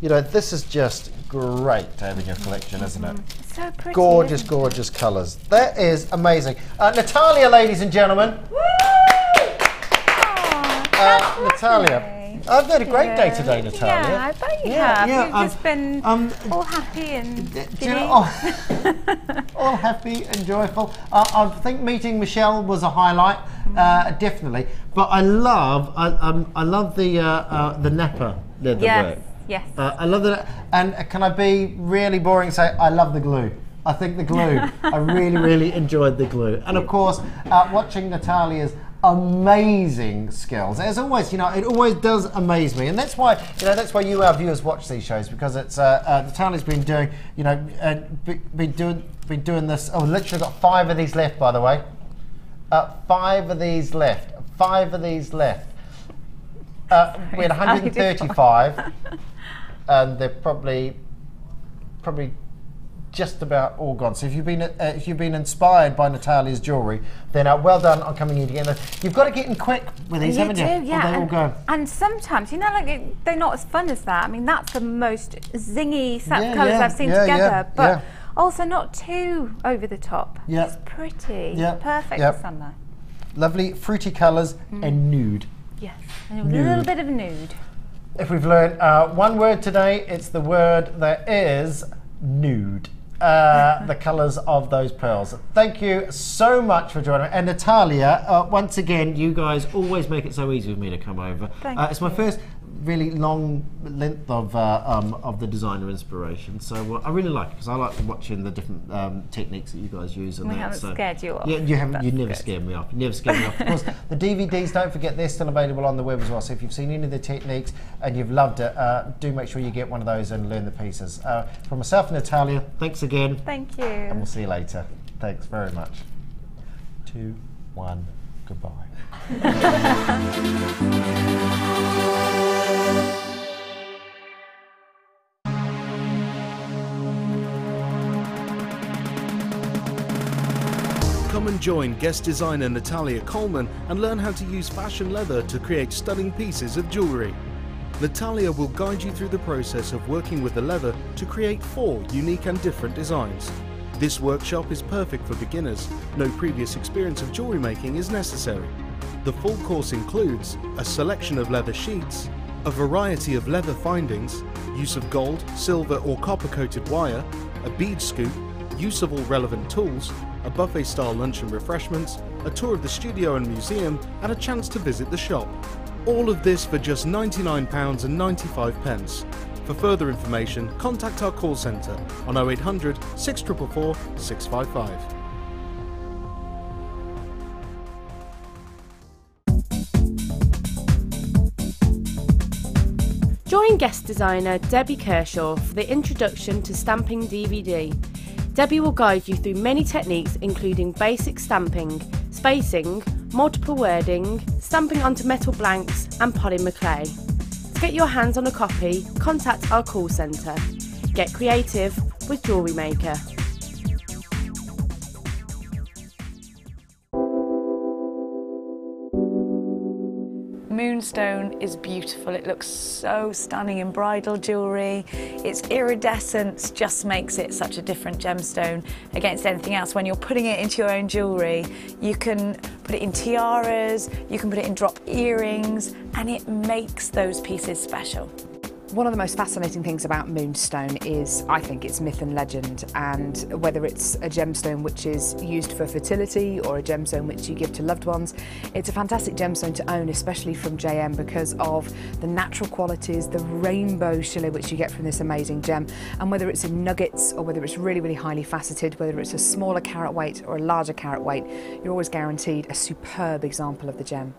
You know, this is just great to have in your collection, isn't it? It's so pretty. Gorgeous, gorgeous colours. That is amazing. Natalia, ladies and gentlemen. Woo! Natalia. I've had a great day today, Natalia. Yeah, I bet you have. You've just been all happy and all happy and joyful. I think meeting Michelle was a highlight, definitely. But I love the Napa leather work. Yes. I love that. And can I be really boring and say I love the glue? I think the glue. I really, really enjoyed the glue. And of course, watching Natalia's amazing skills. As always, you know, it always does amaze me, and that's why, you know, that's why you, our viewers, watch these shows, because it's Natalia's been doing, you know, been doing this. Oh, literally got 5 of these left, by the way. 5 of these left. 5 of these left. We had 135, and they're probably just about all gone. So if you've been inspired by Natalia's jewellery, then well done on coming in again. You've got to get in quick with these, haven't you? Yeah. Or they all go. And sometimes, you know, like they're not as fun as that. I mean, that's the most zingy colours I've seen together, but also not too over the top. Yeah. It's pretty. Yeah. Perfect for summer. Lovely fruity colours and nude. Yes, and a little bit of nude. If we've learned one word today, it's the word that is nude. The colours of those pearls. Thank you so much for joining me. And Natalia, once again, you guys always make it so easy for me to come over. It's my first really long length of the designer inspiration, so I really like it, because I like watching the different techniques that you guys use. And we haven't scared you off. Yeah, you haven't. You never scared me off. You never scared me off. Of course, the DVDs, don't forget, they're still available on the web as well. So if you've seen any of the techniques and you've loved it, do make sure you get one of those and learn the pieces. From myself and Natalia, thanks again. Thank you. And we'll see you later. Thanks very much. 2, 1, goodbye. Come and join guest designer Natalia Coleman and learn how to use fashion leather to create stunning pieces of jewellery. Natalia will guide you through the process of working with the leather to create 4 unique and different designs. This workshop is perfect for beginners. No previous experience of jewellery making is necessary. The full course includes a selection of leather sheets, a variety of leather findings, use of gold, silver or copper coated wire, a bead scoop, use of all relevant tools, a buffet style lunch and refreshments, a tour of the studio and museum, and a chance to visit the shop. All of this for just £99.95. For further information, contact our call centre on 0800 644 655. Join guest designer Debbie Kershaw for the Introduction to Stamping DVD. Debbie will guide you through many techniques, including basic stamping, spacing, multiple wording, stamping onto metal blanks and polymer clay. To get your hands on a copy, contact our call centre. Get creative with Jewellery Maker. Moonstone is beautiful. It looks so stunning in bridal jewellery. Its iridescence just makes it such a different gemstone against anything else. When you're putting it into your own jewellery, you can put it in tiaras, you can put it in drop earrings, and it makes those pieces special. One of the most fascinating things about Moonstone is, I think, it's myth and legend, and whether it's a gemstone which is used for fertility or a gemstone which you give to loved ones, it's a fantastic gemstone to own, especially from JM, because of the natural qualities, the rainbow shimmer which you get from this amazing gem. And whether it's in nuggets or whether it's really, really highly faceted, whether it's a smaller carat weight or a larger carat weight, you're always guaranteed a superb example of the gem.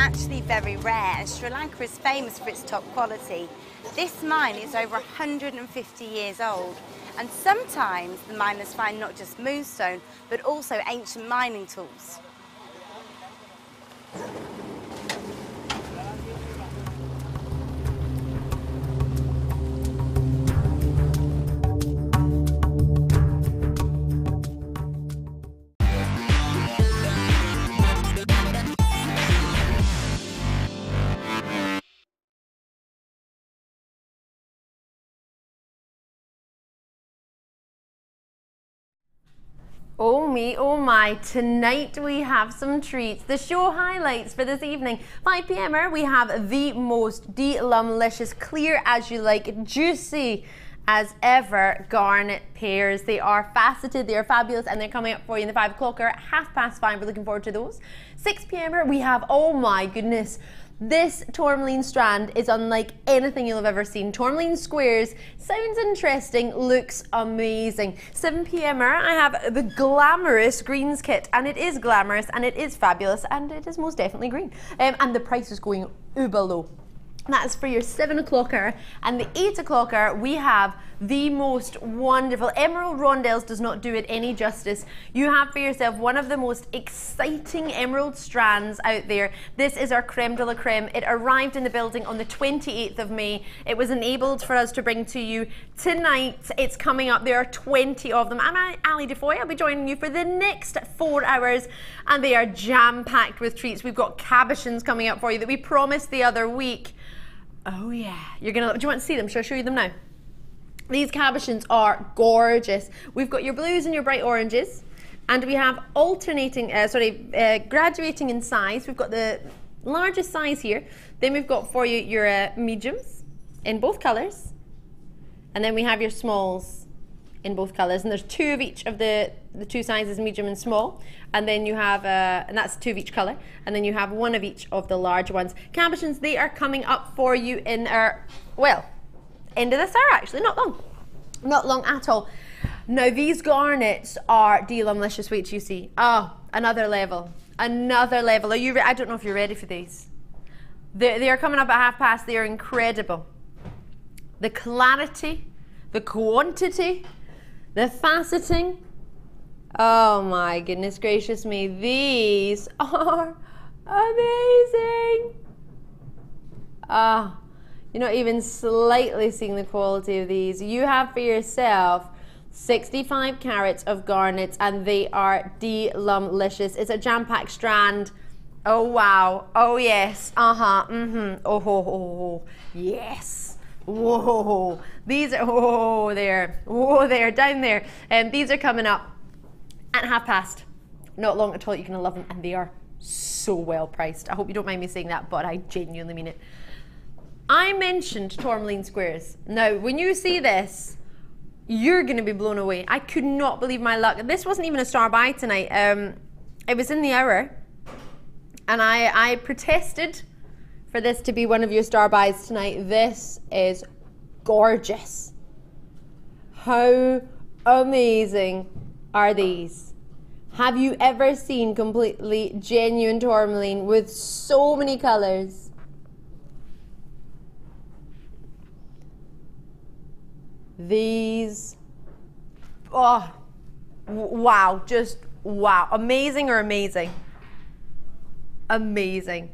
Actually very rare, and Sri Lanka is famous for its top quality. This mine is over 150 years old, and sometimes the miners find not just moonstone but also ancient mining tools. Oh me, oh my, tonight we have some treats. The show highlights for this evening, 5 p.m. we have the most delumlicious, clear as you like, juicy as ever garnet pairs. They are faceted, they are fabulous, and they're coming up for you in the 5 o'clocker, 5:30. We're looking forward to those. 6 p.m. we have, oh my goodness, this tourmaline strand is unlike anything you'll have ever seen. Tourmaline squares, sounds interesting, looks amazing. 7 p.m. I have the glamorous greens kit, and it is glamorous, and it is fabulous, and it is most definitely green. And the price is going uber low. That's for your 7 o'clocker, and the 8 o'clocker we have the most wonderful. Emerald Rondelles does not do it any justice. You have for yourself one of the most exciting emerald strands out there. This is our creme de la creme. It arrived in the building on the 28th of May. It was enabled for us to bring to you tonight. It's coming up. There are 20 of them. I'm Ali Defoy. I'll be joining you for the next 4 hours, and they are jam-packed with treats. We've got cabochons coming up for you that we promised the other week. Oh yeah, you're gonna. Do you want to see them? Shall I show you them now? These cabochons are gorgeous. We've got your blues and your bright oranges, and we have alternating, graduating in size. We've got the largest size here. Then we've got for you your mediums in both colours, and then we have your smalls in both colours. And there's 2 of each of the 2 sizes, medium and small. And then you have, and that's 2 of each colour. And then you have 1 of each of the large ones. Cabochons, they are coming up for you in our, well, end of this hour actually, not long. Not long at all. Now these garnets are delumlicious, wait till you see. Oh, another level, another level. Are you I don't know if you're ready for these. They are coming up at 5:30, they are incredible. The clarity, the quantity, the faceting. Oh my goodness gracious me, these are amazing. You're not even slightly seeing the quality of these. You have for yourself 65 carats of garnets, and they are delumlicious. It's a jam-packed strand. Oh wow, oh yes, oh ho, yes. Whoa, these are, oh there, down there. And these are coming up at 5:30. Not long at all, you're gonna love them, and they are so well priced. I hope you don't mind me saying that, but I genuinely mean it. I mentioned tourmaline squares. Now, when you see this, you're gonna be blown away. I could not believe my luck. This wasn't even a star buy tonight. It was in the hour, and I protested for this to be one of your star buys tonight. This is gorgeous. How amazing are these? Have you ever seen completely genuine tourmaline with so many colors? These, oh, wow, just wow. Amazing or amazing? Amazing.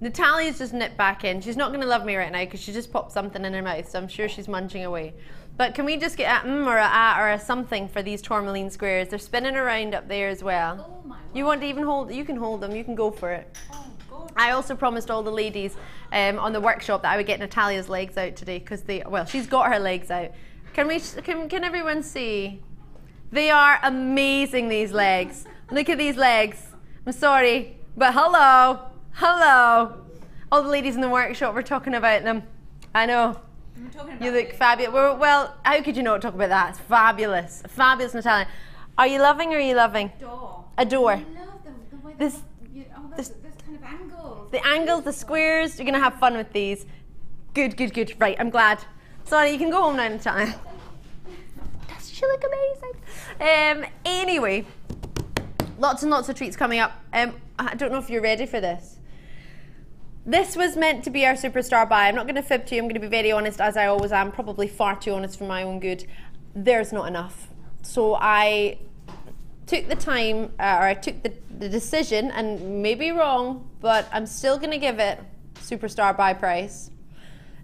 Natalia's just nipped back in. She's not going to love me right now because she just popped something in her mouth, so I'm sure she's munching away. But can we just get a or a or a something for these tourmaline squares? They're spinning around up there as well. Oh my God. You want to even hold? You can hold them. You can go for it. Oh, God. I also promised all the ladies on the workshop that I would get Natalia's legs out today because she's got her legs out. Can everyone see? They are amazing, these legs. Look at these legs. I'm sorry, but hello. All the ladies in the workshop were talking about them. I know. I'm talking about you look fabulous. Well, how could you not talk about that? It's fabulous. Fabulous, Natalia. Are you loving or are you loving? Adore. I love the way this kind of angles. The angles, the squares. You're going to have fun with these. Good. Right, I'm glad. Sorry, you can go home now, Natalia. Does she look amazing? Anyway, lots and lots of treats coming up. I don't know if you're ready for this. This was meant to be our superstar buy. I'm not going to fib to you. I'm going to be very honest, as I always am. Probably far too honest for my own good. There's not enough. So I took the time, or I took the decision, and maybe wrong, but I'm still going to give it superstar buy price.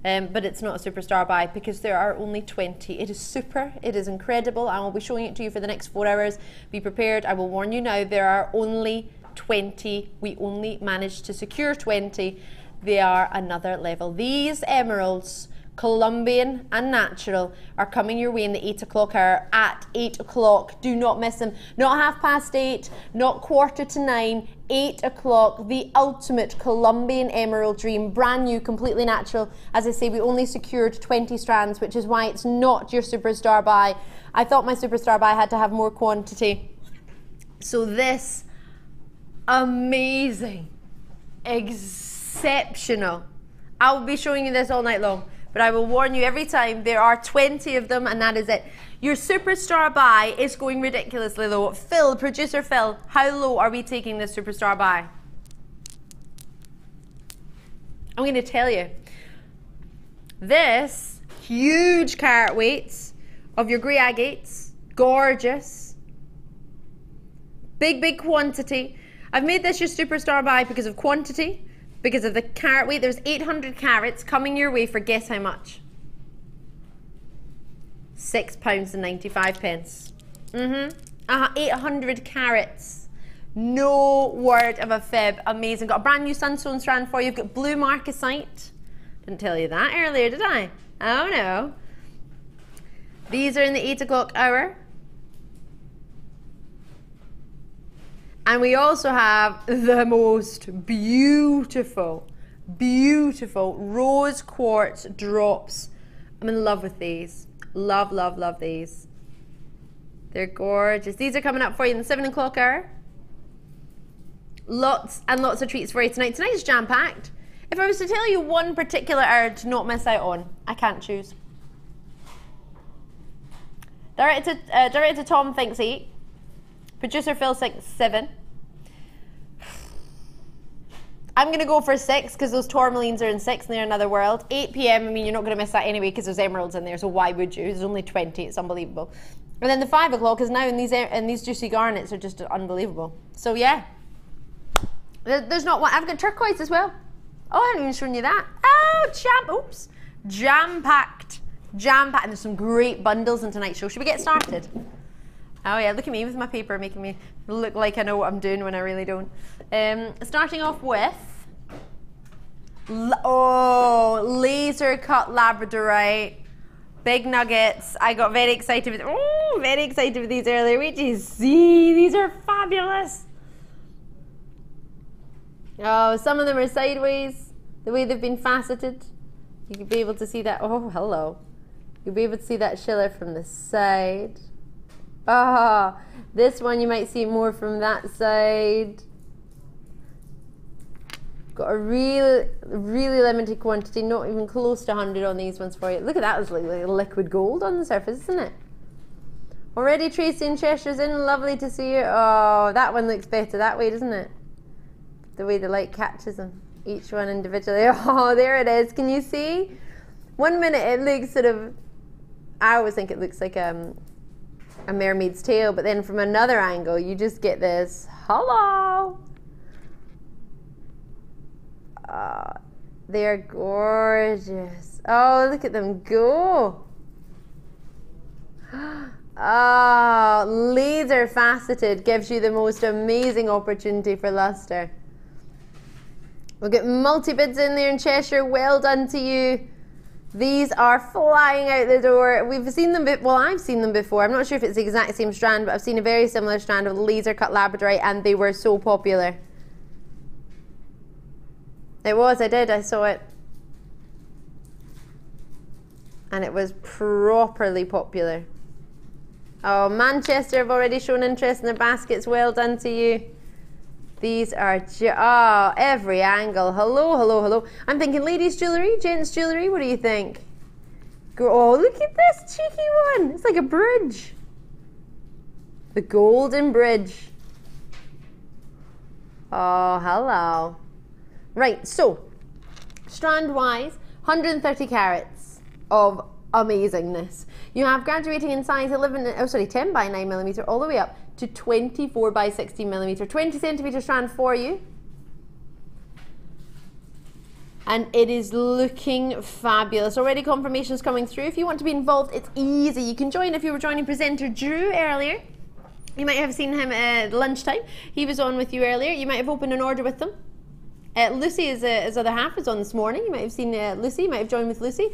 But it's not a superstar buy because there are only 20. It is super, it is incredible. I will be showing it to you for the next 4 hours. Be prepared, I will warn you now, there are only 20. We only managed to secure 20. They are another level. These emeralds Colombian and natural, are coming your way in the 8 o'clock hour at 8 o'clock. Do not miss them. Not 8:30, not 8:45, 8 o'clock. The ultimate Colombian emerald dream, brand new, completely natural. As I say, we only secured 20 strands, which is why it's not your superstar buy. I thought my superstar buy had to have more quantity. So this amazing, exceptional, I'll be showing you this all night long, but I will warn you every time, there are 20 of them and that is it. Your superstar buy is going ridiculously low. Phil, producer Phil, how low are we taking this superstar buy? I'm going to tell you. This huge carat weights of your grey agates, gorgeous, big quantity. I've made this your superstar buy because of quantity, because of the carat weight. There's 800 carats coming your way for guess how much? £6.95. 800 carats. No word of a fib. Amazing. Got a brand new sunstone strand for you. You've got blue marcasite. Didn't tell you that earlier, did I? Oh no. These are in the 8 o'clock hour. And we also have the most beautiful rose quartz drops. I'm in love with these. Love, love, love these. They're gorgeous. These are coming up for you in the 7 o'clock hour. Lots and lots of treats for you tonight. Tonight is jam-packed. If I was to tell you one particular hour to not miss out on, I can't choose. Director Tom thinks 8. Producer Phil thinks 7. I'm going to go for 6 because those tourmalines are in 6 and they're another world. 8 p.m, I mean, you're not going to miss that anyway because there's emeralds in there, so why would you? There's only 20, it's unbelievable. And then the 5 o'clock is now, and these juicy garnets are just unbelievable. So yeah. There's not one. I've got turquoise as well. Oh, I haven't even shown you that. Oh, jam-packed. Jam-packed. And there's some great bundles in tonight's show. Should we get started? Oh yeah, look at me with my paper making me look like I know what I'm doing when I really don't. Starting off with, laser cut Labradorite. Big nuggets. I got very excited with, with these earlier. Wait till you see, these are fabulous. Oh, some of them are sideways, the way they've been faceted. You could be able to see that, oh, hello. You'll be able to see that shiller from the side. Ah, this one you might see more from that side. Got a really limited quantity, not even close to 100 on these ones for you. Look at that, it's like liquid gold on the surface, isn't it? Already Tracy and Cheshire's in, lovely to see you. Oh, that one looks better that way, doesn't it? The way the light catches them, each one individually. Oh, there it is, can you see? 1 minute it looks sort of, I always think it looks like a mermaid's tail, but then from another angle you just get this, hello! They're gorgeous. Oh, look at them go. Oh, laser faceted gives you the most amazing opportunity for luster. We'll get multi-bids in there in Cheshire. Well done to you. These are flying out the door. We've seen them, well, I've seen them before. I'm not sure if it's the exact same strand, but I've seen a very similar strand of laser cut Labradorite and they were so popular. It was, I saw it. And it was properly popular. Oh, Manchester have already shown interest in their baskets. Well done to you. These are, every angle. Hello, hello, hello. I'm thinking ladies' jewellery, gents' jewellery. What do you think? Oh, look at this cheeky one. It's like a bridge. The golden bridge. Oh, hello. Right, so, strand-wise, 130 carats of amazingness. You have graduating in size 10 by 9 millimeter all the way up to 24 by 16 millimeter, 20 centimeter strand for you. And it is looking fabulous. Already confirmations coming through. If you want to be involved, it's easy. You can join if you were joining presenter Drew earlier. You might have seen him at lunchtime. He was on with you earlier. You might have opened an order with them. Lucy, his other half, is on this morning. You might have seen Lucy. You might have joined with Lucy.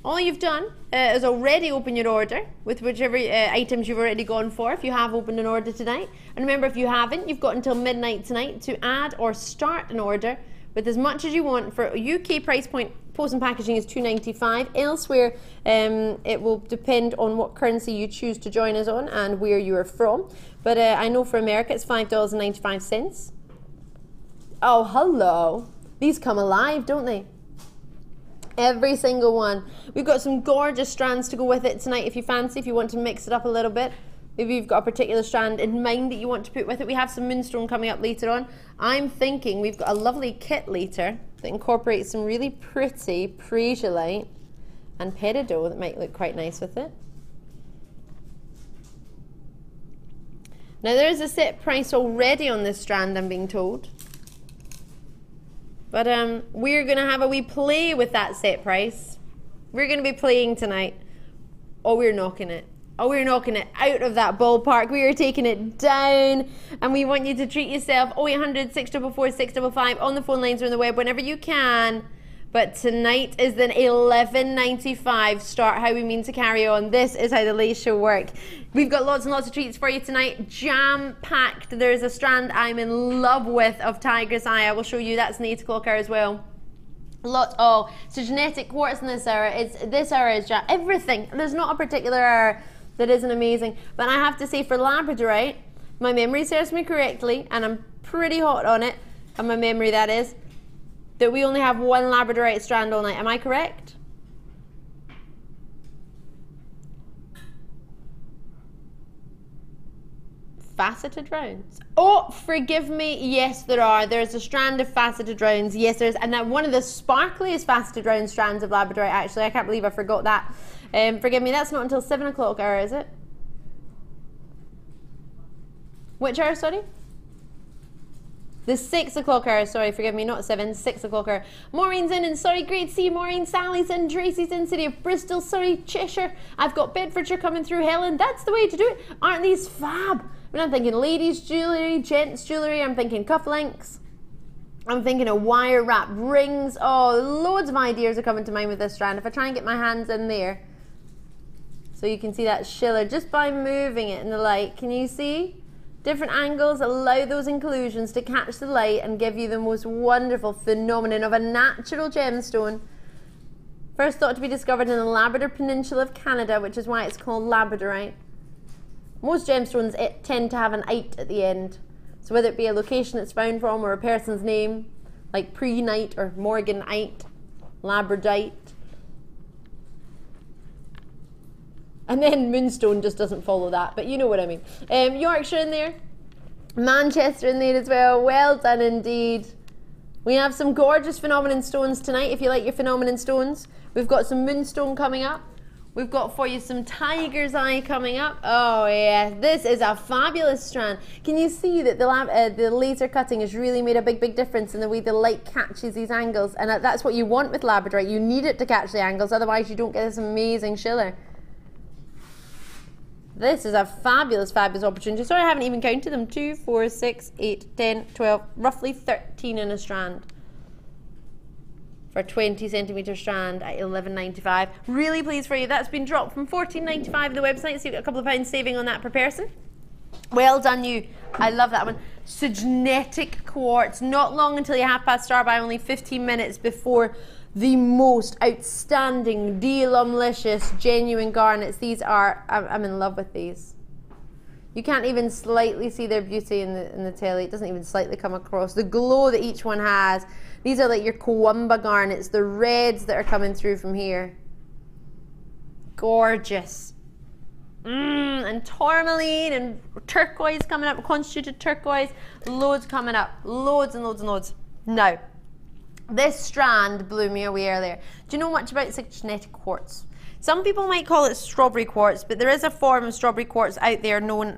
all you've done is already open your order with whichever items you've already gone for, if you have opened an order tonight. And remember, if you haven't, you've got until midnight tonight to add or start an order with as much as you want. For UK price point, post and packaging is $2.95. Elsewhere, it will depend on what currency you choose to join us on and where you are from. But I know for America, it's $5.95. Oh, hello. These come alive, don't they? Every single one. We've got some gorgeous strands to go with it tonight if you fancy, if you want to mix it up a little bit. Maybe you've got a particular strand in mind that you want to put with it. We have some Moonstone coming up later on. I'm thinking we've got a lovely kit later that incorporates some really pretty Prasiolite and peridot that might look quite nice with it. Now there is a set price already on this strand, I'm being told. But we're going to have a wee play with that set price. We're going to be playing tonight. Oh, we're knocking it. Oh, we're knocking it out of that ballpark. We are taking it down. And we want you to treat yourself. 0800 644 655 on the phone lines or on the web whenever you can. But tonight is the $11.95 start, how we mean to carry on. This is how the late show work. We've got lots and lots of treats for you tonight, jam-packed. There's a strand I'm in love with of Tiger's Eye. I will show you, that's an 8 o'clock hour as well. Lots, oh, so genetic quartz in this hour. This hour is everything. There's not a particular hour that isn't amazing. But I have to say, for Labradorite, my memory serves me correctly, and I'm pretty hot on it, and my memory that is, that we only have one Labradorite strand all night. Am I correct? Faceted rounds. Oh, forgive me. Yes, there are. There's a strand of faceted rounds. Yes, there's. And then one of the sparkliest faceted round strands of Labradorite, actually. I can't believe I forgot that. Forgive me, that's not until 7 o'clock hour, is it? Which hour, sorry? The 6 o'clock hour, sorry, forgive me, not 7, 6 o'clock hour. Maureen's in, and sorry, great to see you, Maureen. Sally's in, Tracy's in, City of Bristol, sorry, Cheshire. I've got Bedfordshire coming through, Helen. That's the way to do it. Aren't these fab? I mean, I'm thinking ladies' jewellery, gents' jewellery, I'm thinking cufflinks. I'm thinking of wire wrap rings. Oh, loads of ideas are coming to mind with this strand. If I try and get my hands in there, so you can see that shiller just by moving it in the light. Can you see? Different angles allow those inclusions to catch the light and give you the most wonderful phenomenon of a natural gemstone. First thought to be discovered in the Labrador Peninsula of Canada, which is why it's called Labradorite. Most gemstones tend to have an "ite" at the end. So whether it be a location it's found from or a person's name, like Pre-Knight or Morganite, Labradite. And then Moonstone just doesn't follow that, but you know what I mean. Yorkshire in there, Manchester in there as well. Well done indeed. We have some gorgeous phenomenon stones tonight, if you like your phenomenon stones. We've got some Moonstone coming up. We've got for you some Tiger's Eye coming up. Oh yeah, this is a fabulous strand. Can you see that the laser cutting has really made a big difference in the way the light catches these angles? And that's what you want with Labradorite. You need it to catch the angles, otherwise you don't get this amazing shiller. This is a fabulous opportunity. Sorry, I haven't even counted them. 2, 4, 6, 8, 10, 12, roughly 13 in a strand. For a 20 centimetre strand at $11.95. Really pleased for you. That's been dropped from $14.95 the website, so you've got a couple of pounds saving on that per person. Well done you. I love that one. Genetic quartz. Not long until you half past star by, only 15 minutes before the most outstanding, delumlicious, genuine garnets. These are, I'm in love with these. You can't even slightly see their beauty in the telly. It doesn't even slightly come across. The glow that each one has. These are like your Kowumba garnets, the reds that are coming through from here. Gorgeous. And tourmaline and turquoise coming up, constituted turquoise. Loads coming up. Loads and loads and loads. Now, this strand blew me away earlier. Do you know much about genetic quartz? Some people might call it strawberry quartz, but there is a form of strawberry quartz out there known,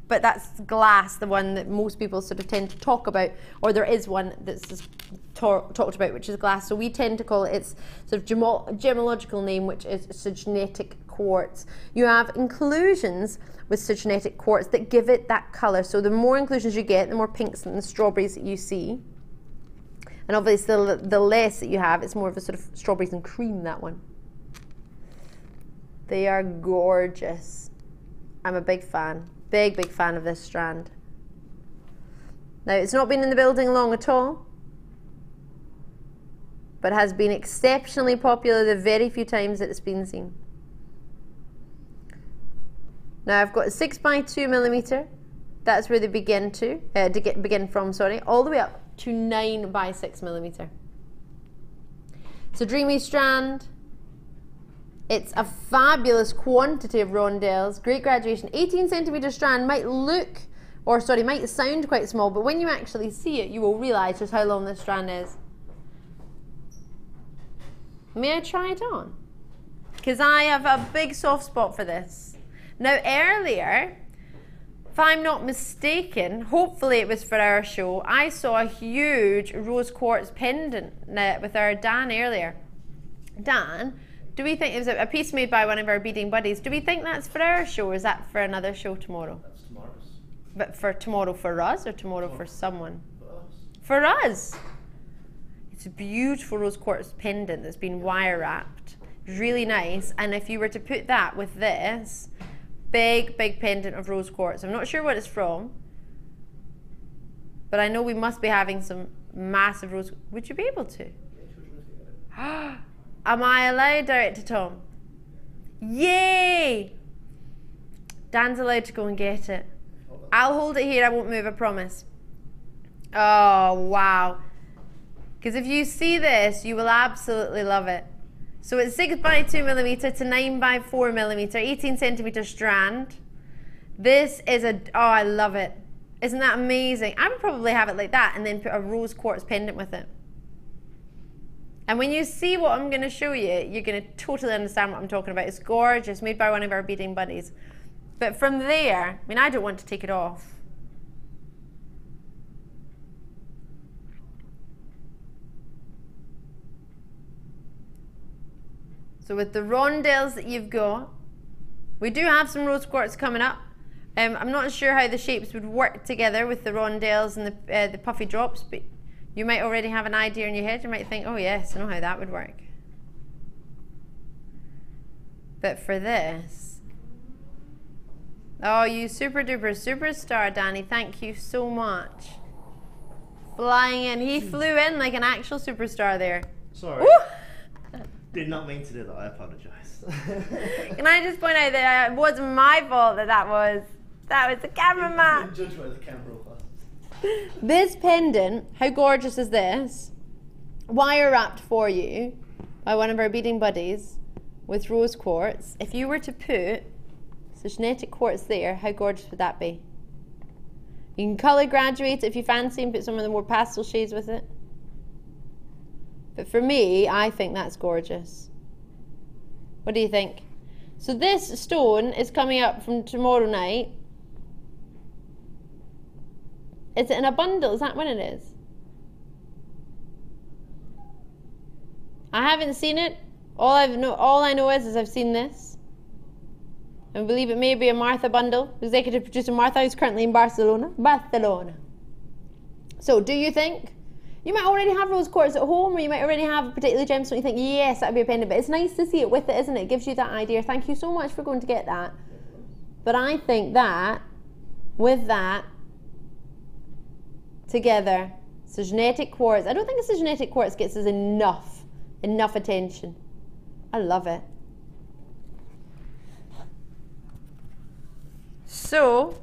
but that's glass, the one that most people sort of tend to talk about, or there is one that's talked about, which is glass. So we tend to call it its sort of gemological name, which is genetic quartz. You have inclusions with genetic quartz that give it that colour. So the more inclusions you get, the more pinks and the strawberries that you see. And obviously the less that you have, it's more of a sort of strawberries and cream, that one. They are gorgeous. I'm a big fan, big fan of this strand. Now, it's not been in the building long at all, but has been exceptionally popular the very few times that it's been seen. Now, I've got 6x2mm. That's where they begin begin from, all the way up to 9x6mm. So dreamy strand. It's a fabulous quantity of rondelles, great graduation. 18cm strand might might sound quite small, but when you actually see it, you will realise just how long this strand is. May I try it on? Because I have a big soft spot for this. Now earlier, if I'm not mistaken, hopefully it was for our show, I saw a huge rose quartz pendant with our Dan earlier. Dan, do we think it was a piece made by one of our beading buddies? Do we think that's for our show, or is that for another show tomorrow? That's tomorrow's. But for tomorrow for us, or tomorrow for someone? For us. For us! It's a beautiful rose quartz pendant that's been wire wrapped. Really nice. And if you were to put that with this, big pendant of rose quartz. I'm not sure what it's from, but I know we must be having some massive rose. Would you be able to? Am I allowed direct to Tom? Yay! Dan's allowed to go and get it. I'll hold it here, I won't move, I promise. Oh, wow. Because if you see this, you will absolutely love it. So it's 6x2mm to 9x4mm, 18cm strand. This is oh, I love it. Isn't that amazing? I would probably have it like that and then put a rose quartz pendant with it. And when you see what I'm going to show you, you're going to totally understand what I'm talking about. It's gorgeous, made by one of our beading buddies. But from there, I mean, I don't want to take it off. So with the rondelles that you've got, we do have some rose quartz coming up. I'm not sure how the shapes would work together with the rondelles and the puffy drops, but you might already have an idea in your head. You might think, oh yes, I know how that would work. But for this, oh, you super duper superstar, Danny, thank you so much. Flying in, he flew in like an actual superstar there. Sorry. Woo! Did not mean to do that, I apologise. Can I just point out that it wasn't my fault that was the cameraman. Judge by the camera was. This pendant, how gorgeous is this? Wire wrapped for you by one of our beading buddies with rose quartz. If you were to put genetic quartz there, how gorgeous would that be? You can colour graduate it if you fancy and put some of the more pastel shades with it. But for me, I think that's gorgeous. What do you think? So this stone is coming up from tomorrow night. Is it in a bundle? Is that when it is? I haven't seen it. All I know is I've seen this. I believe it may be a Martha bundle. Executive producer Martha, who's currently in Barcelona. So do you think? You might already have rose quartz at home, or you might already have a particular gemstone. You think, yes, that'd be a pendant. But it's nice to see it with it, isn't it? It gives you that idea. Thank you so much for going to get that. But I think that, with that, together, genetic quartz. I don't think genetic quartz gets us enough attention. I love it. So,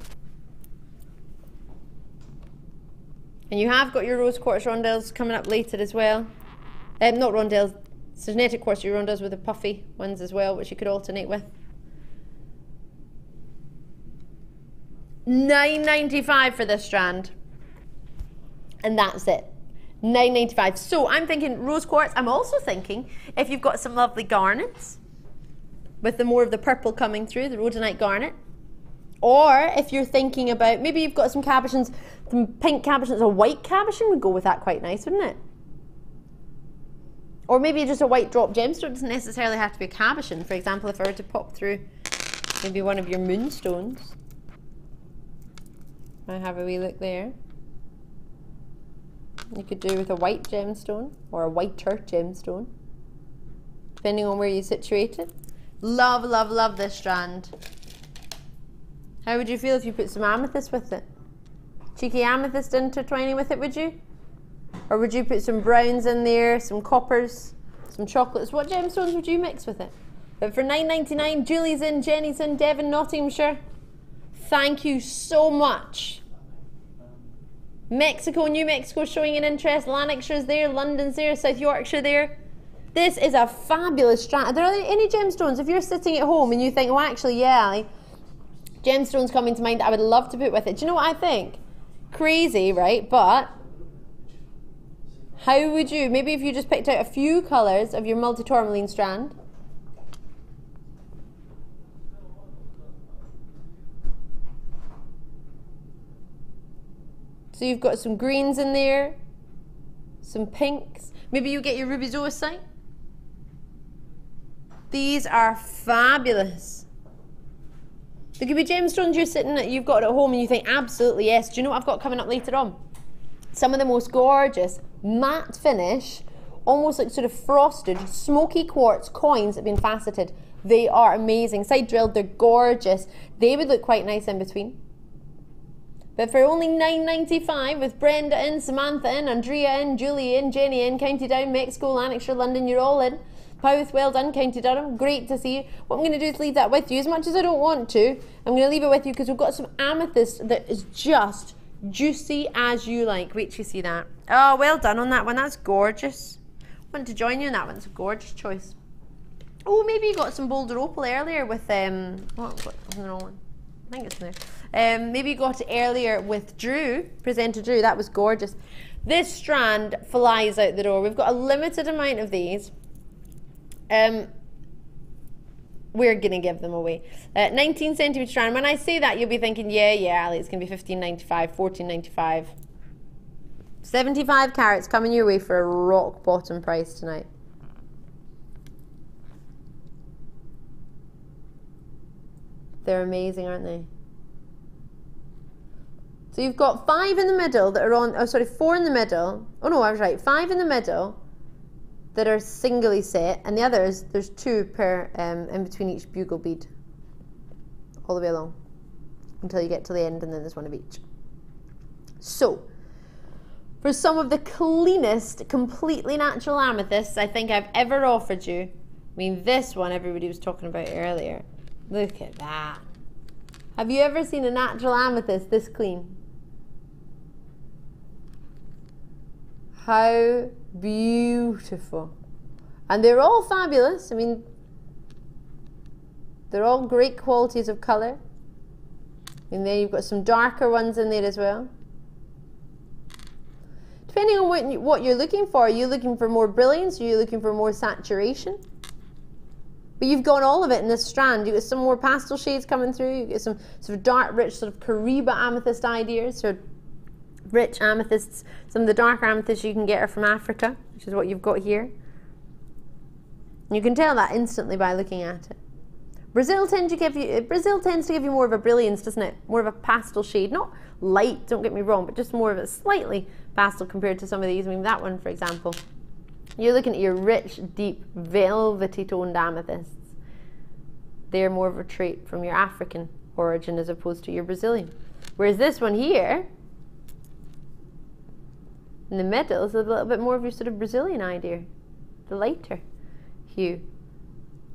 and you have got your rose quartz rondelles coming up later as well. Not rondelles, genetic quartz, your rondelles with the puffy ones as well, which you could alternate with. $9.95 for this strand. And that's it. $9.95. So I'm thinking rose quartz. I'm also thinking if you've got some lovely garnets with the more of the purple coming through, the rhodonite garnet. Or if you're thinking about, maybe you've got some cabochons, some pink cabochons, a white cabochon would go with that quite nice, wouldn't it? Or maybe just a white drop gemstone. It doesn't necessarily have to be a cabochon. For example, if I were to pop through maybe one of your moonstones. I have a wee look there. You could do with a white gemstone or a whiter gemstone, depending on where you situate it. Love, love, love this strand. How would you feel if you put some amethyst with it? Cheeky amethyst intertwining with it, would you? Or would you put some browns in there, some coppers, some chocolates? What gemstones would you mix with it? But for $9.99, Julie's in, Jenny's in, Devon, Nottinghamshire. Thank you so much. Mexico, New Mexico showing an interest. Lanarkshire's there, London's there, South Yorkshire there. This is a fabulous strand. Are there any gemstones? If you're sitting at home and you think, oh, actually, yeah, Ali, gemstones coming to mind I would love to put with it. Do you know what I think? Crazy, right? But how would you, maybe if you just picked out a few colours of your multi-tourmaline strand, so you've got some greens in there, some pinks. Maybe you get your ruby zoisite. These are fabulous. There could be gemstones you've got at home and you think, absolutely yes. Do you know what I've got coming up later on? Some of the most gorgeous matte finish, almost like sort of frosted, smoky quartz coins that have been faceted. They are amazing. Side drilled, they're gorgeous. They would look quite nice in between. But for only $9.95 with Brenda in, Samantha in, Andrea in, Julie in, Jenny in, County Down, Mexico, Lanarkshire, London, you're all in. Powith, well done, County Durham, great to see you. What I'm going to do is leave that with you. As much as I don't want to, I'm going to leave it with you because we've got some amethyst that is just juicy as you like. Wait till you see that. Oh, well done on that one, that's gorgeous. Want to join you in that one, it's a gorgeous choice. Oh, maybe you got some Boulder Opal earlier with, what's the wrong one? I think it's in there. Maybe you got it earlier with Drew, presenter Drew, that was gorgeous. This strand flies out the door. We've got a limited amount of these. We're gonna give them away. 19 centimeter strand. When I say that, you'll be thinking, yeah, Ali, it's gonna be $15.95, $14.95. 75 carats coming your way for a rock bottom price tonight. They're amazing, aren't they? So you've got 5 in the middle that are on, oh sorry, 4 in the middle. Oh no, I was right, 5 in the middle that are singly set, and the others, there's 2 per in between each bugle bead, all the way along until you get to the end, and then there's one of each. So for some of the cleanest, completely natural amethysts I think I've ever offered you, I mean this one everybody was talking about earlier, look at that. Have you ever seen a natural amethyst this clean? How beautiful. And they're all fabulous. I mean, they're all great qualities of colour. And then you've got some darker ones in there as well. Depending on what you're looking for, are you looking for more brilliance? Are you looking for more saturation? But you've got all of it in this strand. You've got some more pastel shades coming through. You've got some sort of dark, rich, sort of Kariba amethyst ideas. So rich amethysts. Some of the darker amethysts you can get are from Africa, which is what you've got here. You can tell that instantly by looking at it. Brazil tends to give you more of a brilliance, doesn't it? More of a pastel shade. Not light, don't get me wrong, but just more of a slightly pastel compared to some of these. I mean, that one, for example. You're looking at your rich, deep, velvety toned amethysts. They're more of a trait from your African origin as opposed to your Brazilian. Whereas this one here, in the middle, is a little bit more of your sort of Brazilian idea, the lighter hue.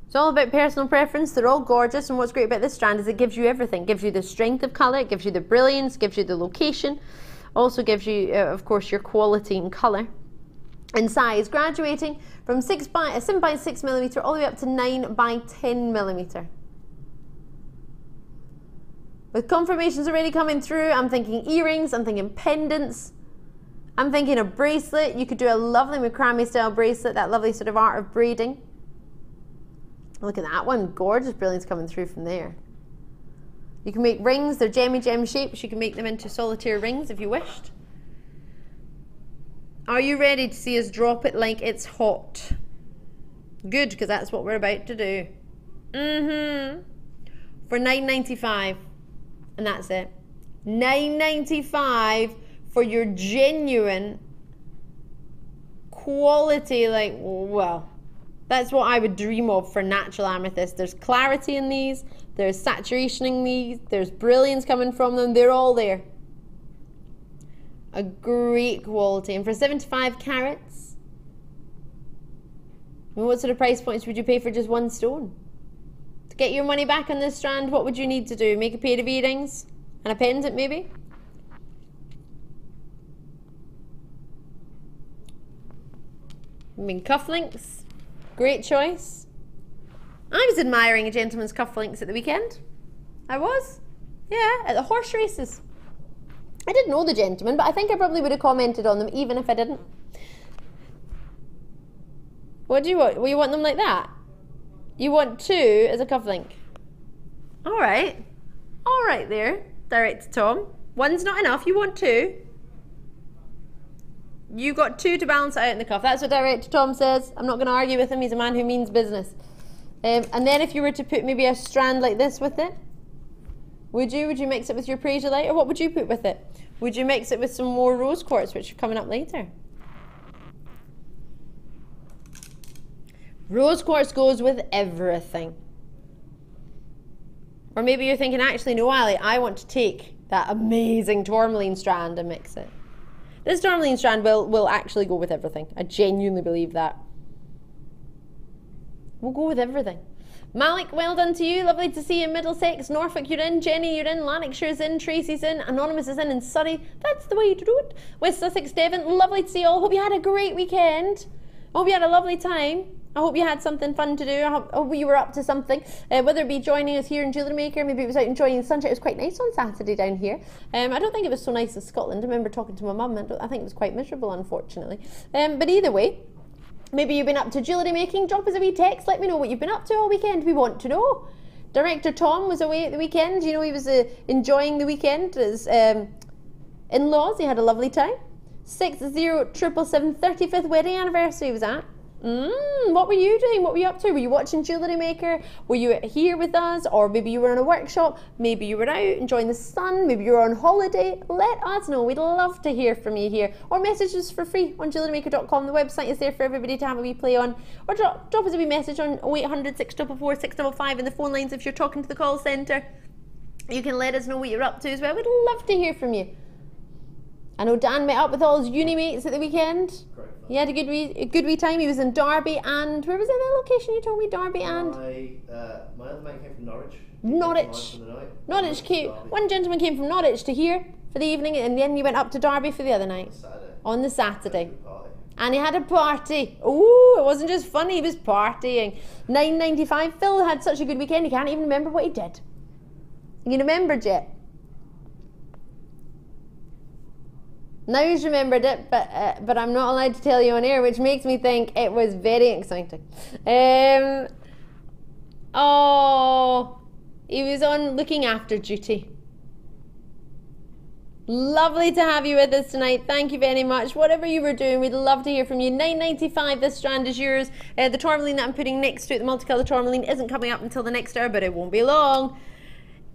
It's all about personal preference. They're all gorgeous, and what's great about this strand is it gives you everything. It gives you the strength of colour, it gives you the brilliance, gives you the location, also gives you, of course, your quality and colour. And size, graduating from 7 by 6 millimetre all the way up to 9 by 10 millimetre. With confirmations already coming through, I'm thinking earrings, I'm thinking pendants, I'm thinking a bracelet. You could do a lovely macrame style bracelet, that lovely sort of art of braiding. Look at that one, gorgeous brilliance coming through from there. You can make rings, they're gem shapes. You can make them into solitaire rings if you wished. Are you ready to see us drop it like it's hot? Good, because that's what we're about to do. For $9.95, and that's it. $9.95 for your genuine quality, like, well, That's what I would dream of for natural amethyst. There's clarity in these, there's saturation in these, there's brilliance coming from them, they're all there. A great quality. And for 75 carats, I mean, what sort of price points would you pay for just one stone? To get your money back on this strand, what would you need to do? Make a pair of earrings and a pendant maybe? I mean, cufflinks, great choice. I was admiring a gentleman's cufflinks at the weekend. I was. Yeah, at the horse races. I didn't know the gentleman, but I think I probably would have commented on them even if I didn't. What do you want? Well, you want them like that? You want 2 as a cufflink? All right. All right there, direct to Tom. 1's not enough, you want 2. You got 2 to balance it out in the cuff. That's what Director Tom says. I'm not going to argue with him. He's a man who means business. And then if you were to put maybe a strand like this with it, would you mix it with your Prasiolite, or what would you put with it? Would you mix it with some more rose quartz, which are coming up later? Rose quartz goes with everything. Or maybe you're thinking, actually, no, Ali, I want to take that amazing tourmaline strand and mix it. This tourmaline strand will actually go with everything. I genuinely believe that. We'll go with everything. Malik, well done to you. Lovely to see you in Middlesex. Norfolk, you're in. Jenny, you're in. Lanarkshire's in. Tracy's in. Anonymous is in. And Surrey. That's the way to do it. West Sussex, Devon. Lovely to see you all. Hope you had a great weekend. I hope you had a lovely time. I hope you had something fun to do. I hope you were up to something. Whether it be joining us here in Jewellery Maker, maybe it was out enjoying the sunshine. It was quite nice on Saturday down here. I don't think it was so nice as Scotland. I remember talking to my mum, and I think it was quite miserable, unfortunately. But either way, maybe you've been up to jewellery making. Drop us a wee text. Let me know what you've been up to all weekend. We want to know. Director Tom was away at the weekend. You know, he was enjoying the weekend. His in-laws, he had a lovely time. 60777 35th wedding anniversary he was at. What were you doing? What were you up to? Were you watching Jewellery Maker? Were you here with us? Or maybe you were in a workshop? Maybe you were out enjoying the sun? Maybe you were on holiday? Let us know. We'd love to hear from you here. Or message us for free on jewellerymaker.com. The website is there for everybody to have a wee play on. Or drop us a wee message on 0800 644 655 in the phone lines if you're talking to the call centre. You can let us know what you're up to as well. We'd love to hear from you. I know Dan met up with all his uni mates at the weekend. He had a good wee time. He was in Derby, and where was the other location you told me? Derby and my other mate came from Norwich. Norwich came. One gentleman came from Norwich to here for the evening, and then he went up to Derby for the other night. On the Saturday. And he had a party. Oh, it wasn't just fun, he was partying. £9.95. Phil had such a good weekend, he can't even remember what he did. You remembered yet? Now he's remembered it, but I'm not allowed to tell you on air, which makes me think it was very exciting. Oh, he was on looking after duty. Lovely to have you with us tonight. Thank you very much. Whatever you were doing, we'd love to hear from you. £9.95, this strand is yours. The tourmaline that I'm putting next to it, the multicolour tourmaline, isn't coming up until the next hour, but it won't be long.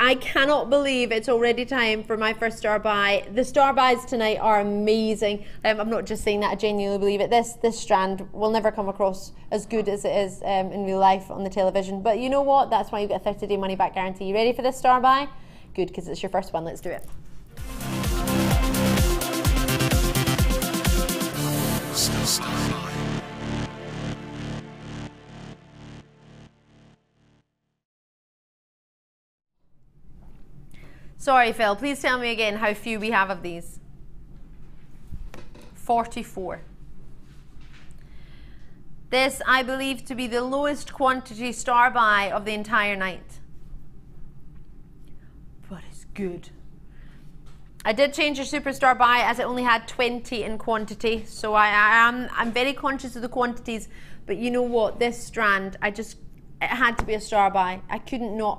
I cannot believe it's already time for my first star buy. The star buys tonight are amazing. I'm not just saying that, I genuinely believe it. This strand will never come across as good as it is in real life on the television. But you know what? That's why you get a 30-day money back guarantee. You ready for this star buy? Good, because it's your first one. Let's do it. Sorry, Phil, please tell me again how few we have of these. 44. This, I believe, to be the lowest quantity star buy of the entire night. But it's good. I did change your superstar buy as it only had 20 in quantity, so I'm very conscious of the quantities, but you know what, this strand, it had to be a star buy. I couldn't not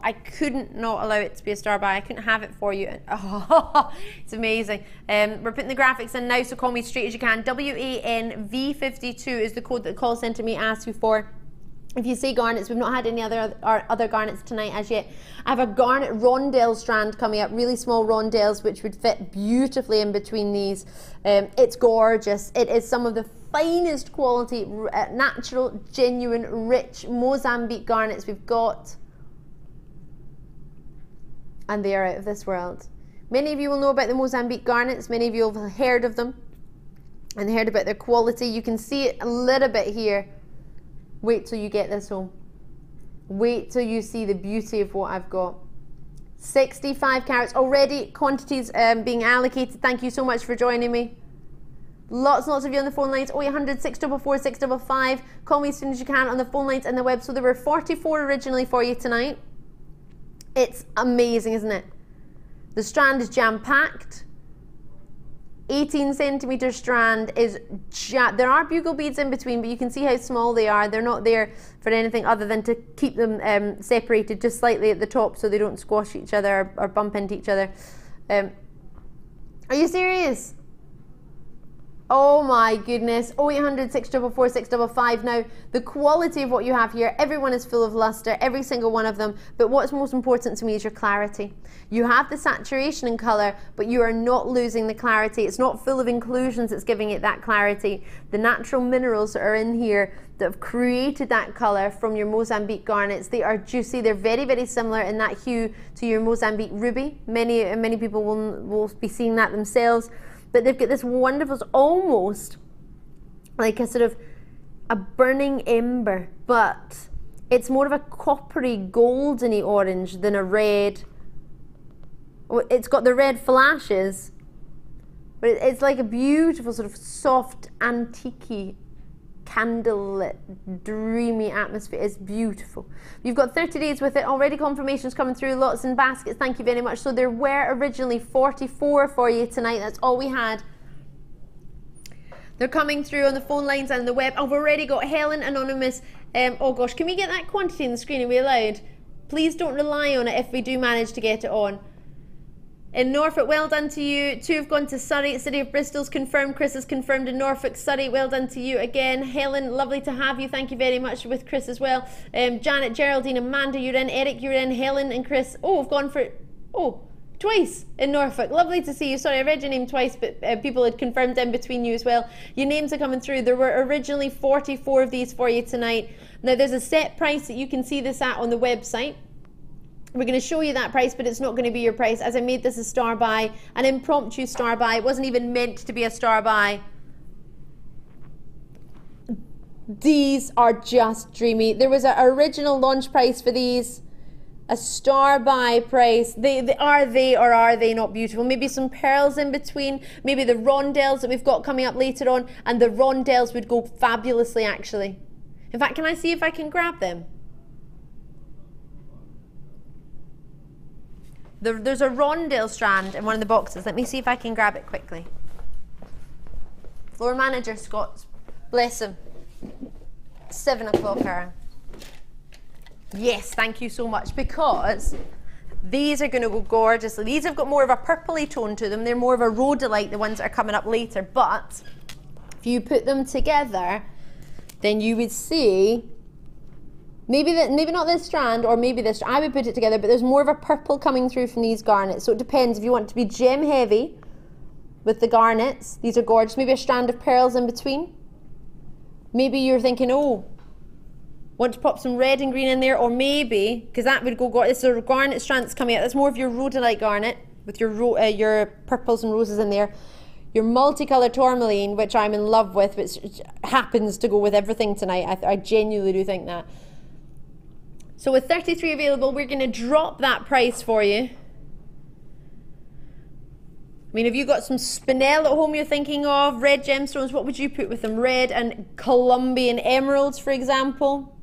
allow it to be a star buy. I couldn't have it for you. Oh, it's amazing. We're putting the graphics in now, so call me straight as you can. WANV52 is the code that the call centre may ask you for. If you say garnets, we've not had any other garnets tonight as yet. I have a garnet rondelle strand coming up, really small rondelles, which would fit beautifully in between these. It's gorgeous. It is some of the finest quality, natural, genuine, rich Mozambique garnets we've got. And they are out of this world. Many of you will know about the Mozambique garnets. Many of you have heard of them and heard about their quality. You can see it a little bit here. Wait till you get this home. Wait till you see the beauty of what I've got. 65 carats already, quantities being allocated. Thank you so much for joining me. Lots and lots of you on the phone lines. 0800 644 655. Call me as soon as you can on the phone lines and the web. So there were 44 originally for you tonight. It's amazing, isn't it? The strand is jam-packed. 18 centimeter strand is there are bugle beads in between, but you can see how small they are. They're not there for anything other than to keep them separated just slightly at the top so they don't squash each other or bump into each other. Are you serious? Oh my goodness. 0800 644 655. Now, the quality of what you have here, everyone is full of luster, every single one of them, but what's most important to me is your clarity. You have the saturation in colour, but you are not losing the clarity. It's not full of inclusions that's giving it that clarity. The natural minerals that are in here that have created that colour from your Mozambique garnets, they are juicy. They're very, very similar in that hue to your Mozambique ruby. Many people will be seeing that themselves. But they've got this wonderful, almost like a sort of a burning ember, but it's more of a coppery, goldeny orange than a red. It's got the red flashes, but it's like a beautiful sort of soft, antique, candlelit, dreamy atmosphere. It's beautiful. You've got 30 days with it. Already confirmations coming through, lots in baskets. Thank you very much. So there were originally 44 for you tonight. That's all we had. They're coming through on the phone lines and the web. I've already got Helen Anonymous. Oh gosh, can we get that quantity on the screen? Are we allowed? Please don't rely on it if we do manage to get it on. In Norfolk, well done to you. 2 have gone to Surrey. City of Bristol's confirmed. Chris is confirmed in Norfolk. Surrey, well done to you again. Helen, lovely to have you. Thank you very much with Chris as well. Janet, Geraldine, Amanda, you're in. Eric, you're in. Helen and Chris. Oh, I've gone for... Oh, twice in Norfolk. Lovely to see you. Sorry, I read your name twice, but people had confirmed in between you as well. Your names are coming through. There were originally 44 of these for you tonight. Now, there's a set price that you can see this at on the website. We're going to show you that price, but it's not going to be your price, as I made this a star buy, an impromptu star buy. It wasn't even meant to be a star buy. These are just dreamy. There was an original launch price for these, a star buy price. Are they not beautiful? Maybe some pearls in between, maybe the rondelles that we've got coming up later on, and the rondelles would go fabulously actually. In fact, can I see if I can grab them? There's a rondelle strand in one of the boxes. Let me see if I can grab it quickly. Floor manager Scott, bless him. 7 o'clock hour. Yes, thank you so much, because these are going to go gorgeously. These have got more of a purpley tone to them. They're more of a rhodolite, the ones that are coming up later. But if you put them together, then you would see... Maybe not this strand, or maybe this. I would put it together, but there's more of a purple coming through from these garnets. So it depends if you want to be gem heavy with the garnets. These are gorgeous. Maybe a strand of pearls in between. Maybe you're thinking, oh, want to pop some red and green in there, or maybe, because that would go gorgeous. This is a garnet strand that's coming out. That's more of your rhodolite garnet with your purples and roses in there. Your multicolored tourmaline, which I'm in love with, which happens to go with everything tonight. I genuinely do think that. So with 33 available, we're going to drop that price for you. I mean, have you got some spinel at home you're thinking of? Red gemstones, what would you put with them? Red and Colombian emeralds, for example.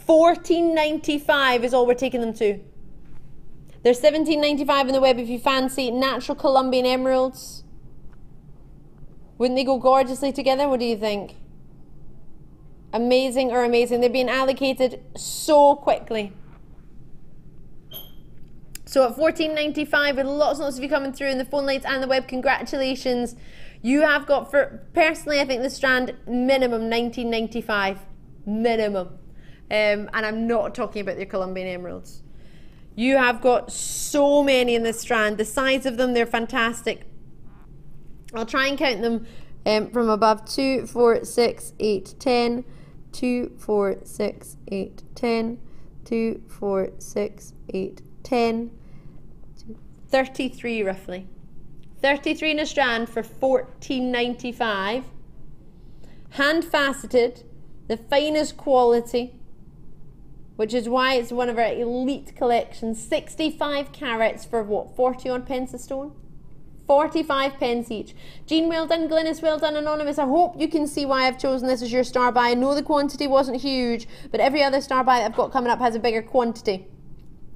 $14.95 is all we're taking them to. They're $17.95 on the web if you fancy natural Colombian emeralds. Wouldn't they go gorgeously together? What do you think? Amazing or amazing. They're being allocated so quickly. So at $14.95 with lots and lots of you coming through in the phone lines and the web, congratulations. You have got, for personally, I think the strand minimum $19.95. Minimum. And I'm not talking about your Colombian emeralds. You have got so many in this strand. The size of them, they're fantastic. I'll try and count them from above. 2, 4, 6, 8, 10. 2, 4, 6, 8, 10. 2, 4, 6, 8, 10. 33 roughly. 33 in a strand for $14.95. Hand faceted, the finest quality, which is why it's one of our elite collections. 65 carats for what, 40 odd pence a stone? 45 pence each. Jean, well done. Glynis, well done. Anonymous, I hope you can see why I've chosen this as your star buy. I know the quantity wasn't huge, but every other star buy that I've got coming up has a bigger quantity.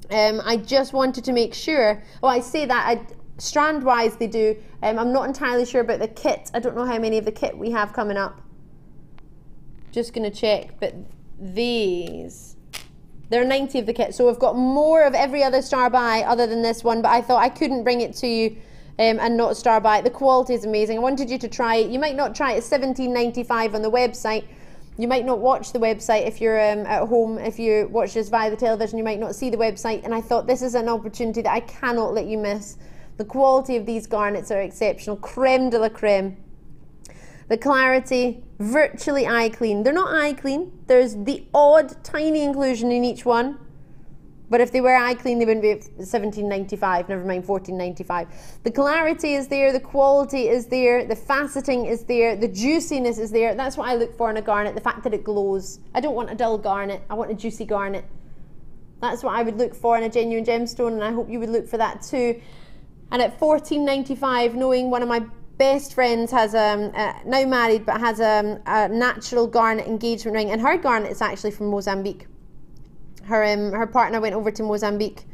I just wanted to make sure, I say that, strand wise they do. I'm not entirely sure about the kit. I don't know how many of the kit we have coming up. Just going to check, but these, there are 90 of the kit, so we've got more of every other star buy other than this one, but I thought I couldn't bring it to you and not star buy it. The quality is amazing. I wanted you to try it. You might not try it at $17.95 on the website. You might not watch the website if you're at home. If you watch this via the television, you might not see the website, and I thought this is an opportunity that I cannot let you miss. The quality of these garnets are exceptional. Creme de la creme. The clarity, virtually eye clean. They're not eye clean. There's the odd tiny inclusion in each one. But if they were eye clean, they wouldn't be at $17.95, never mind $14.95. The clarity is there, the quality is there, the faceting is there, the juiciness is there. That's what I look for in a garnet, the fact that it glows. I don't want a dull garnet, I want a juicy garnet. That's what I would look for in a genuine gemstone, and I hope you would look for that too. And at $14.95, knowing one of my best friends has, now married, but has a natural garnet engagement ring, and her garnet is actually from Mozambique. Her partner went over to Mozambique.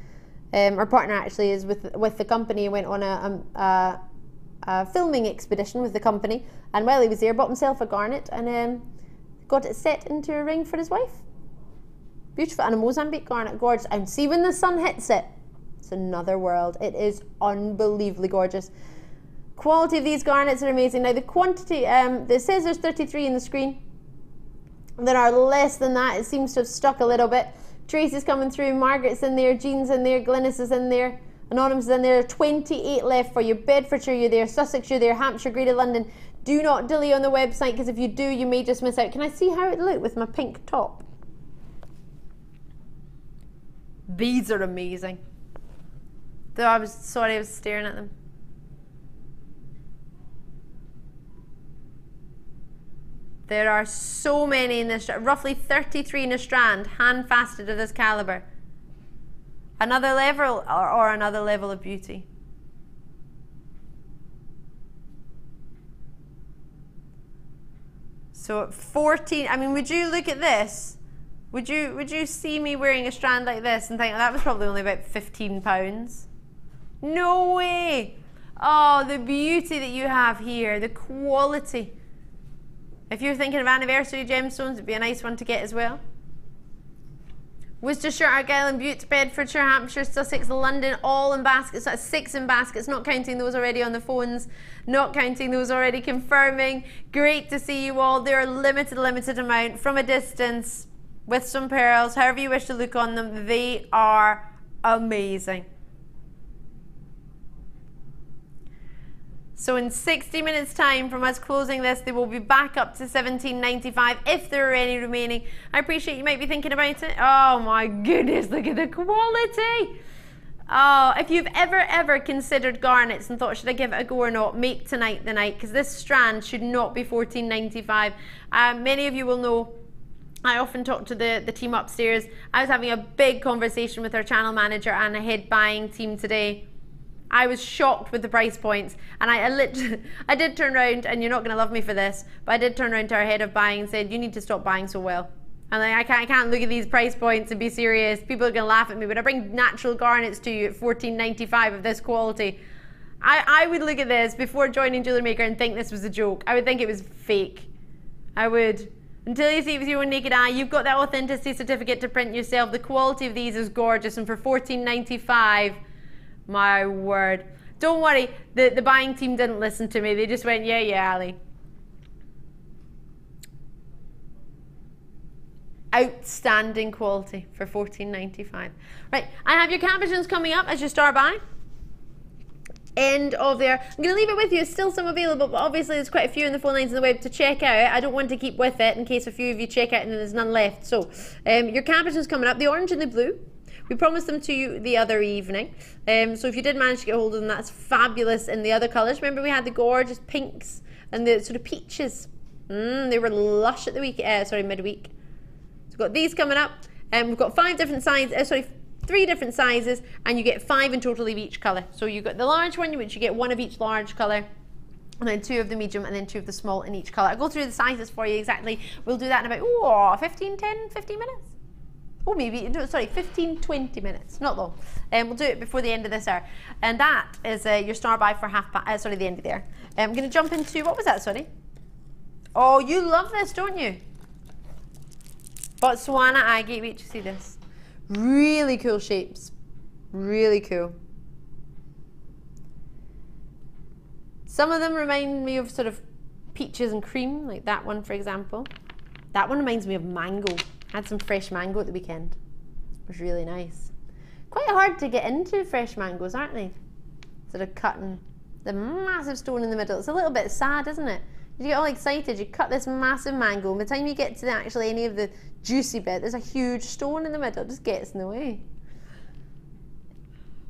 Her partner actually is with the company, went on a filming expedition with the company, and while he was there, bought himself a garnet and got it set into a ring for his wife. Beautiful, and a Mozambique garnet, gorgeous. And see, when the sun hits it, it's another world. It is unbelievably gorgeous. Quality of these garnets are amazing. Now the quantity, it says there's 33 in the screen. There are less than that. It seems to have stuck a little bit. Tracy's coming through, Margaret's in there, Jean's in there, Glynis is in there, Anonymous is in there. 28 left for you. Bedfordshire, you're there, Sussex, you're there, Hampshire, Greater London. Do not delay on the website, because if you do, you may just miss out. Can I see how it looked with my pink top? These are amazing. Though I was sorry, I was staring at them. There are so many in this, roughly 33 in a strand, hand faceted of this caliber. Another level, or another level of beauty. So at 14, I mean, would you look at this? Would you see me wearing a strand like this and think, oh, that was probably only about £15? No way! Oh, the beauty that you have here, the quality. If you're thinking of anniversary gemstones, it'd be a nice one to get as well. Worcestershire, Argyll and Bute, Bedfordshire, Hampshire, Sussex, London, all in baskets. That's 6 in baskets, not counting those already on the phones, not counting those already confirming. Great to see you all. They're a limited amount from a distance with some pearls, however you wish to look on them. They are amazing. So in 60 minutes time from us closing this, they will be back up to $17.95 if there are any remaining. I appreciate you might be thinking about it. Oh my goodness, look at the quality. Oh, if you've ever considered garnets and thought, should I give it a go or not, make tonight the night, because this strand should not be $14.95. Many of you will know I often talk to the team upstairs. I was having a big conversation with our channel manager and a head buying team today. I was shocked with the price points, and I did turn around, and you're not going to love me for this, but I did turn around to our head of buying and said, you need to stop buying so well. And like, I can't look at these price points and be serious. People are going to laugh at me, but I bring natural garnets to you at $14.95 of this quality. I would look at this before joining Jewellery Maker and think this was a joke. I would think it was fake. I would. Until you see it with your own naked eye, you've got that authenticity certificate to print yourself. The quality of these is gorgeous, and for $14.95, my word. Don't worry, the buying team didn't listen to me. They just went, yeah, Ali. Outstanding quality for $14.95. Right, I have your cabochons coming up as your star buy. end of there. I'm going to leave it with you. It's still some available, but obviously there's quite a few in the phone lines on the web to check out. I don't want to keep with it in case a few of you check out and then there's none left. So your cappuccino's coming up, the orange and the blue. We promised them to you the other evening. So if you did manage to get hold of them, that's fabulous in the other colours. Remember we had the gorgeous pinks and the sort of peaches. They were lush at the week, midweek. So we've got these coming up. We've got 3 different sizes, and you get 5 in total of each colour. So you've got the large one, which you get 1 of each large colour, and then 2 of the medium, and then 2 of the small in each colour. I'll go through the sizes for you exactly. We'll do that in about 15 minutes. Oh, maybe, no, sorry, 15, 20 minutes, not long. We'll do it before the end of this hour. And that is your star buy for the end of the hour. I'm going to jump into, what was that, sorry? Oh, you love this, don't you? Botswana agate, wait to see this. Really cool shapes, really cool. Some of them remind me of sort of peaches and cream, like that one for example. That one reminds me of mango. I had some fresh mango at the weekend. It was really nice. Quite hard to get into fresh mangoes, aren't they? Sort of cutting the massive stone in the middle. It's a little bit sad, isn't it? You get all excited, you cut this massive mango, and by the time you get to actually any of the juicy bit, there's a huge stone in the middle. It just gets in the way.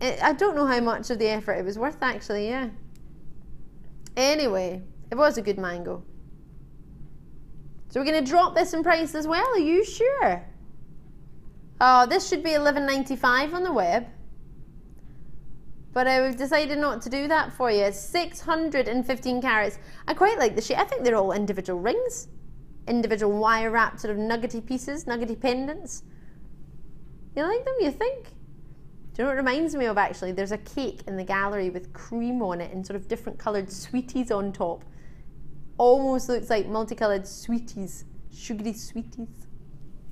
I don't know how much of the effort it was worth, actually, yeah. Anyway, it was a good mango. So we're going to drop this in price as well, are you sure? Oh, this should be $11.95 on the web. But we've decided not to do that for you. It's 615 carats. I quite like the shape. I think they're all individual rings. Individual wire wrapped sort of nuggety pieces, nuggety pendants. You like them, you think? Do you know what it reminds me of actually? There's a cake in the gallery with cream on it and sort of different coloured sweeties on top. Almost looks like multicoloured sweeties, sugary sweeties.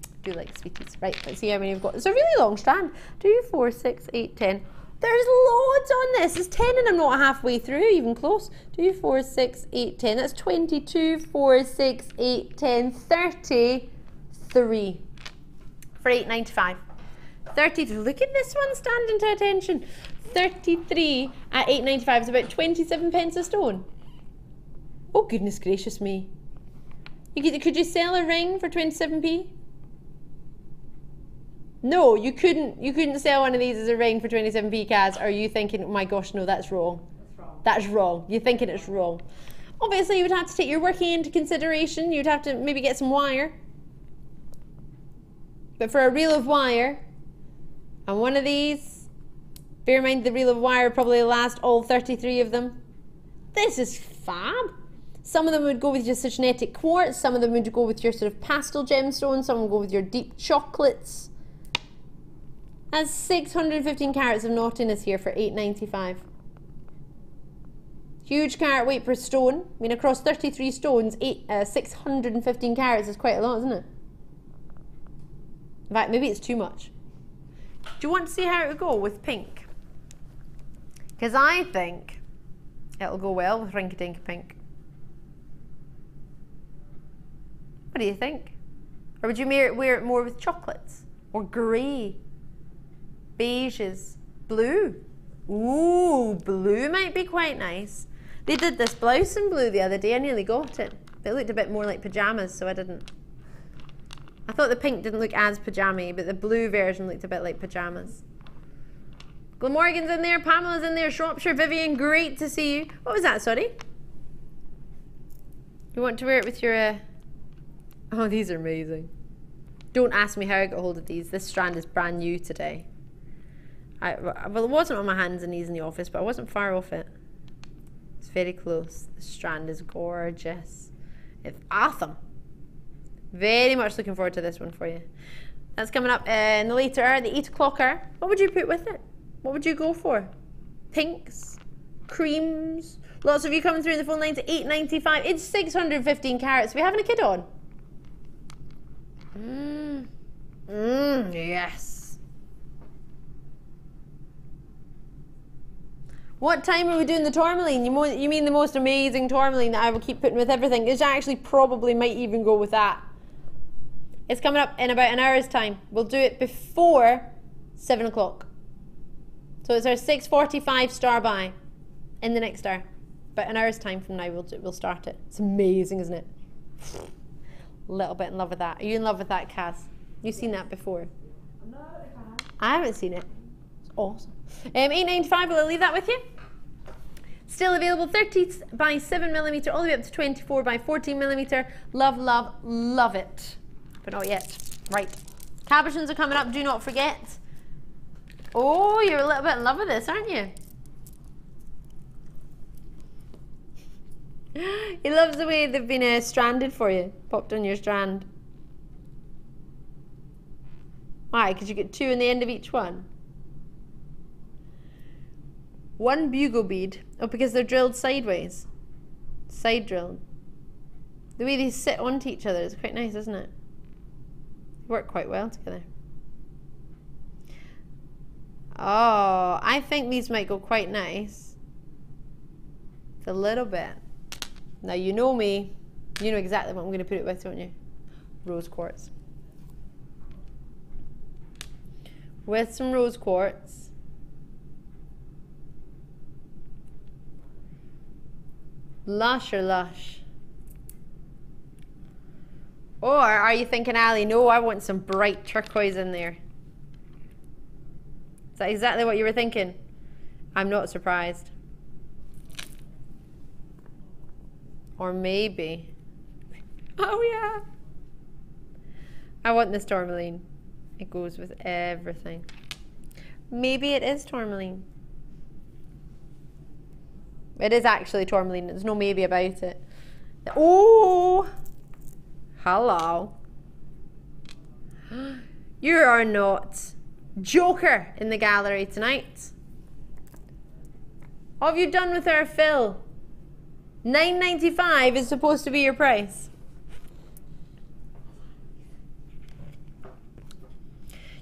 I do like sweeties. Right, let's see how many we've got. It's a really long strand. 2, 4, 6, 8, 10. There's loads on this. There's 10 and I'm not halfway through, even close. 2, 4, 6, 8, 10. That's 22, 4, 6, 8, 10, 33 for $8.95. 33. Look at this one standing to attention. 33 at $8.95 is about 27 pence a stone. Oh goodness gracious me. Could you sell a ring for 27p? No, you couldn't sell one of these as a ring for 27p, Kaz. Are you thinking, oh my gosh, no, that's wrong. That's wrong. You're thinking it's wrong. Obviously, you would have to take your working into consideration. You'd have to maybe get some wire. But for a reel of wire, and one of these, bear in mind the reel of wire probably last all 33 of them. This is fab. Some of them would go with your citrinetic quartz, some of them would go with your sort of pastel gemstones, some would go with your deep chocolates. That's 615 carats of naughtiness here for $8.95. Huge carat weight per stone. I mean, across 33 stones, 615 carats is quite a lot, isn't it? In fact, maybe it's too much. Do you want to see how it would go with pink? Because I think it'll go well with rinky-dink pink. What do you think? Or would you wear it more with chocolates? Or grey? Beiges? Blue? Ooh, blue might be quite nice. They did this blouse in blue the other day. I nearly got it. But it looked a bit more like pyjamas, so I didn't. I thought the pink didn't look as pyjama-y, but the blue version looked a bit like pyjamas. Glamorgan's in there, Pamela's in there, Shropshire, Vivian, great to see you. What was that, sorry? You want to wear it with your... Oh, these are amazing. Don't ask me how I got hold of these. This strand is brand new today. Well, it wasn't on my hands and knees in the office, but I wasn't far off it. It's very close. The strand is gorgeous. It's awesome. Very much looking forward to this one for you. That's coming up in the later hour, the 8 o'clock hour. What would you put with it? What would you go for? Pinks? Creams? Lots of you coming through the phone lines at $8.95. It's 615 carats. Are we having a kid on? Yes. What time are we doing the tourmaline? You mean the most amazing tourmaline that I will keep putting with everything? It actually probably might even go with that. It's coming up in about an hour's time. We'll do it before 7 o'clock. So it's our 6:45 star buy. in the next hour. But an hour's time from now, we'll start it. It's amazing, isn't it? A little bit in love with that. Are you in love with that, Kaz? You've seen that before? No, I haven't seen it. It's awesome. $8.95, will I leave that with you? Still available, 30 by 7mm, all the way up to 24 by 14mm. Love, love, love it. But not yet. Right. Cabochons are coming up, do not forget. Oh, you're a little bit in love with this, aren't you? He loves the way they've been stranded for you. Popped on your strand. Why? Because you get 2 in the end of each one. 1 bugle bead. Oh, because they're drilled sideways. Side drilled. The way they sit onto each other is quite nice, isn't it? They work quite well together. Oh, I think these might go quite nice. It's a little bit. Now you know me. You know exactly what I'm going to put it with, don't you? Rose quartz. With some rose quartz. Lush or lush? Or are you thinking, Ali, no, I want some bright turquoise in there? Is that exactly what you were thinking? I'm not surprised. Or maybe. Oh yeah. I want this tourmaline. It goes with everything. Maybe it is tourmaline. It is actually tourmaline. There's no maybe about it. Oh! Hello. You are not joker in the gallery tonight. What have you done with our fill? $9.95 is supposed to be your price.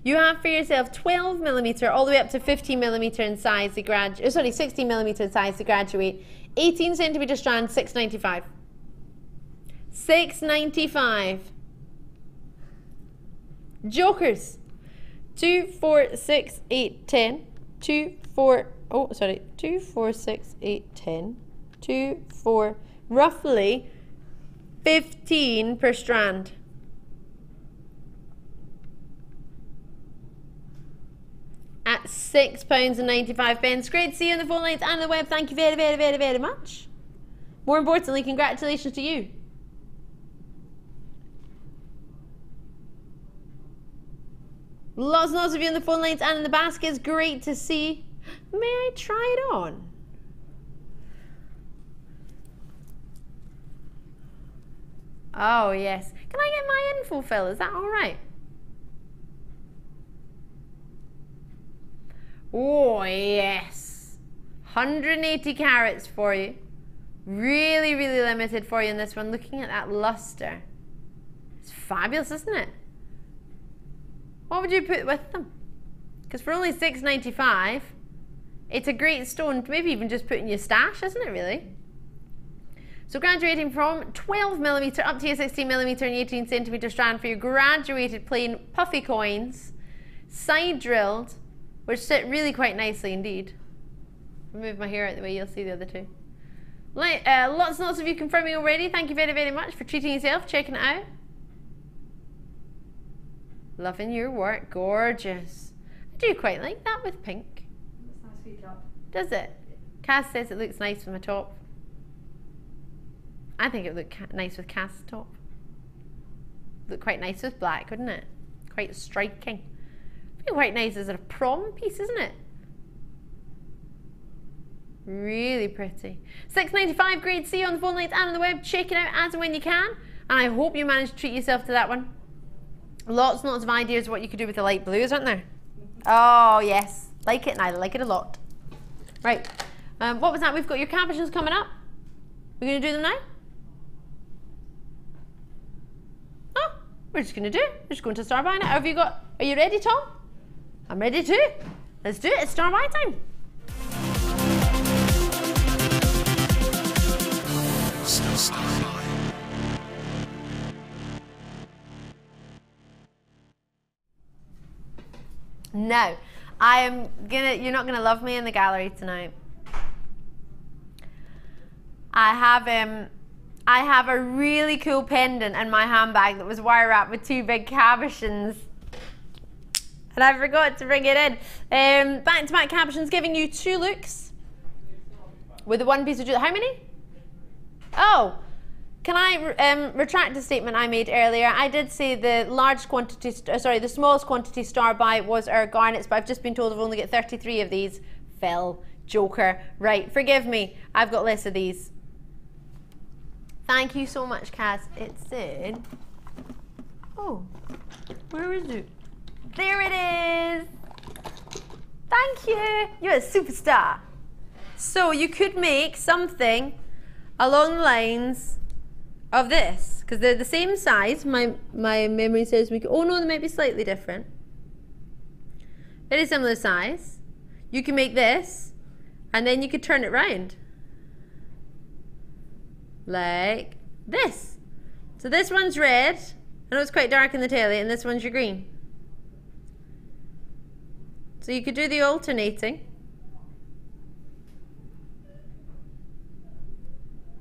You have for yourself 12mm all the way up to 15mm in size to graduate. 16mm in size to graduate. 18cm strand, $6.95. $6.95. Jokers. 2, 4, 6, 8, 10. 2, 4. 2, 4, 6, 8, 10. 2, 4. Roughly 15 per strand. At £6.95. Great to see you on the phone lines and the web. Thank you very, very, very, very much. More importantly, congratulations to you. Lots and lots of you on the phone lines and in the baskets. Great to see. May I try it on? Oh, yes. Can I get my info fill? Is that all right? Oh, yes. 180 carats for you. Really, really limited for you in this one. Looking at that luster. It's fabulous, isn't it? What would you put with them? Because for only $6.95, it's a great stone to maybe even just put in your stash, isn't it, really? So graduating from 12mm up to a 16mm and 18cm strand for your graduated plain puffy coins, side drilled, which sit really quite nicely indeed. Move my hair out of the way, you'll see the other two. Lots and lots of you confirming already. Thank you very, very much for treating yourself, checking it out. Loving your work, gorgeous. I do quite like that with pink. Looks nice for your top. Does it? Cass says it looks nice with my top. I think it would look nice with Cass' top. Look quite nice with black, wouldn't it? Quite striking. Be quite nice as a prom piece, isn't it? Really pretty. $6.95, great to see you on the phone lines and on the web. Check it out as and when you can. And I hope you manage to treat yourself to that one. Lots and lots of ideas of what you could do with the light blues, aren't there? Oh, yes. Like it, and I like it a lot. Right. What was that? We've got your cabochons coming up. We're going to do them now? Oh, we're just going to do it. We're just going to start buying it. Have you got... Are you ready, Tom? I'm ready too. Let's do it. It's start buy time. Now, you're not gonna love me in the gallery tonight. I have a really cool pendant in my handbag that was wire wrapped with 2 big cabochons. And I forgot to bring it in. Back-to-back cabochons giving you 2 looks with the 1 piece of jewelry. How many? Oh, can I retract the statement I made earlier? I did say the the smallest quantity star buy was our garnets, but I've just been told I've only got 33 of these. Phil, joker. Right, forgive me. I've got less of these. Thank you so much, Cass. It said, oh, where is it? There it is. Thank you. You're a superstar. So you could make something along the lines of this, because they're the same size. My memory says we could, oh no, they might be slightly different. Very similar size. You can make this, and then you could turn it round. Like this. So this one's red. I know it's quite dark in the telly, and this one's your green. So you could do the alternating.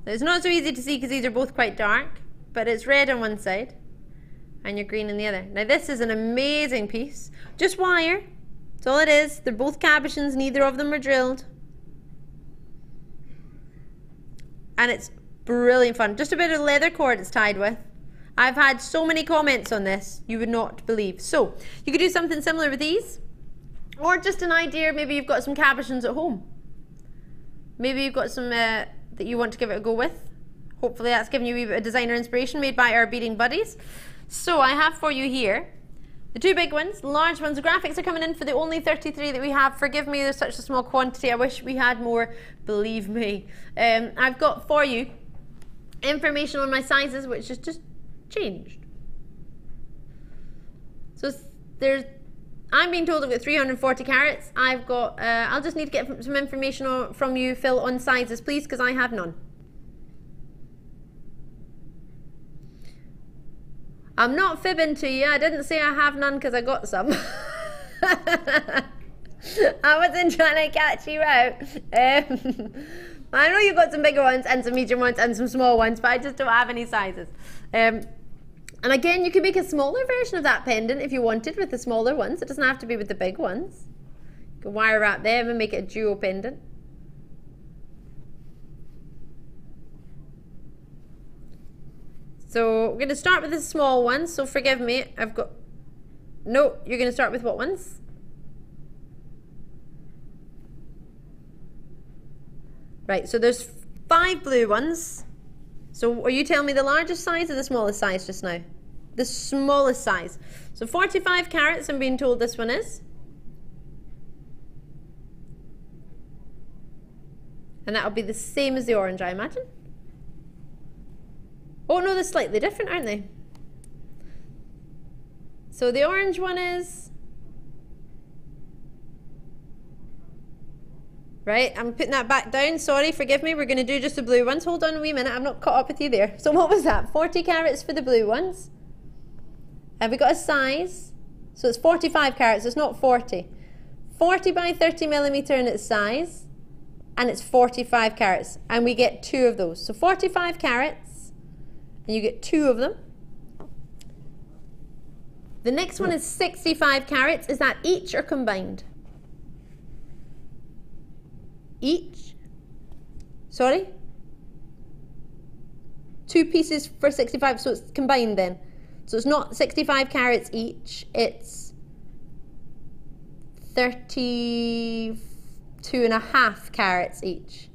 It's not so easy to see because these are both quite dark, but it's red on one side and you're green on the other. Now this is an amazing piece. Just wire. That's all it is. They're both cabochons, neither of them are drilled. And it's brilliant fun. Just a bit of leather cord it's tied with. I've had so many comments on this, you would not believe. So you could do something similar with these, or just an idea. Maybe you've got some cabochons at home. Maybe you've got some that you want to give it a go with. Hopefully that's giving you a wee bit of designer inspiration made by our beading buddies. So I have for you here the 2 big ones, the large ones. The graphics are coming in for the only 33 that we have. Forgive me, there's such a small quantity. I wish we had more, believe me. I've got for you information on my sizes, which has just changed. So I'm being told I've got 340 carats. I've got, I'll just need to get some information from you, Phil, on sizes, please, because I have none. I'm not fibbing to you. I didn't say I have none because I got some. I wasn't trying to catch you out. I know you've got some bigger ones and some medium ones and some small ones, but I just don't have any sizes. And again, you can make a smaller version of that pendant if you wanted with the smaller ones. It doesn't have to be with the big ones. You can wire wrap them and make it a duo pendant. So we're going to start with the small ones, so forgive me, I've got, no, you're going to start with what ones? Right, so there's 5 blue ones. So are you telling me the largest size or the smallest size just now? The smallest size. So 45 carats, I'm being told this one is. And that'll be the same as the orange, I imagine. Oh no, they're slightly different, aren't they? So the orange one is... Right, I'm putting that back down. Sorry, forgive me. We're going to do just the blue ones. Hold on a wee minute. I'm not caught up with you there. So what was that? 40 carats for the blue ones. Have we got a size? So it's 45 carats. It's not 40. 40 by 30 millimeter in its size. And it's 45 carats. And we get 2 of those. So 45 carats. And you get 2 of them. The next one is 65 carats. Is that each or combined? Each? Sorry? 2 pieces for 65, so it's combined then. So it's not 65 carats each, it's 32.5 carats each.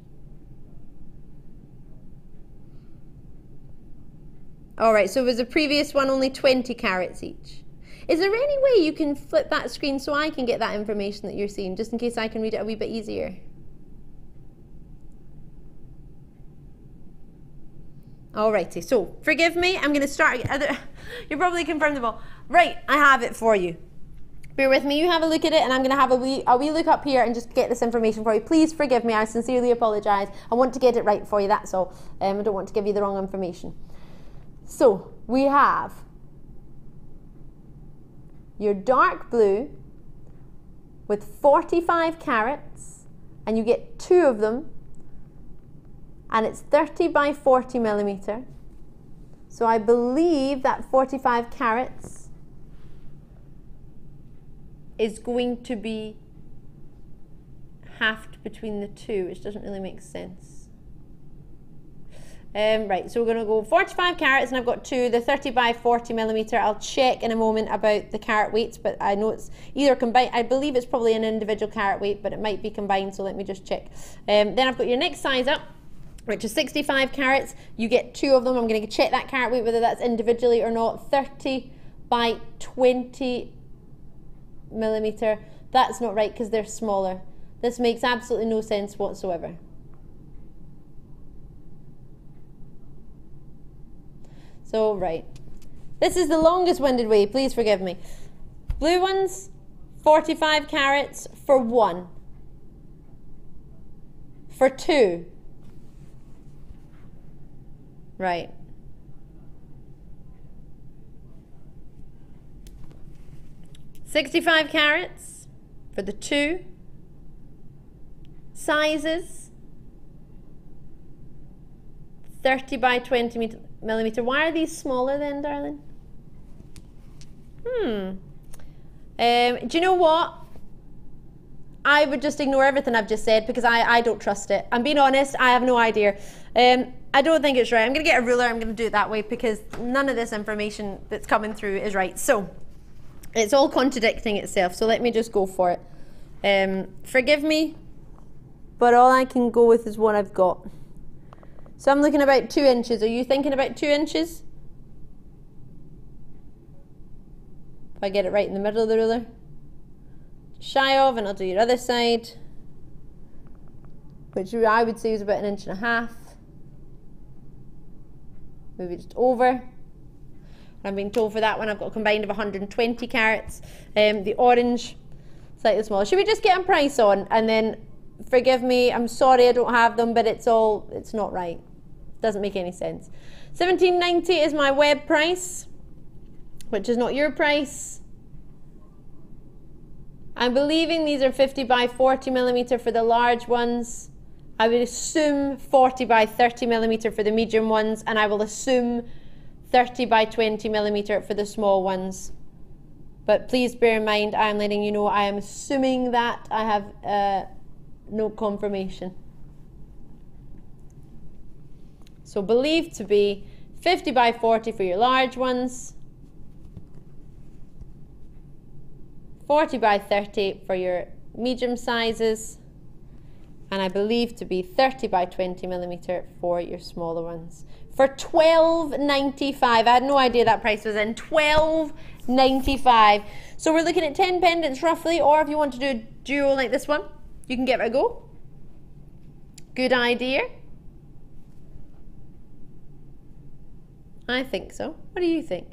Alright, so was the previous one only 20 carats each? Is there any way you can flip that screen so I can get that information that you're seeing, just in case I can read it a wee bit easier? Alrighty, so forgive me, I'm going to start. You're probably confirmed them all. Right, I have it for you. Bear with me, you have a look at it, and I'm going to have a wee look up here and just get this information for you. Please forgive me, I sincerely apologise. I want to get it right for you, that's all. I don't want to give you the wrong information. So, we have your dark blue with 45 carats, and you get 2 of them and it's 30 by 40 millimeter. So I believe that 45 carats is going to be halved between the two, which doesn't really make sense. Right, so we're going to go 45 carats, and I've got two, the 30 by 40 millimeter. I'll check in a moment about the carat weights, but I know it's either combined. I believe it's probably an individual carat weight, but it might be combined, so let me just check. Then I've got your next size up, which is 65 carats. You get two of them. I'm going to check that carat weight, whether that's individually or not. 30 by 20 millimeter. That's not right because they're smaller. This makes absolutely no sense whatsoever. So, right. This is the longest winded way, please forgive me. Blue ones, 45 carats for one. For two. Right. $65 carats for the two sizes. 30 by 20 millimeter. Why are these smaller then, darling? Do you know what? I would just ignore everything I've just said because I don't trust it. I'm being honest, I have no idea. I don't think it's right. I'm going to get a ruler, I'm going to do it that way because none of this information that's coming through is right. So, it's all contradicting itself, so let me just go for it. Forgive me, but all I can go with is what I've got. So I'm looking about 2 inches. Are you thinking about 2 inches? If I get it right in the middle of the ruler. Shy of, and I'll do your other side, which I would say is about 1.5 inches. Maybe just over. I'm being told for that one I've got a combined of 120 carats. The orange, slightly smaller. Should we just get a price on, and then forgive me, I'm sorry I don't have them, but it's not right. Doesn't make any sense. $17.90 is my web price, which is not your price. I'm believing these are 50 by 40 millimeter for the large ones. I would assume 40 by 30 millimeter for the medium ones, and I will assume 30 by 20 millimeter for the small ones. But please bear in mind, I am letting you know I am assuming that. I have no confirmation. So believed to be 50 by 40 for your large ones, 40 by 30 for your medium sizes, and I believe to be 30 by 20 millimeter for your smaller ones. For $12.95, I had no idea that price was in. $12.95. So we're looking at 10 pendants roughly, or if you want to do a duo like this one, you can give it a go. Good idea. I think so. What do you think?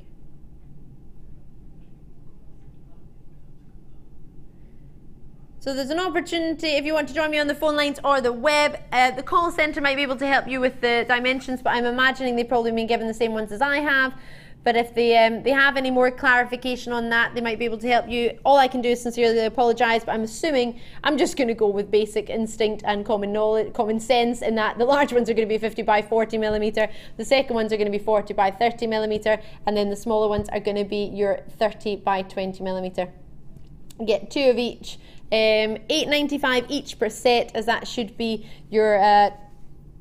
So there's an opportunity if you want to join me on the phone lines or the web. The call centre might be able to help you with the dimensions, but I'm imagining they've probably been given the same ones as I have. But if they have any more clarification on that, they might be able to help you. All I can do is sincerely apologise, but I'm assuming I'm just going to go with basic instinct and common knowledge, common sense, in that the large ones are going to be 50 by 40 millimeter, the second ones are going to be 40 by 30 millimeter, and then the smaller ones are going to be your 30 by 20 millimeter. Get 2 of each. $8.95 each per set, as that should be your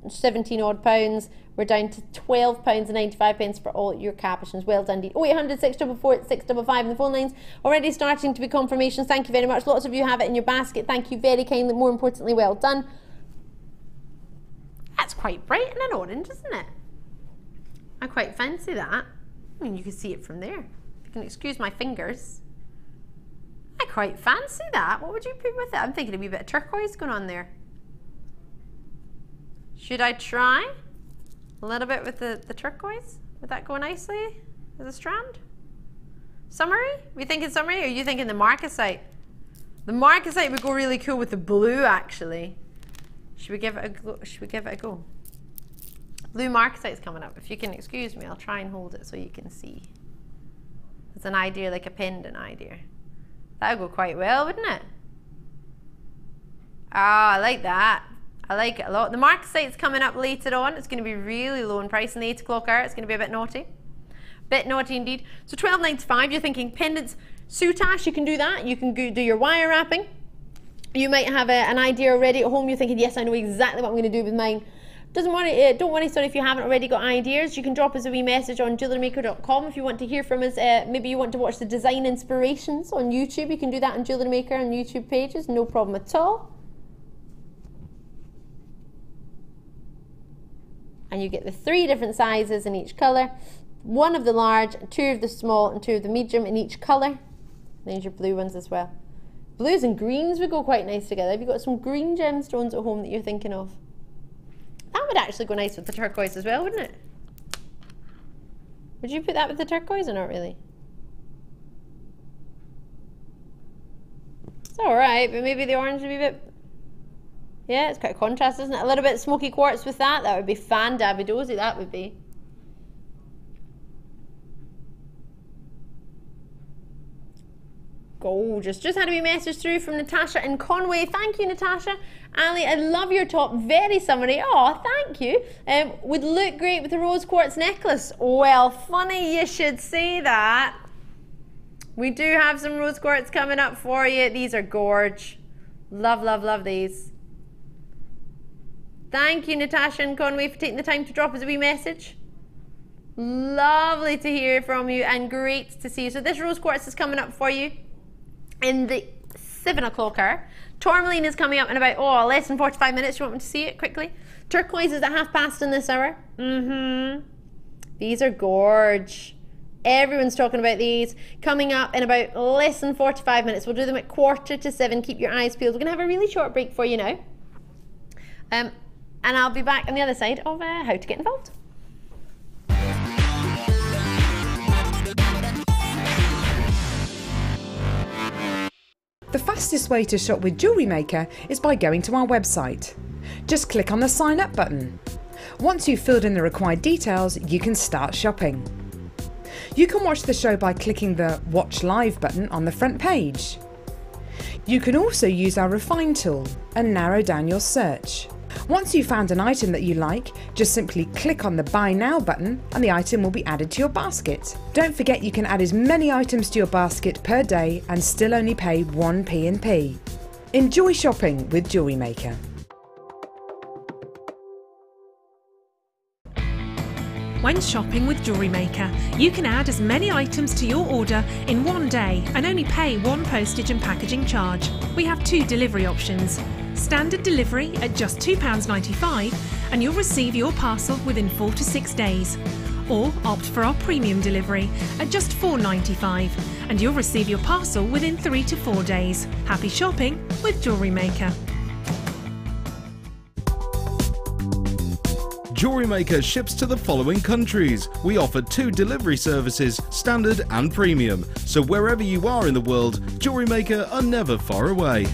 17 odd pounds. We're down to £12.95 for all your capuchins. Well done indeed. 0800 644 655 in the phone lines. Already starting to be confirmations. Thank you very much. Lots of you have it in your basket. Thank you very kindly. More importantly, well done. That's quite bright and an orange, isn't it? I quite fancy that. I mean, you can see it from there. If you can excuse my fingers. I quite fancy that. What would you put with it? I'm thinking a wee bit of turquoise going on there. Should I try a little bit with the turquoise? Would that go nicely as a strand? Summery? Are we thinking summery, or are you thinking the marcasite? The marcasite would go really cool with the blue, actually. Should we give it a go? Should we give it a go? Blue marcasite's coming up. If you can excuse me, I'll try and hold it so you can see. It's an idea, like a pendant idea. That would go quite well, wouldn't it? Ah, I like that. I like it a lot. The marcasite's coming up later on. It's going to be really low in price in the 8 o'clock hour. It's going to be a bit naughty. Bit naughty indeed. So $12.95, you're thinking pendants, soutache, you can do that. You can do your wire wrapping. You might have an idea already at home. You're thinking, yes, I know exactly what I'm going to do with mine. Don't worry, sorry, if you haven't already got ideas. You can drop us a wee message on JewelleryMaker.com if you want to hear from us. Maybe you want to watch the design inspirations on YouTube. You can do that on Jewellery Maker and YouTube pages, no problem at all. And you get the 3 different sizes in each colour. 1 of the large, 2 of the small, and 2 of the medium in each colour. There's your blue ones as well. Blues and greens would go quite nice together. Have you got some green gemstones at home that you're thinking of? That would actually go nice with the turquoise as well, wouldn't it? Would you put that with the turquoise or not really? It's alright, but maybe the orange would be a bit... Yeah, it's quite a contrast, isn't it? A little bit smoky quartz with that. That would be fan-dabby-dozy, that would be. Gorgeous. Just had a wee message through from Natasha in Conway. Thank you, Natasha. Ali, I love your top. Very summery. Oh, thank you. Would look great with a rose quartz necklace. Well, funny you should say that. We do have some rose quartz coming up for you. These are gorge. Love, love, love these. Thank you, Natasha in Conway, for taking the time to drop us a wee message. Lovely to hear from you and great to see you. So this rose quartz is coming up for you in the 7 o'clock hour. Tourmaline is coming up in about, less than 45 minutes. You want me to see it quickly? Turquoise is at 1/2 in this hour. These are gorge. Everyone's talking about these. Coming up in about less than 45 minutes. We'll do them at 6:45. Keep your eyes peeled. We're going to have a really short break for you now. And I'll be back on the other side of how to get involved. The fastest way to shop with Jewellery Maker is by going to our website. Just click on the sign up button. Once you've filled in the required details, you can start shopping. You can watch the show by clicking the Watch Live button on the front page. You can also use our Refine tool and narrow down your search. Once you've found an item that you like, just simply click on the Buy Now button and the item will be added to your basket. Don't forget you can add as many items to your basket per day and still only pay 1p in P. Enjoy shopping with Jewellery Maker. When shopping with Jewellery Maker, you can add as many items to your order in one day and only pay 1 postage and packaging charge. We have 2 delivery options. Standard delivery at just £2.95 and you'll receive your parcel within 4 to 6 days. Or opt for our premium delivery at just £4.95 and you'll receive your parcel within 3 to 4 days. Happy shopping with Jewellery Maker. Jewellery Maker ships to the following countries. We offer 2 delivery services, standard and premium. So wherever you are in the world, Jewellery Maker are never far away.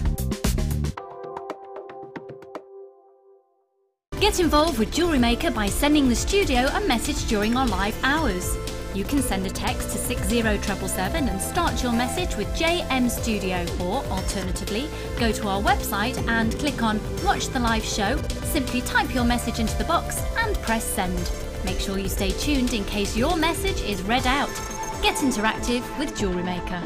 Get involved with Jewellery Maker by sending the studio a message during our live hours. You can send a text to 60777 and start your message with JM Studio, or alternatively, go to our website and click on Watch the Live Show, simply type your message into the box and press send. Make sure you stay tuned in case your message is read out. Get interactive with Jewellery Maker.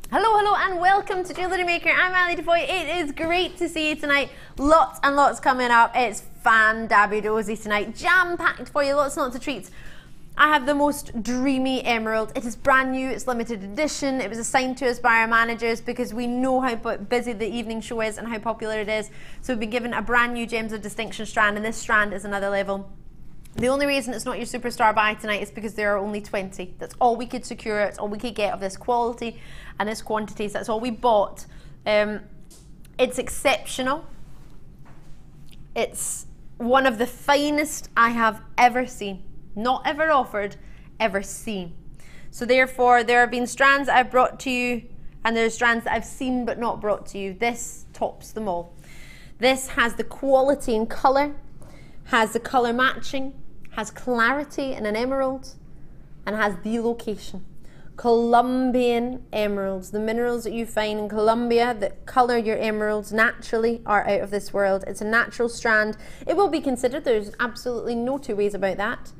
Hello and welcome to Jewellery Maker. I'm Ali Defoy. It is great to see you tonight. Lots and lots coming up. It's fan-dabby-dozy tonight. Jam-packed for you, lots and lots of treats. I have the most dreamy emerald. It is brand new, it's limited edition. It was assigned to us by our managers because we know how busy the evening show is and how popular it is. So we've been given a brand new Gems of Distinction strand, and this strand is another level. The only reason it's not your superstar buy tonight is because there are only 20. That's all we could secure. It's all we could get of this quality and this quantity. So that's all we bought. It's exceptional. It's one of the finest I have ever seen. Not ever offered, ever seen. So therefore, there have been strands that I've brought to you, and there are strands that I've seen but not brought to you. This tops them all. This has the quality and colour, has the colour matching, has clarity in an emerald, and has the location. Colombian emeralds, the minerals that you find in Colombia that colour your emeralds naturally are out of this world. It's a natural strand. It will be considered, there's absolutely no two ways about that,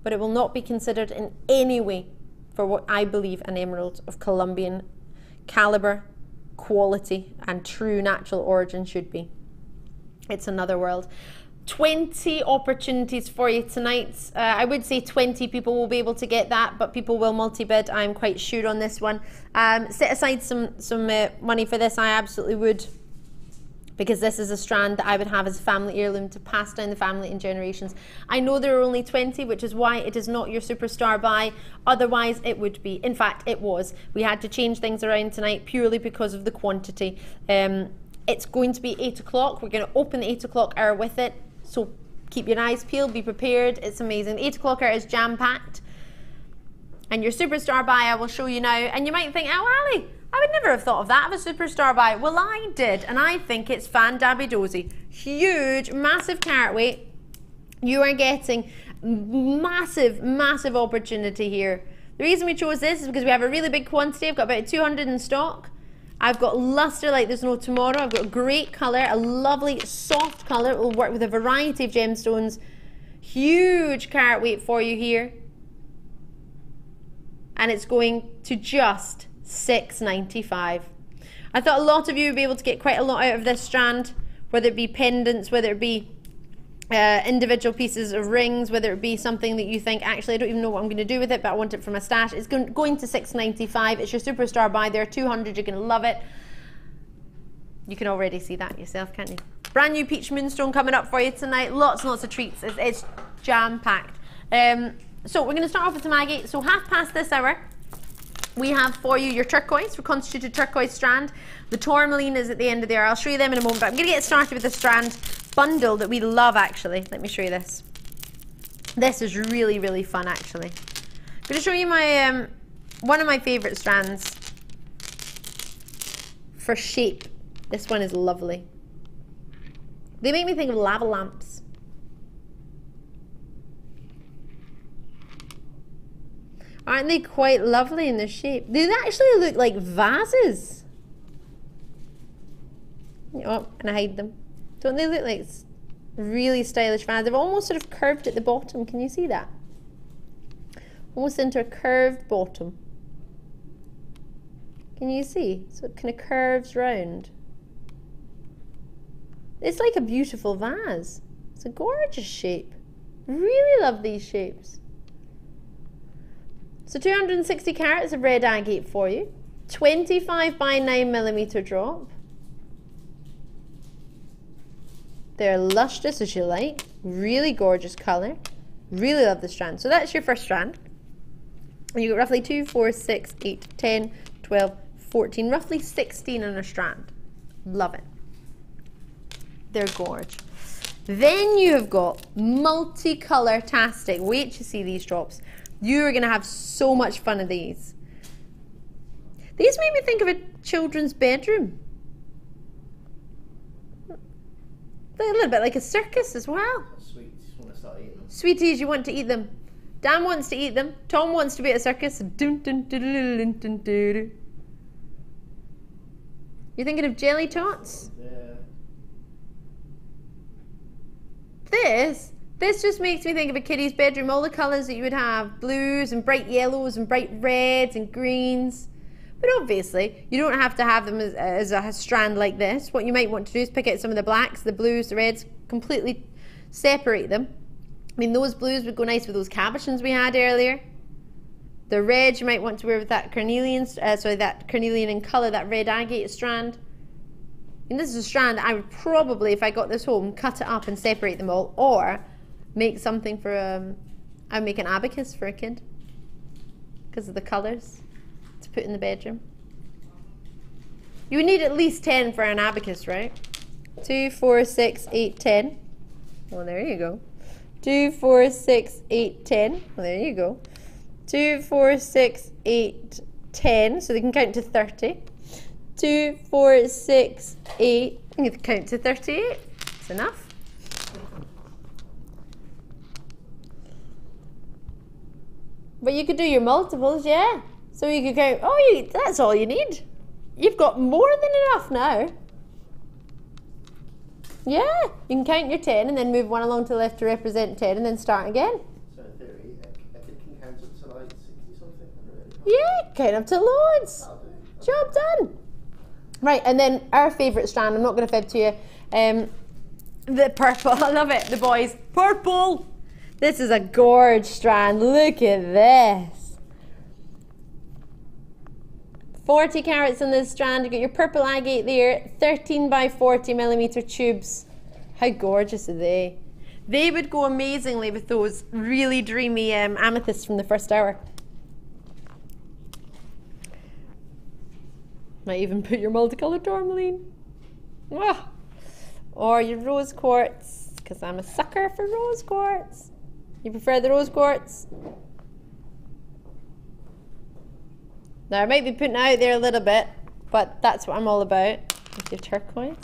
but it will not be considered in any way for what I believe an emerald of Colombian calibre, quality and true natural origin should be. It's another world. 20 opportunities for you tonight. I would say 20 people will be able to get that, but people will multi-bid, I'm quite sure on this one. Set aside some money for this, I absolutely would, because this is a strand that I would have as a family heirloom to pass down the family in generations. I know there are only 20, which is why it is not your superstar buy. Otherwise it would be. In fact, it was. We had to change things around tonight purely because of the quantity. It's going to be 8 o'clock. We're going to open the 8 o'clock hour with it. So keep your eyes peeled, be prepared. It's amazing. The 8 o'clock hour is jam-packed. And your superstar buy I will show you now. And you might think, oh Ali, I would never have thought of that of a superstar buy. Well, I did, and I think it's fan-dabby-dozy. Huge, massive carat weight. You are getting massive, massive opportunity here. The reason we chose this is because we have a really big quantity. I've got about 200 in stock. I've got luster like there's no tomorrow. I've got a great colour, a lovely soft colour. It will work with a variety of gemstones. Huge carat weight for you here. And it's going to just $6.95. I thought a lot of you would be able to get quite a lot out of this strand, whether it be pendants, whether it be individual pieces of rings, whether it be something that you think, actually I don't even know what I'm going to do with it, but I want it for my stash. It's going to $6.95. It's your superstar buy. There are 200. You're going to love it. You can already see that yourself, can't you? Brand new peach moonstone coming up for you tonight. Lots and lots of treats. It's jam-packed. So we're going to start off with some agate. So 1/2 this hour, we have for you your turquoise, reconstituted turquoise strand. The tourmaline is at the end of the hour. I'll show you them in a moment, but I'm going to get started with the strand bundle that we love, actually. Let me show you this. This is really, really fun, actually. I'm going to show you my one of my favourite strands for shape. This one is lovely. They make me think of lava lamps. Aren't they quite lovely in their shape? They actually look like vases. Oh, and I hide them. Don't they look like really stylish vases? They've almost sort of curved at the bottom. Can you see that? Almost into a curved bottom. Can you see? So it kind of curves round. It's like a beautiful vase. It's a gorgeous shape. Really love these shapes. So 260 carats of red agate for you. 25 by 9mm drop. They're lustrous as you like. Really gorgeous colour. Really love the strand. So that's your first strand. And you got roughly 2, 4, 6, 8, 10, 12, 14, roughly 16 in a strand. Love it. They're gorgeous. Then you have got multicolour-tastic. Wait to see these drops. You are going to have so much fun of these. These make me think of a children's bedroom. A little bit like a circus as well. Sweets, you want to start eating them. Sweeties, you want to eat them. Dan wants to eat them. Tom wants to be at a circus. Dun, dun, dun, dun, dun, dun, dun. You're thinking of jelly tots? Yeah. This just makes me think of a kiddie's bedroom. All the colours that you would have. Blues and bright yellows and bright reds and greens. But obviously, you don't have to have them as a strand like this. What you might want to do is pick out some of the blacks, the blues, the reds, completely separate them. I mean, those blues would go nice with those cabochons we had earlier. The red you might want to wear with that carnelian, that carnelian in colour, that red agate strand. And this is a strand that I would probably, if I got this home, cut it up and separate them all, or make something for I would make an abacus for a kid because of the colours to put in the bedroom. You would need at least 10 for an abacus, right? 2, 4, 6, 8, 10. Well, there you go. 2, 4, 6, 8, 10. Well, there you go. 2, 4, 6, 8, 10. So they can count to 30. 2, 4, 6, 8. You can count to 38. That's enough. But you could do your multiples, yeah. So you could go, oh, that's all you need. You've got more than enough now. Yeah, you can count your 10 and then move one along to the left to represent 10 and then start again. So in theory, I can count up to like 60 something. Yeah, count up to loads. Job done. Right, and then our favourite strand, I'm not going to fib to you, the purple. I love it, the boys. Purple! This is a gorge strand. Look at this. 40 carats in this strand. You've got your purple agate there, 13 by 40 millimetre tubes. How gorgeous are they? They would go amazingly with those really dreamy amethysts from the first hour. Might even put your multicoloured tourmaline. Ah. Or your rose quartz, because I'm a sucker for rose quartz. You prefer the rose quartz? Now I might be putting it out there a little bit, but that's what I'm all about with your turquoise.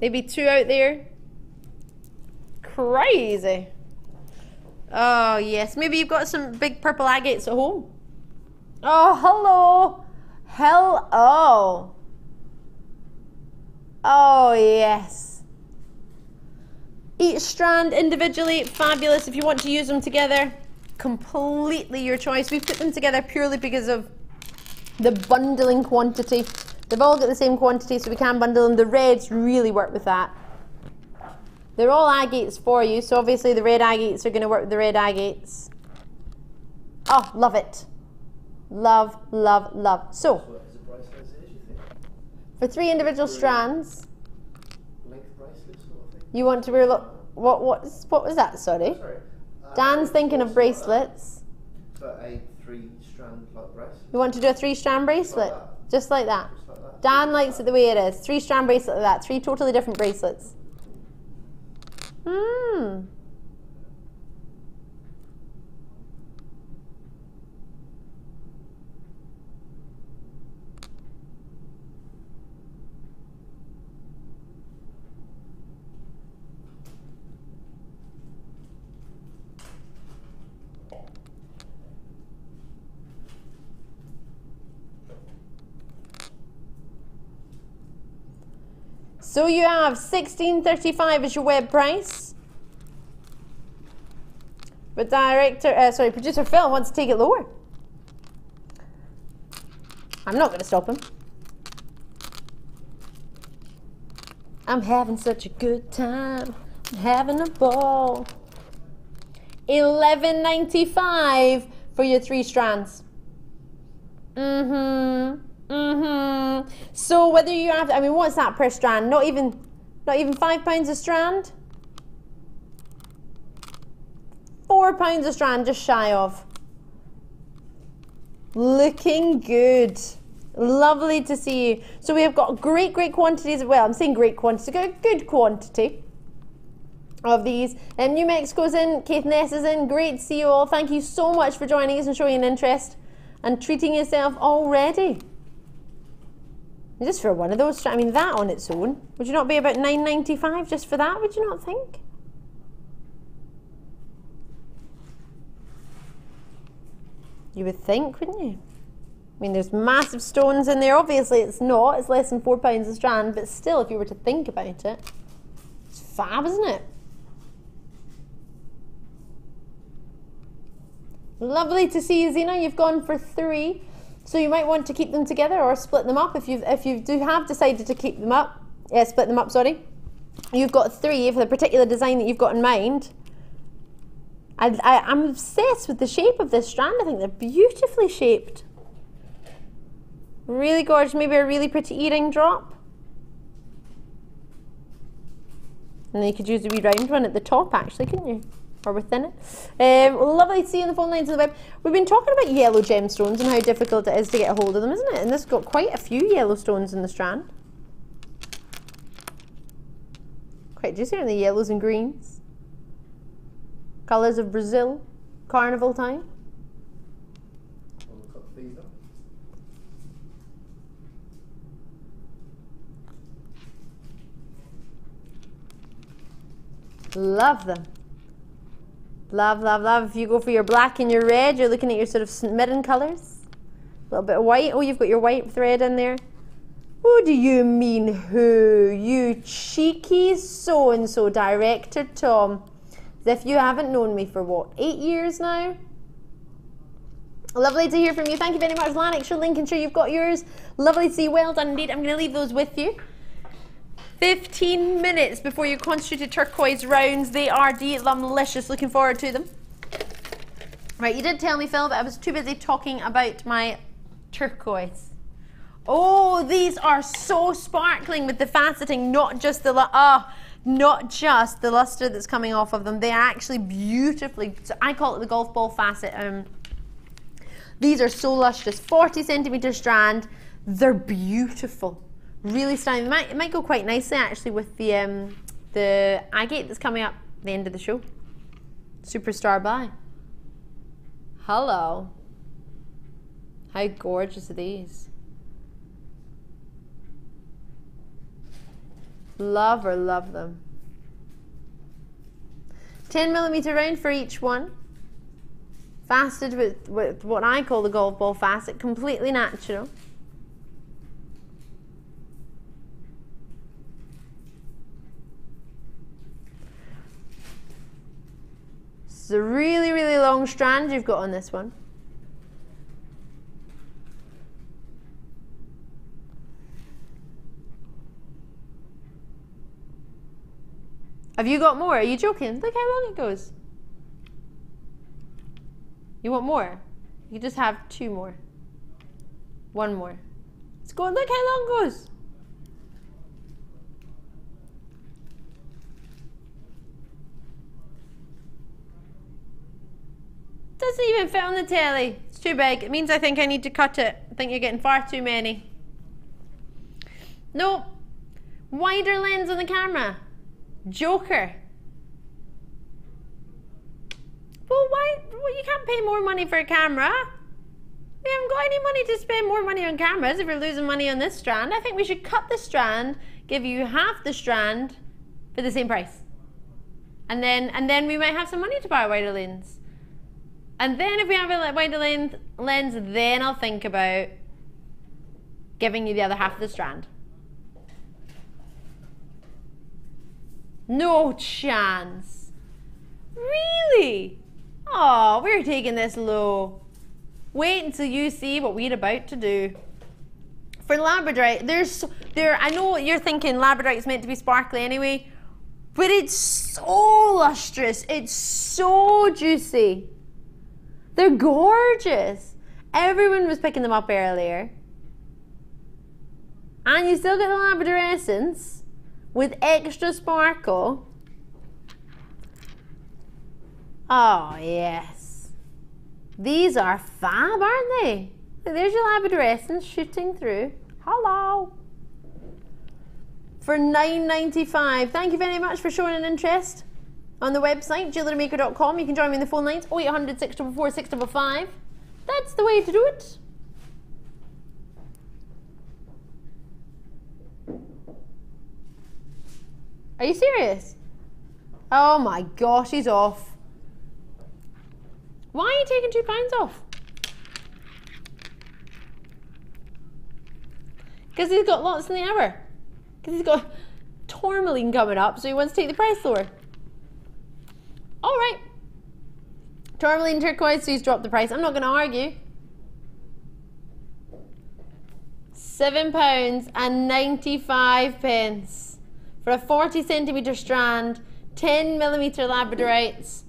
Maybe 2 out there. Crazy. Oh yes, maybe you've got some big purple agates at home. Oh, hello. Hello. Oh, yes. Each strand individually, fabulous. If you want to use them together, completely your choice. We've put them together purely because of the bundling quantity. They've all got the same quantity, so we can bundle them. The reds really work with that. They're all agates for you, so obviously the red agates are going to work with the red agates. Oh, love it. Love, love, love. So, for 3 individual strands, you want to wear, what was that, sorry? Dan's thinking of bracelets. But a 3-strand like bracelet. You want to do a 3-strand bracelet? Just like that. Dan likes it the way it is. 3-strand bracelet like that. 3 totally different bracelets. So you have $16.35 as your web price. But producer Phil wants to take it lower. I'm not going to stop him. I'm having such a good time. I'm having a ball. $11.95 for your 3 strands. So whether you have, I mean, what's that per strand? Not even £5 a strand? £4 a strand, just shy of. Looking good. Lovely to see you. So we have got great quantities. Well, I'm saying great quantity. Got a good quantity of these. New Mexico's in. Keith Ness is in. Great to see you all. Thank you so much for joining us and showing an interest and treating yourself already. Just for one of those, I mean, that on its own, would you not be about $9.95 just for that, would you not think? You would think, wouldn't you? I mean, there's massive stones in there. Obviously, it's not. It's less than £4 a strand, but still, if you were to think about it, it's fab, isn't it? Lovely to see you, Zena. You've gone for 3. So you might want to keep them together or split them up if you have decided to keep them up. Yeah, split them up, sorry. You've got 3 for the particular design that you've got in mind. I'm obsessed with the shape of this strand. I think they're beautifully shaped. Really gorgeous. Maybe a really pretty earring drop. And then you could use a wee round one at the top, actually, couldn't you? Or within it. Lovely to see you on the phone lines of the web. We've been talking about yellow gemstones and how difficult it is to get a hold of them, isn't it? And this has got quite a few yellow stones in the strand. Quite juicy in the yellows and greens. Colours of Brazil, carnival time. Love them. Love, love, love. If you go for your black and your red, you're looking at your sort of midden colours. A little bit of white. Oh, you've got your white thread in there. Who do you mean who? You cheeky so-and-so director Tom. As if you haven't known me for what, 8 years now? Lovely to hear from you. Thank you very much, Lanix, for linking. Sure you've got yours. Lovely to see you. Well done indeed. I'm going to leave those with you. 15 minutes before your concentrated turquoise rounds. They are delicious. Looking forward to them. Right, you did tell me, Phil, but I was too busy talking about my turquoise. Oh, these are so sparkling with the faceting, not just the luster that's coming off of them. They are actually beautifully, so I call it the golf ball facet. These are so lustrous. 40 centimeter strand. They're beautiful. Really stunning. It might go quite nicely actually with the agate that's coming up at the end of the show. Superstar buy. Hello. How gorgeous are these? Love or love them. 10mm round for each one. Faceted with what I call the golf ball facet, completely natural. It's a really, really long strand you've got on this one. Have you got more? Are you joking? Look how long it goes. You want more? You just have 2 more. 1 more. It's going, look how long it goes. Doesn't even fit on the telly. It's too big. It means I think I need to cut it. I think you're getting far too many. No. Wider lens on the camera. Joker. Well, why? Well, you can't pay more money for a camera. We haven't got any money to spend more money on cameras if we're losing money on this strand. I think we should cut the strand, give you half the strand for the same price. And then we might have some money to buy a wider lens. And then if we have a wider lens, then I'll think about giving you the other half of the strand. No chance. Really? Oh, we're taking this low. Wait until you see what we're about to do. For Labradorite, I know what you're thinking, Labradorite's meant to be sparkly anyway, but it's so lustrous, it's so juicy. They're gorgeous. Everyone was picking them up earlier. And you still get the Labrador essence with extra sparkle. Oh, yes. These are fab, aren't they? There's your Labrador essence shooting through. Hello. For $9.95. Thank you very much for showing an interest on the website, JewelleryMaker.com. You can join me in the phone lines, 0800 644 655. That's the way to do it. Are you serious? Oh my gosh, he's off. Why are you taking £2 off? Because he's got lots in the hour. Because he's got tourmaline coming up, so he wants to take the price lower. All right. Tourmaline turquoise, so he's dropped the price. I'm not going to argue. £7.95 for a 40 centimetre strand, 10mm Labradorites,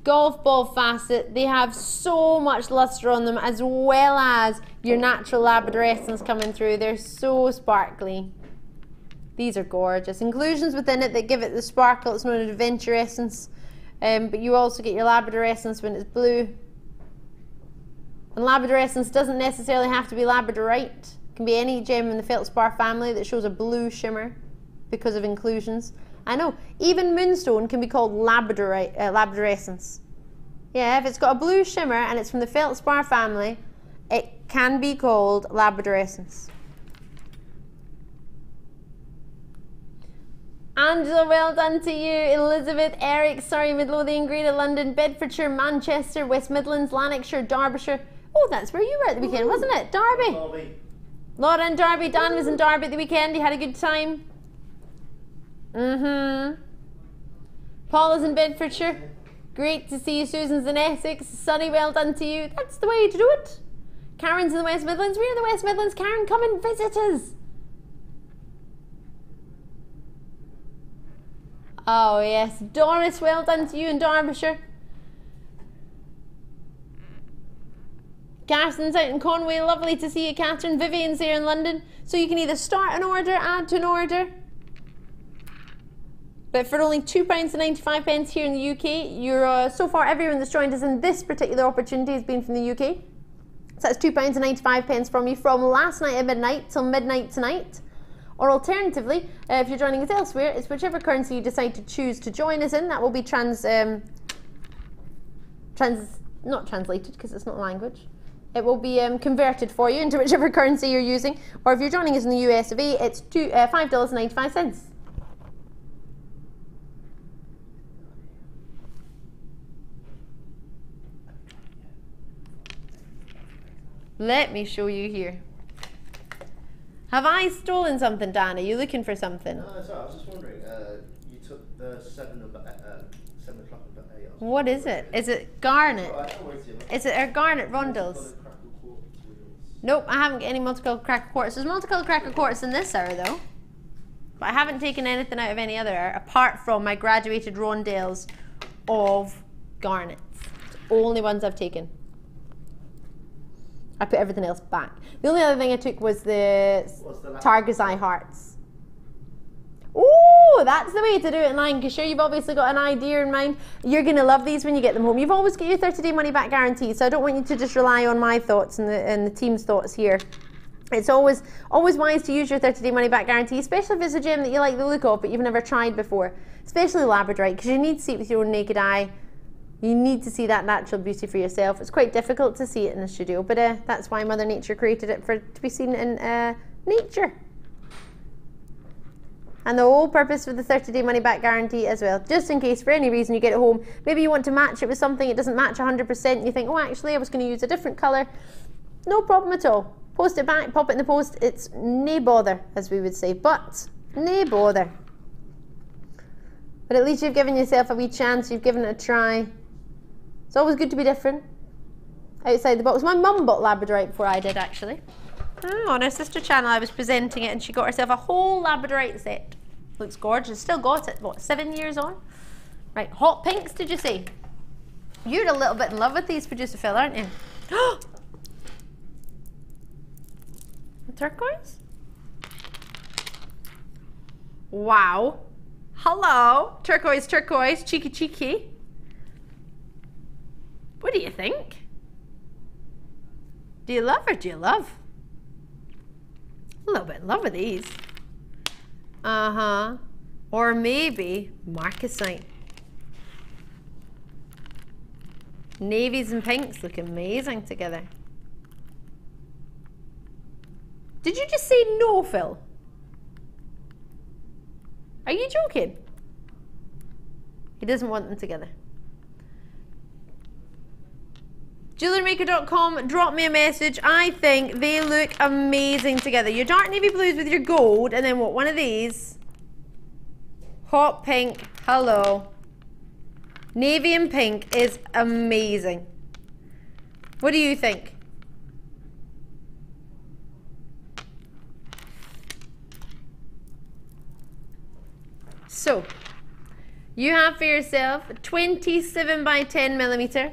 golf ball facet. They have so much luster on them, as well as your natural Labrador essence coming through. They're so sparkly. These are gorgeous. Inclusions within it that give it the sparkle. It's known as adventure essence. But you also get your Labrador essence when it's blue. And Labrador essence doesn't necessarily have to be Labradorite. It can be any gem in the feldspar family that shows a blue shimmer because of inclusions. I know, even Moonstone can be called Labradorite, Labrador essence. Yeah, if it's got a blue shimmer and it's from the feldspar family, it can be called Labrador essence. Angela, well done to you. Elizabeth, Eric, sorry, Midlothian, Greater London, Bedfordshire, Manchester, West Midlands, Lanarkshire, Derbyshire. Oh, that's where you were at the weekend, wasn't it? Derby. Laura and Derby. Dan was in Derby at the weekend. He had a good time. Paula's in Bedfordshire. Great to see you. Susan's in Essex. Sunny, well done to you. That's the way to do it. Karen's in the West Midlands. We're in the West Midlands. Karen, come and visit us. Oh yes, Doris, well done to you in Derbyshire. Carson's out in Conway, lovely to see you, Catherine. Vivian's here in London. So you can either start an order, add to an order. But for only £2.95 here in the UK, you're, so far everyone that's joined us in this particular opportunity has been from the UK. So that's £2.95 from you from last night at midnight till midnight tonight. Or alternatively, if you're joining us elsewhere, it's whichever currency you decide to choose to join us in. That will be not translated because it's not a language. It will be converted for you into whichever currency you're using. Or if you're joining us in the US of A, it's $5.95. Let me show you here. Have I stolen something, Dan? Are you looking for something? No, sorry, I was just wondering. You took the 7 o'clock about 8. What is it? Is it garnet? Is it our garnet rondels? Nope, I haven't got any multicolored cracker quartz. There's multicolored cracker quartz in this hour though. But I haven't taken anything out of any other hour apart from my graduated rondelles of garnets. It's the only ones I've taken. I put everything else back. The only other thing I took was the Targazai hearts. Ooh, that's the way to do it in Lancashire. You've obviously got an idea in mind. You're going to love these when you get them home. You've always got your 30-day money-back guarantee, so I don't want you to just rely on my thoughts and the team's thoughts here. It's always wise to use your 30-day money-back guarantee, especially if it's a gem that you like the look of but you've never tried before. Especially Labradorite, because you need to see it with your own naked eye. You need to see that natural beauty for yourself. It's quite difficult to see it in the studio, but that's why Mother Nature created it, to be seen in nature. And the whole purpose for the 30-day money-back guarantee as well, just in case for any reason you get it home, maybe you want to match it with something, it doesn't match 100%, you think, oh actually I was going to use a different colour. No problem at all. Post it back, pop it in the post, it's nae bother, as we would say, but nae bother. But at least you've given yourself a wee chance, you've given it a try. It's always good to be different, outside the box. My mum bought Labradorite before I did, actually. On her sister channel, I was presenting it and she got herself a whole Labradorite set. Looks gorgeous, still got it, what, 7 years on? Right, hot pinks, did you say? You're a little bit in love with these, producer Phil, aren't you? A turquoise? Wow. Hello, turquoise, turquoise, cheeky, cheeky. What do you think? Do you love or do you love? A little bit in love with these. Or maybe marcasite. Navies and pinks look amazing together. Did you just say no, Phil? Are you joking? He doesn't want them together. JewelleryMaker.com, drop me a message. I think they look amazing together. Your dark navy blues with your gold, and then what, one of these? Hot pink, hello. Navy and pink is amazing. What do you think? So, you have for yourself 27 by 10 millimeter.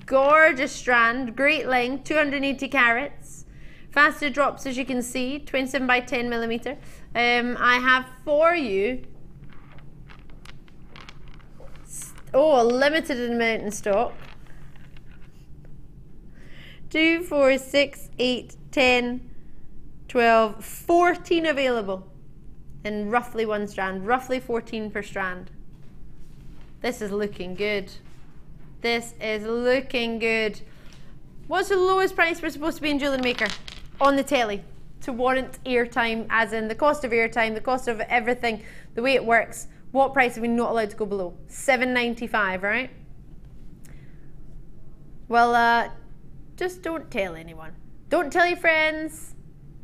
Gorgeous strand, great length, 280 carats. Faster drops, as you can see, 27 by 10 millimeter. I have for you, a limited amount in stock. 2, 4, 6, 8, 10, 12, 14 available in roughly one strand, roughly 14 per strand. This is looking good. This is looking good. What's the lowest price we're supposed to be in Jewellery Maker on the telly? to warrant airtime, as in the cost of airtime, the cost of everything, the way it works. What price are we not allowed to go below? $7.95, right? Well, just don't tell anyone. Don't tell your friends.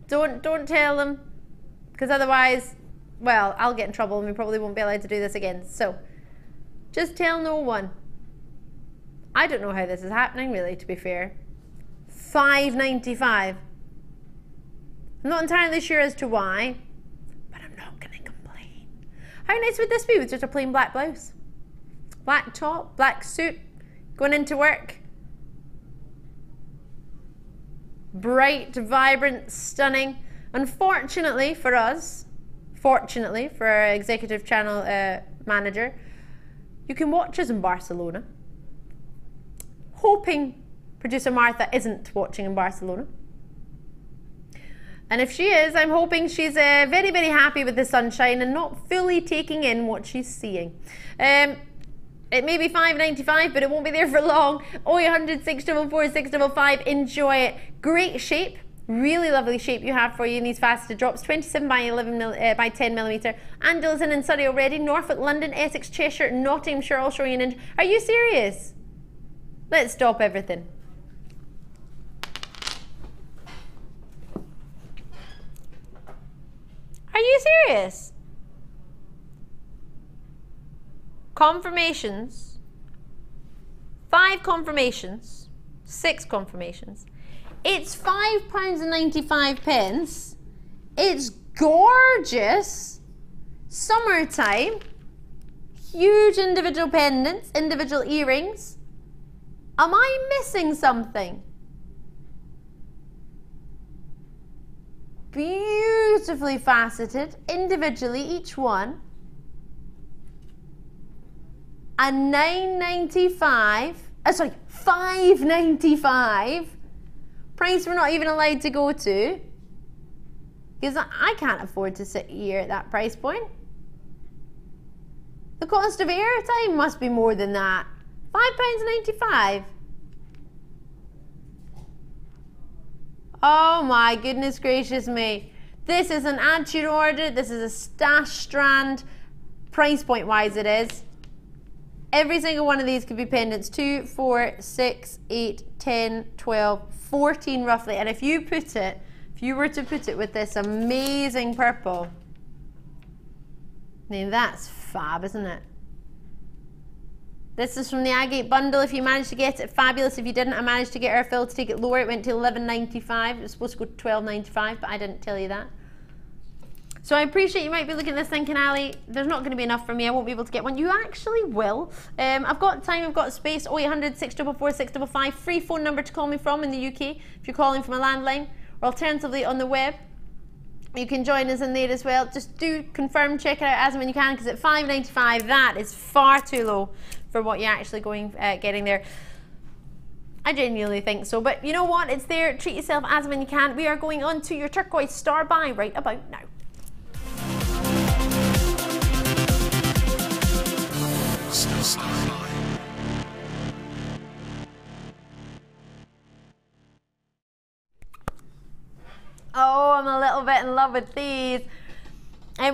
Don't tell them, because otherwise, well, I'll get in trouble and we probably won't be allowed to do this again. So, just tell no one. I don't know how this is happening, really, to be fair. $5.95. I'm not entirely sure as to why, but I'm not going to complain. How nice would this be with just a plain black blouse? Black top, black suit, going into work. Bright, vibrant, stunning. Unfortunately for us, fortunately for our executive channel manager, you can watch us in Barcelona. Hoping producer Martha isn't watching in Barcelona. And if she is, I'm hoping she's very, very happy with the sunshine and not fully taking in what she's seeing. It may be $5.95, but it won't be there for long. 0800 644 655. Enjoy it. Great shape. Really lovely shape you have for you in these faceted drops. 27 by 10 millimeter. Andalton and Surrey already. Norfolk, London, Essex, Cheshire, Nottinghamshire, all showing an inch. Are you serious? Let's stop everything. Are you serious? Confirmations. 5 confirmations. 6 confirmations. It's £5.95. It's gorgeous. Summertime. Huge individual pendants, individual earrings. Am I missing something? Beautifully faceted, individually, each one. And $5.95 price we're not even allowed to go to, because I can't afford to sit here at that price point. The cost of airtime must be more than that. £5.95. Oh my goodness gracious me. This is an add to your order. This is a stash strand. Price point wise it is. Every single one of these could be pendants. 2, 4, 6, 8, 10, 12, 14 roughly. And if you were to put it with this amazing purple, I mean, that's fab, isn't it? This is from the Agate bundle. If you managed to get it, fabulous. If you didn't, I managed to get our fill to take it lower. It went to $11.95. It was supposed to go to $12.95, but I didn't tell you that. So I appreciate you might be looking at this thinking, Ali, there's not going to be enough for me. I won't be able to get one. You actually will. I've got time. I've got space. 0800 644 655. Free phone number to call me from in the UK if you're calling from a landline, or alternatively on the web. You can join us in there as well. Just do confirm, check it out as and when you can, because at $5.95, that is far too low for what you're actually getting there. I genuinely think so, but you know what? It's there. Treat yourself as and when you can. We are going on to your turquoise star buy right about now. Oh, I'm a little bit in love with these.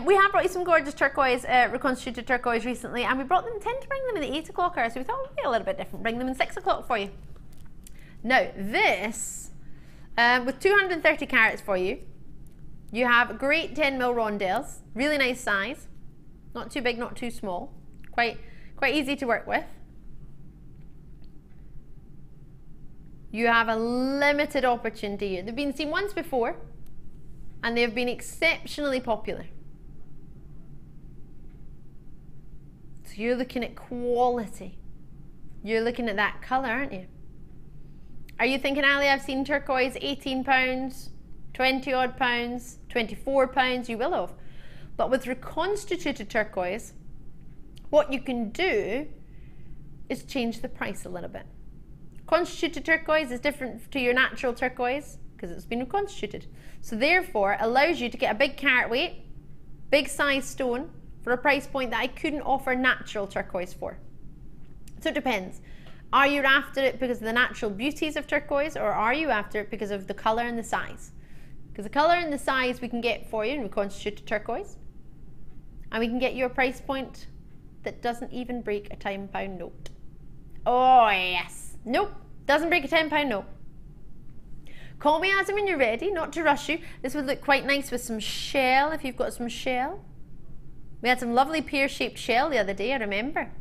We have brought you some gorgeous turquoise, reconstituted turquoise recently, and we tend to bring them in the 8 o'clock hour, so we thought we'd be a little bit different, bring them in 6 o'clock for you. Now, this, with 230 carats for you, you have great 10mm rondelles, really nice size, not too big, not too small, quite easy to work with. You have a limited opportunity here. They've been seen once before, and they've been exceptionally popular. So you're looking at quality. You're looking at that colour, aren't you? Are you thinking, Ali, I've seen turquoise £18, 20 odd pounds, £24? You will have. But with reconstituted turquoise, what you can do is change the price a little bit. Constituted turquoise is different to your natural turquoise because it's been reconstituted. So therefore, allows you to get a big carat weight, big size stone for a price point that I couldn't offer natural turquoise for. So it depends. Are you after it because of the natural beauties of turquoise, or are you after it because of the colour and the size? Because the colour and the size we can get for you and we constitute a turquoise. And we can get you a price point that doesn't even break a £10 note. Oh yes. Nope. Doesn't break a £10 note. Call me as and when you're ready, not to rush you. This would look quite nice with some shell if you've got some shell. We had some lovely pear-shaped shell the other day, I remember.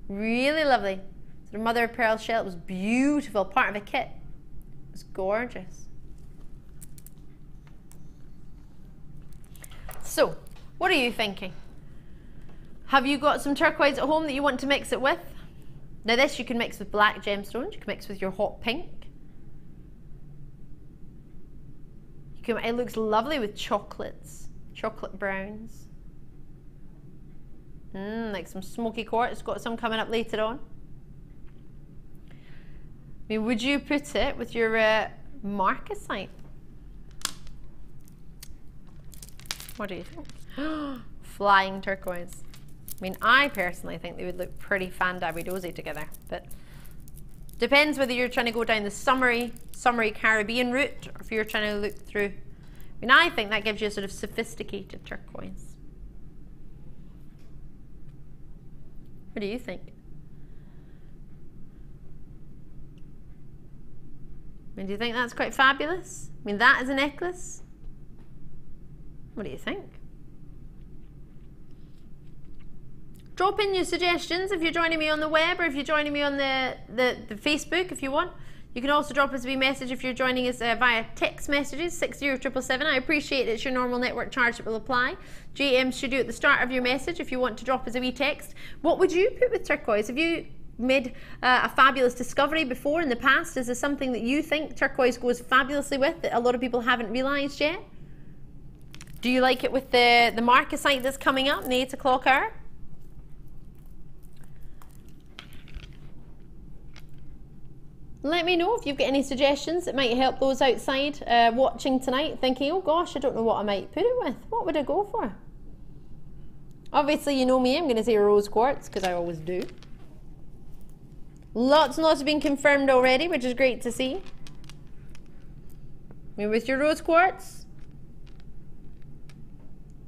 Really lovely. Sort of mother of pearl shell. It was beautiful, part of a kit. It was gorgeous. So, what are you thinking? Have you got some turquoise at home that you want to mix it with? Now this you can mix with black gemstones, you can mix with your hot pink. It looks lovely with chocolates, chocolate browns. Like some smoky quartz, got some coming up later on. I mean, would you put it with your marcasite? What do you think? Flying turquoise. I mean, I personally think they would look pretty fan-dabby-dozy together, but depends whether you're trying to go down the summery Caribbean route, or if you're trying to look through. I mean, I think that gives you a sort of sophisticated turquoise. What do you think? I mean, do you think that's quite fabulous? I mean, that is a necklace. What do you think? Drop in your suggestions if you're joining me on the web or if you're joining me on the Facebook if you want. You can also drop us a wee message if you're joining us via text messages, 60777. I appreciate it's your normal network charge that will apply. JM Studio at the start of your message if you want to drop us a wee text. What would you put with turquoise? Have you made a fabulous discovery before in the past? Is this something that you think turquoise goes fabulously with that a lot of people haven't realised yet? Do you like it with the marcasite that's coming up in the 8 o'clock hour? Let me know if you've got any suggestions that might help those outside watching tonight, thinking, oh gosh, I don't know what I might put it with. What would I go for? Obviously, you know me, I'm going to say rose quartz, because I always do. Lots and lots have been confirmed already, which is great to see. I mean, with your rose quartz,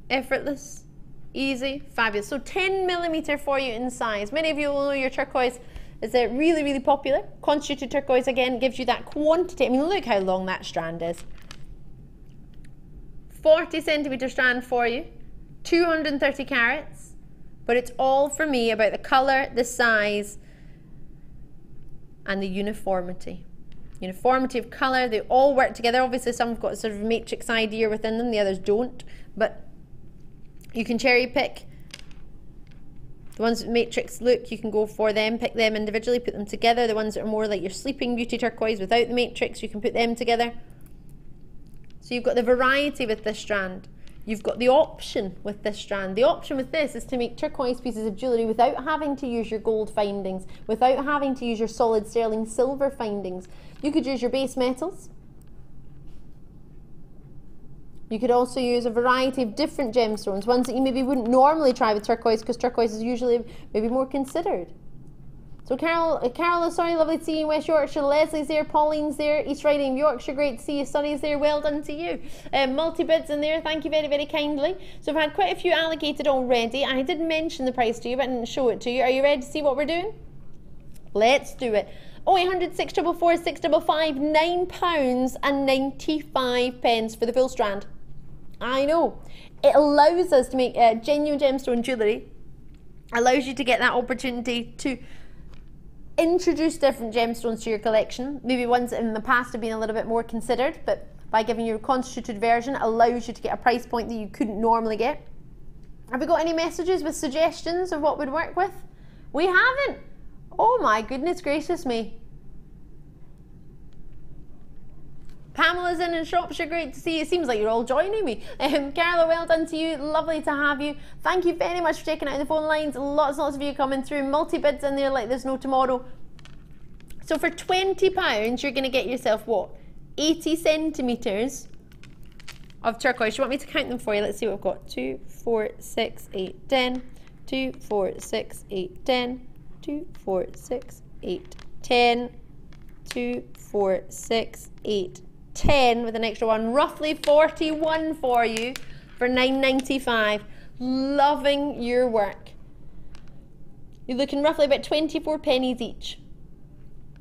effortless, easy, fabulous. So 10mm for you in size. Many of you will know your turquoise is really, really popular. Constituted turquoise, again, gives you that quantity. I mean, look how long that strand is. 40cm strand for you, 230 carats, but it's all for me about the colour, the size, and the uniformity. Uniformity of colour, they all work together. Obviously, some have got sort of a matrix idea within them, the others don't, but you can cherry pick. The ones with matrix look, you can go for them, pick them individually, put them together. The ones that are more like your Sleeping Beauty turquoise without the matrix, you can put them together. So you've got the variety with this strand. You've got the option with this strand. The option with this is to make turquoise pieces of jewellery without having to use your gold findings, without having to use your solid sterling silver findings. You could use your base metals. You could also use a variety of different gemstones, ones that you maybe wouldn't normally try with turquoise, because turquoise is usually maybe more considered. So Carol, sorry, lovely to see you in West Yorkshire. Leslie's there, Pauline's there, East Riding of Yorkshire, great to see you. Sunny's there, well done to you. Multi-bids in there, thank you very, very kindly. So I've had quite a few allocated already. I did mention the price to you, but I didn't show it to you. Are you ready to see what we're doing? Let's do it. 0800 644 655, £9.95 for the full strand. I know. It allows us to make genuine gemstone jewellery. Allows you to get that opportunity to introduce different gemstones to your collection. Maybe ones that in the past have been a little bit more considered, but by giving you a constituted version, it allows you to get a price point that you couldn't normally get. Have we got any messages with suggestions of what would work with? We haven't. Oh my goodness gracious me. Pamela's in Shropshire, great to see you. It seems like you're all joining me. Carla, well done to you. Lovely to have you. Thank you very much for checking out the phone lines. Lots and lots of you coming through. Multi-bids in there like there's no tomorrow. So for £20, you're going to get yourself what? 80 centimetres of turquoise. You want me to count them for you? Let's see what we've got. 2, 4, 6, 8, 10. 2, 4, 6, 8, 10. 2, 4, 6, 8, 10. 2, 4, 6, 8, 10 with an extra one, roughly 41 for you for $9.95. Loving your work. You're looking roughly about 24 pennies each.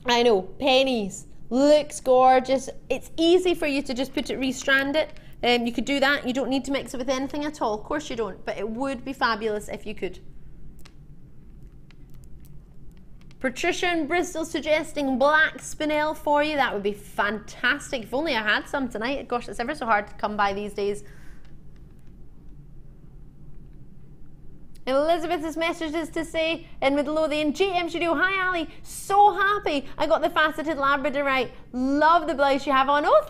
I know, pennies. Looks gorgeous. It's easy for you to just put it, restrand it. You could do that. You don't need to mix it with anything at all. Of course you don't, but it would be fabulous if you could. Patricia in Bristol suggesting black spinel for you. That would be fantastic. If only I had some tonight. Gosh, it's ever so hard to come by these days. Elizabeth's message is to say in Midlothian, GM Studio, hi Ali, so happy I got the faceted Labradorite. Love the blouse you have on. Oh,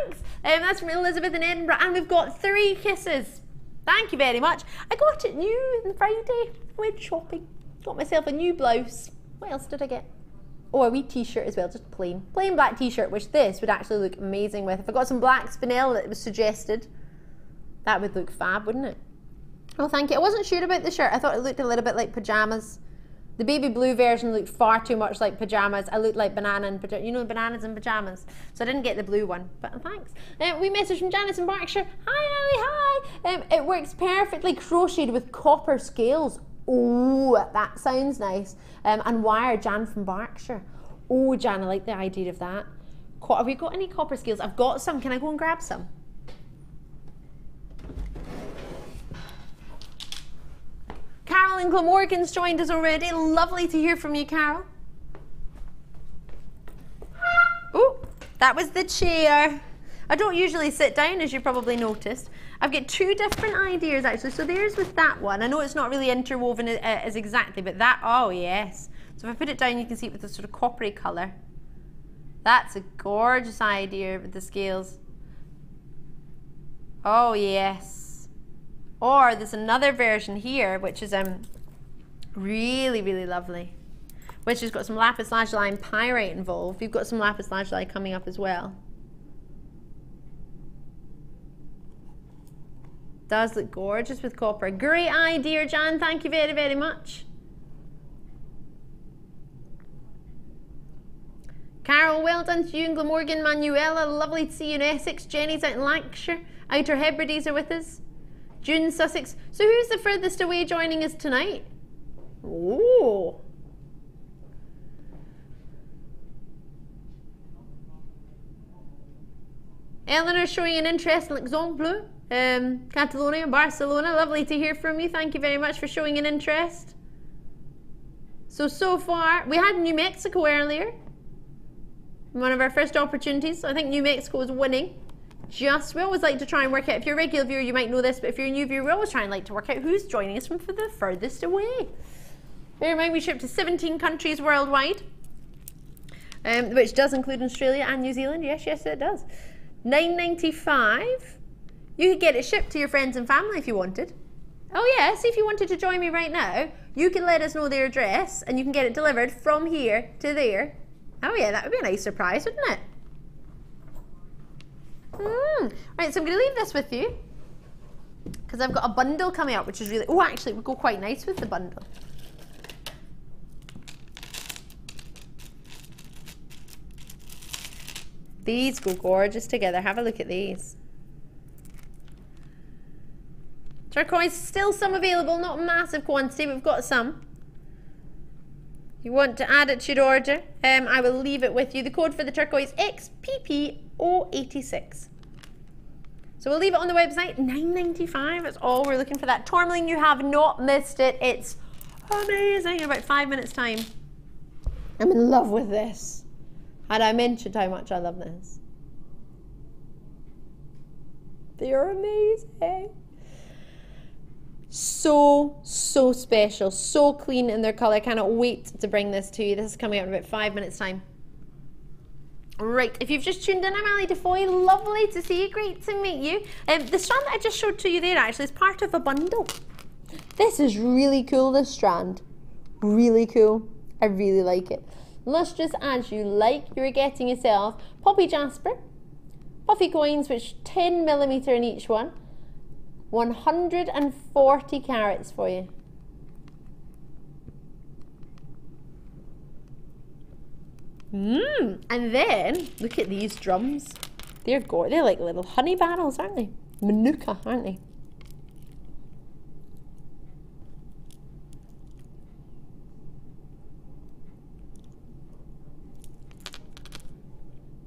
thanks. That's from Elizabeth in Edinburgh, and we've got 3 kisses. Thank you very much. I got it new on Friday. Went shopping. Got myself a new blouse. What else did I get? Oh, a wee t-shirt as well, just plain black t-shirt, which this would actually look amazing with. If I got some black spinel that was suggested, that would look fab, wouldn't it? Oh, thank you. I wasn't sure about the shirt. I thought it looked a little bit like pajamas. The baby blue version looked far too much like pajamas. I looked like banana and pajamas. You know, bananas and pajamas. So I didn't get the blue one, but thanks. We message from Janice in Berkshire. Hi, Ali, hi. It works perfectly crocheted with copper scales. Oh, that sounds nice. And wire, Jan from Berkshire. Oh, Jan, I like the idea of that. Have we got any copper scales? I've got some. Can I go and grab some? Carol in Glamorgan's joined us already. Lovely to hear from you, Carol. Oh, that was the chair. I don't usually sit down, as you probably noticed. I've got 2 different ideas, actually. So there's with that one. I know it's not really interwoven as exactly, but that, oh yes. So if I put it down, you can see it with a sort of coppery colour. That's a gorgeous idea with the scales. Oh yes. Or there's another version here, which is really, really lovely, which has got some lapis lazuli and pyrite involved. We've got some lapis lazuli coming up as well. Does look gorgeous with copper. Great idea, Jan. Thank you very, very much. Carol, well done to you in Glamorgan. Manuela, lovely to see you in Essex. Jenny's out in Lancashire. Outer Hebrides are with us. June, Sussex. So who's the furthest away joining us tonight? Oh. Eleanor showing an interest in Luxembourg, Catalonia, Barcelona. Lovely to hear from you. Thank you very much for showing an interest. So far, we had New Mexico earlier. One of our first opportunities. I think New Mexico is winning. We always like to try and work out, if you're a regular viewer you might know this, but if you're a new viewer we always try and like to work out who's joining us from the furthest away. Bear in mind we ship to 17 countries worldwide, which does include Australia and New Zealand. Yes it does. $9.95. You could get it shipped to your friends and family if you wanted. Oh yeah, see if you wanted to join me right now, you can let us know their address and you can get it delivered from here to there. Oh yeah, that would be a nice surprise, wouldn't it? Right, so I'm going to leave this with you because I've got a bundle coming up, which is really, oh, actually, it would go quite nice with the bundle. These go gorgeous together. Have a look at these. Turquoise, still some available, not a massive quantity, but we've got some. You want to add it to your order, I will leave it with you. The code for the turquoise XPP086. So we'll leave it on the website, $9.95. That's all we're looking for. That tourmaline, you have not missed it. It's amazing. In about 5 minutes time. I'm in love with this. Had I mentioned how much I love this? They're amazing. So special, so clean in their colour. Cannot wait to bring this to you. This is coming out in about 5 minutes time. Right, if you've just tuned in, I'm Ali Defoy. Lovely to see you, great to meet you. The strand that I just showed to you there actually is part of a bundle. This is really cool, this strand. Really cool. I really like it. Lustrous as you like. You're getting yourself poppy jasper, puffy coins, which 10mm in each one. 140 carats for you. And then look at these drums. They're like little honey barrels, aren't they? Manuka, aren't they?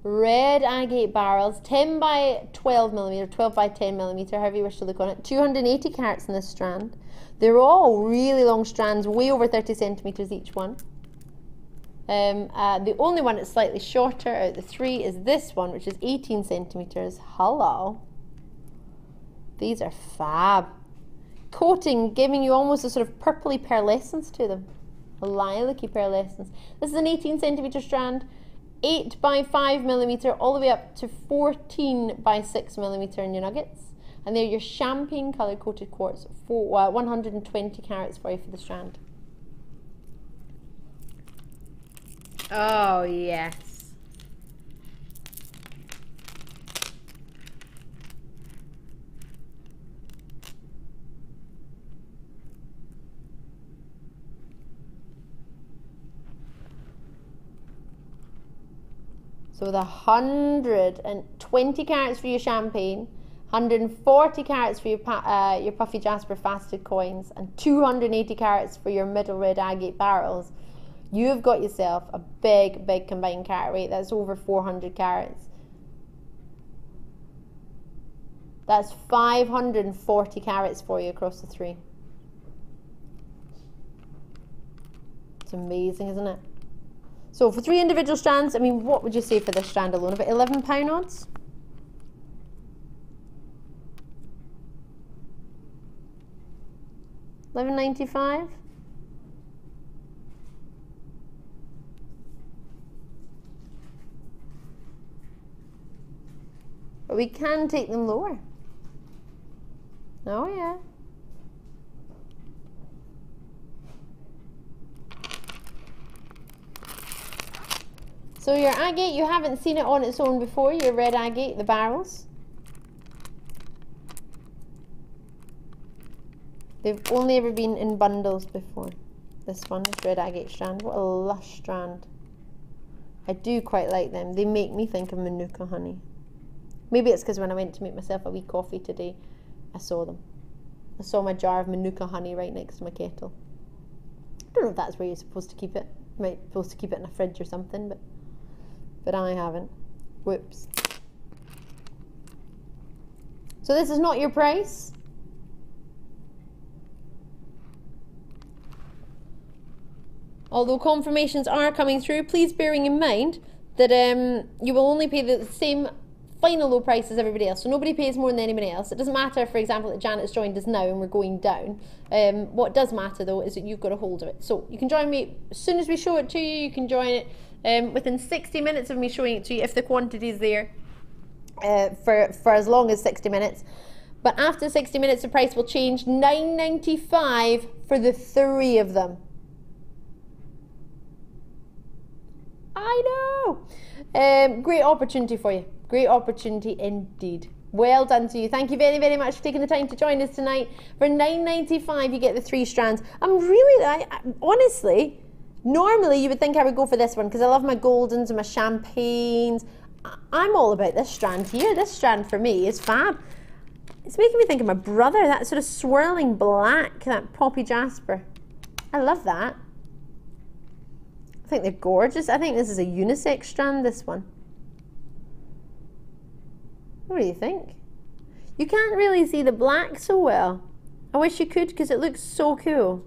Red agate barrels, 10 by 12 millimeter, 12 by 10 millimeter, however you wish to look on it. 280 carats in this strand. They're all really long strands, way over 30 centimeters each one. The only one that's slightly shorter out of the three is this one, which is 18 centimeters. Hello. These are fab. Coating, giving you almost a sort of purpley pearlescence to them. A lilac-y pearlescence. This is an 18 centimeter strand. 8 by 5 millimeter, all the way up to 14 by 6 millimeter in your nuggets. And they're your champagne color coated quartz, for 120 carats for you for the strand. Oh, yes. So the 120 carats for your champagne, 140 carats for your puffy jasper faceted coins, and 280 carats for your middle red agate barrels. You've got yourself a big, big combined carat weight. That's over 400 carats. That's 540 carats for you across the three. It's amazing, isn't it? So for 3 individual strands, I mean, what would you say for this strand alone? About £11 odds? $11.95? But we can take them lower. Oh yeah. So your agate, you haven't seen it on its own before, your red agate, the barrels. They've only ever been in bundles before. This one, this red agate strand. What a lush strand. I do quite like them. They make me think of Manuka honey. Maybe it's because when I went to make myself a wee coffee today, I saw them. I saw my jar of Manuka honey right next to my kettle. I don't know if that's where you're supposed to keep it. You might be supposed to keep it in a fridge or something, but I haven't. Whoops. So this is not your price. Although confirmations are coming through, please bearing in mind that you will only pay the same final low price as everybody else. So nobody pays more than anybody else. It doesn't matter, for example, that Janet's joined us now and we're going down. What does matter though is that you've got a hold of it. So you can join me as soon as we show it to you. You can join it within 60 minutes of me showing it to you if the quantity is there, for as long as 60 minutes. But after 60 minutes the price will change. $9.95 for the 3 of them. I know. Great opportunity for you. Great opportunity indeed. Well done to you. Thank you very, very much for taking the time to join us tonight. For $9.95 you get the 3 strands. Honestly, normally you would think I would go for this one because I love my goldens and my champagnes. I'm all about this strand here. This strand for me is fab. It's making me think of my brother, that sort of swirling black, that poppy jasper. I love that. I think they're gorgeous. I think this is a unisex strand, this one. What do you think? You can't really see the black so well. I wish you could because it looks so cool.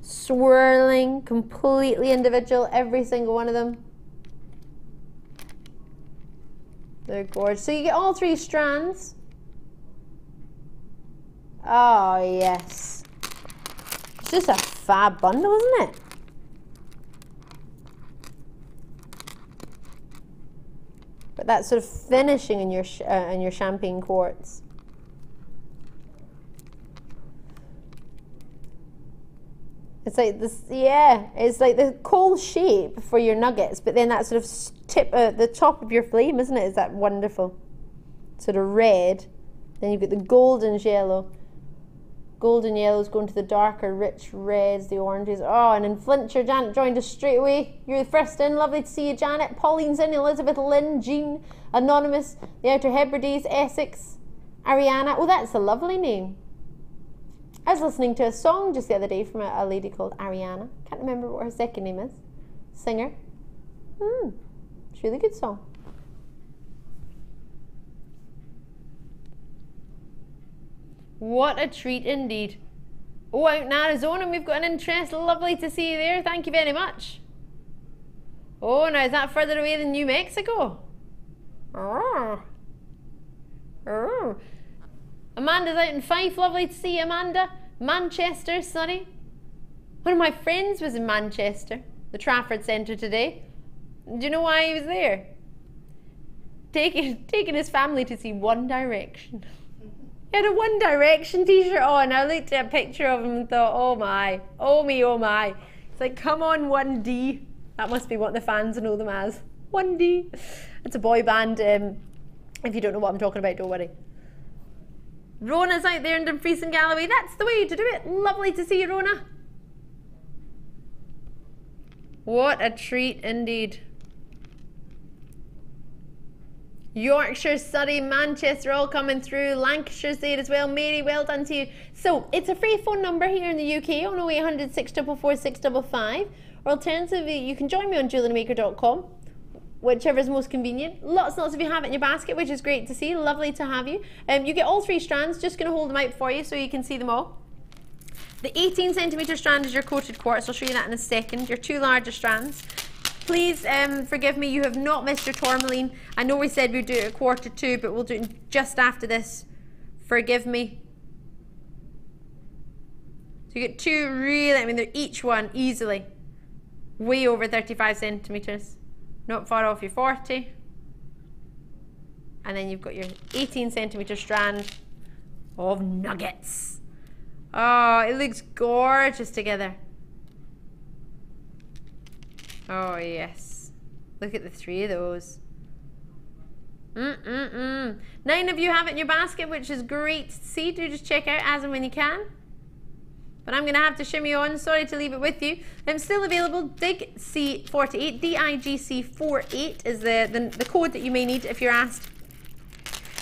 Swirling, completely individual, every single one of them. They're gorgeous. So you get all 3 strands. Oh yes. It's just a fab bundle, isn't it? But that sort of finishing in your champagne quartz. It's like this, yeah. It's like the coal shape for your nuggets, but then that sort of tip, the top of your flame, isn't it? Is that wonderful? Sort of red. Then you've got the golden yellow. Golden yellows going to the darker, rich reds, the oranges. Oh, and in Flintshire, Janet joined us straight away. You're the first in. Lovely to see you, Janet. Pauline's in, Elizabeth, Lynn, Jean, Anonymous, the Outer Hebrides, Essex, Ariana. Oh, that's a lovely name. I was listening to a song just the other day from a lady called Ariana. Can't remember what her second name is. Singer. It's a really good song. What a treat indeed. Oh, out in Arizona, we've got an interest. Lovely to see you there. Thank you very much. Oh, now is that further away than New Mexico? Oh. Oh. Amanda's out in Fife. Lovely to see you, Amanda. Manchester, sorry. One of my friends was in Manchester, the Trafford Centre today. Do you know why he was there? Taking his family to see One Direction. He had a One Direction t-shirt on. I looked at a picture of him and thought, oh my, oh me, oh my. It's like, come on, 1D. That must be what the fans know them as. 1D. It's a boy band. If you don't know what I'm talking about, don't worry. Rona's out there in Dumfries and Galloway. That's the way to do it. Lovely to see you, Rona. What a treat indeed. Yorkshire, Surrey, Manchester all coming through. Lancashire's there as well. Mary, well done to you. So it's a free phone number here in the UK on 0800 644 655. Or alternatively, you can join me on JewelleryMaker.com, whichever is most convenient. Lots and lots of you have it in your basket, which is great to see. Lovely to have you. You get all 3 strands. Just going to hold them out for you so you can see them all. The 18cm strand is your coated quartz. I'll show you that in a second. Your 2 larger strands. Please forgive me, you have not missed your tourmaline. I know we said we'd do it at 1:45, but we'll do it just after this. Forgive me. So you get 2 really, I mean, they're each one easily way over 35 centimetres. Not far off your 40. And then you've got your 18cm strand of nuggets. Oh, it looks gorgeous together. Oh yes, look at the 3 of those. 9 of you have it in your basket, which is great to see. Do just check out as and when you can. But I'm going to have to shimmy on. Sorry to leave it with you. I'm still available. DIGC48, DIGC48 is the code that you may need if you're asked.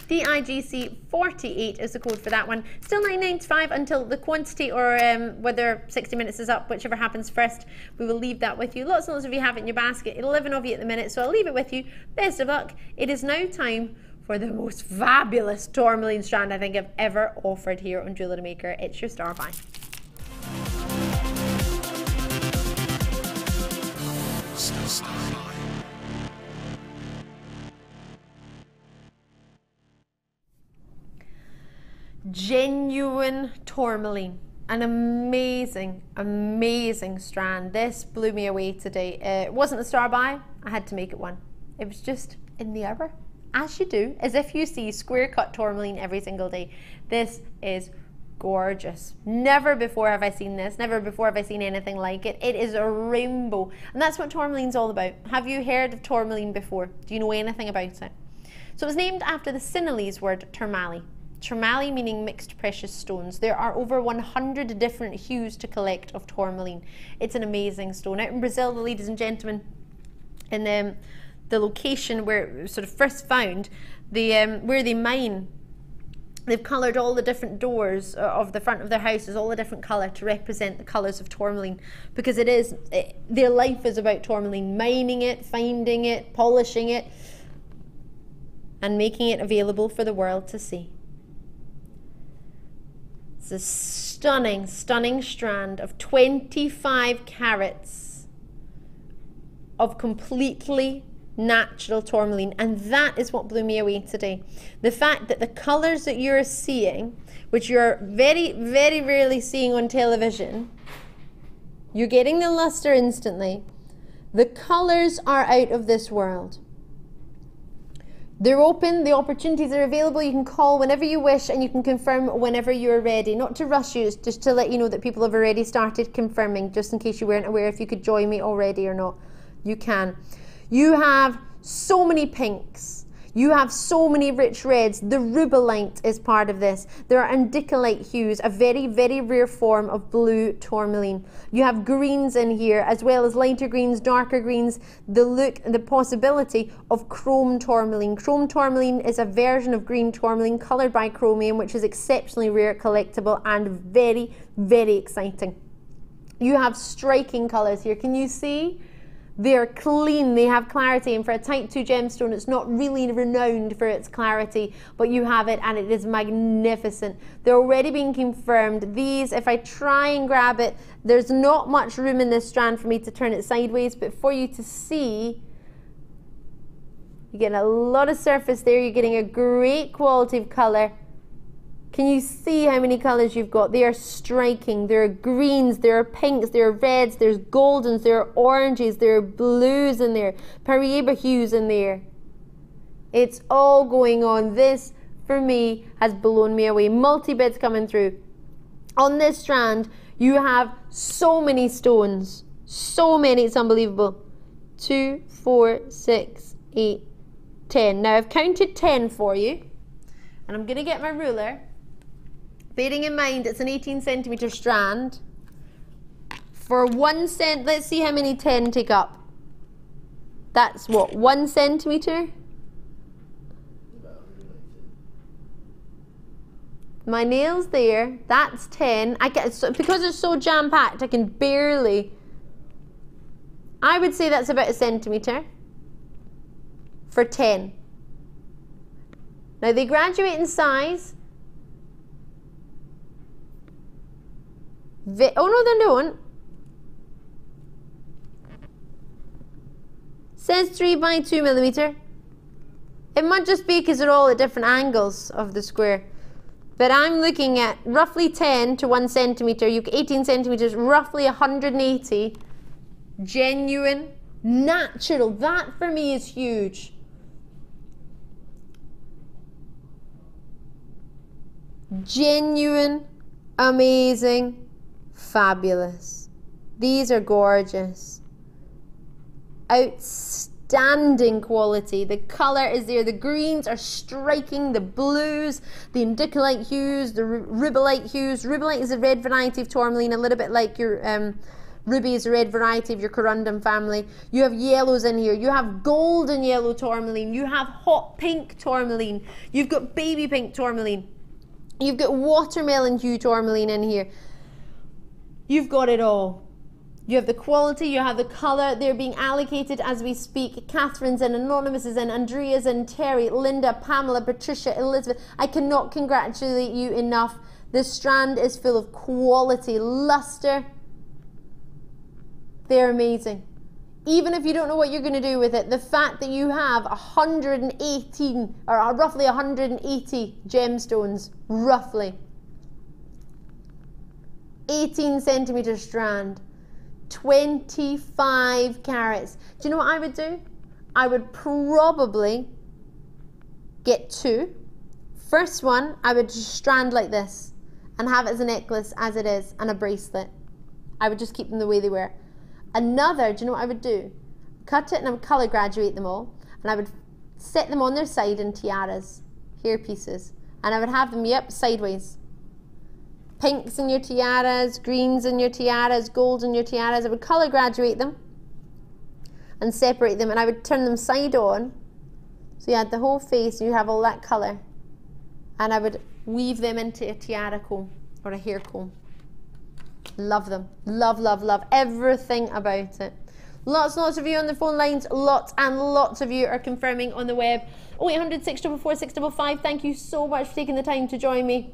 DIGC48 is the code for that one. Still $9.95 until the quantity or whether 60 minutes is up, whichever happens first. We will leave that with you. Lots and lots of you have it in your basket. 11 of you at the minute, so I'll leave it with you. Best of luck. It is now time for the most fabulous tourmaline strand I think I've ever offered here on Jewellery Maker. It's your star buy. Genuine tourmaline, an amazing, amazing strand. This blew me away today. It wasn't a star buy, I had to make it one. It was just in the hour, as you do, as if you see square cut tourmaline every single day. This is gorgeous. Never before have I seen this, never before have I seen anything like it. It is a rainbow, and that's what tourmaline's all about. Have you heard of tourmaline before? Do you know anything about it? So it was named after the Sinhalese word tourmaline. Tourmaline meaning mixed precious stones. There are over 100 different hues to collect of tourmaline. It's an amazing stone. Out in Brazil, the ladies and gentlemen, in the location where it was sort of first found, where they mine, they've coloured all the different doors of the front of their houses, all the different colour to represent the colours of tourmaline, because their life is about tourmaline, mining it, finding it, polishing it, and making it available for the world to see. It's a stunning, stunning strand of 25 carats of completely natural tourmaline, and that is what blew me away today. The fact that the colours that you're seeing, which you're very, very rarely seeing on television, you're getting the luster instantly. The colours are out of this world. They're open, the opportunities are available. You can call whenever you wish and you can confirm whenever you're ready. Not to rush you, just to let you know that people have already started confirming, just in case you weren't aware if you could join me already or not. You can. You have so many pinks. You have so many rich reds. The rubellite is part of this. There are indicolite hues, a very, very rare form of blue tourmaline. You have greens in here, as well as lighter greens, darker greens, the look and the possibility of chrome tourmaline. Chrome tourmaline is a version of green tourmaline coloured by chromium, which is exceptionally rare, collectible, and very, very exciting. You have striking colours here. Can you see? They're clean, they have clarity, and for a type 2 gemstone, it's not really renowned for its clarity, but you have it and it is magnificent. They're already being confirmed. These, if I try and grab it, there's not much room in this strand for me to turn it sideways, but for you to see, you're getting a lot of surface there, you're getting a great quality of colour. Can you see how many colours you've got? They are striking. There are greens, there are pinks, there are reds, there's goldens, there are oranges, there are blues in there, Pyrite hues in there. It's all going on. This, for me, has blown me away. Multi-bids coming through. On this strand, you have so many stones. So many, it's unbelievable. 2, 4, 6, 8, 10. Now, I've counted 10 for you, and I'm going to get my ruler. Bearing in mind it's an 18 centimetre strand. For 1 cent, let's see how many 10 take up. That's what, 1 centimetre? My nail's there, that's 10. Because it's so jam-packed, I can barely. I would say that's about 1 centimetre for 10. Now they graduate in size. Oh no, they don't. Says 3 by 2 millimetre. It might just be because they're all at different angles of the square. But I'm looking at roughly 10 to 1 centimetre. You've got 18 centimetres, roughly 180. Genuine, natural. That for me is huge. Genuine, amazing. Fabulous. These are gorgeous. Outstanding quality. The colour is there. The greens are striking. The blues, the indicolite hues, the rubellite hues. Rubellite is a red variety of tourmaline, a little bit like your ruby is a red variety of your corundum family. You have yellows in here. You have golden yellow tourmaline. You have hot pink tourmaline. You've got baby pink tourmaline. You've got watermelon hue tourmaline in here. You've got it all. You have the quality, you have the colour. They're being allocated as we speak. Catherine's in, Anonymous is in, Andrea's in, Terry, Linda, Pamela, Patricia, Elizabeth. I cannot congratulate you enough. This strand is full of quality, luster. They're amazing. Even if you don't know what you're going to do with it, the fact that you have 118 or roughly 180 gemstones, roughly 18 centimetre strand, 25 carats. Do you know what I would do? I would probably get 2. First one, I would just strand like this and have it as a necklace as it is and a bracelet. I would just keep them the way they were. Another, do you know what I would do? Cut it and I would colour graduate them all, and I would set them on their side in tiaras, hair pieces, and I would have them, yep, sideways. Pinks in your tiaras, greens in your tiaras, golds in your tiaras. I would colour graduate them and separate them, and I would turn them side on, so you had the whole face and you have all that colour, and I would weave them into a tiara comb or a hair comb. Love them. Love, love, love everything about it. Lots and lots of you on the phone lines. Lots and lots of you are confirming on the web. 0800 644 655. Thank you so much for taking the time to join me.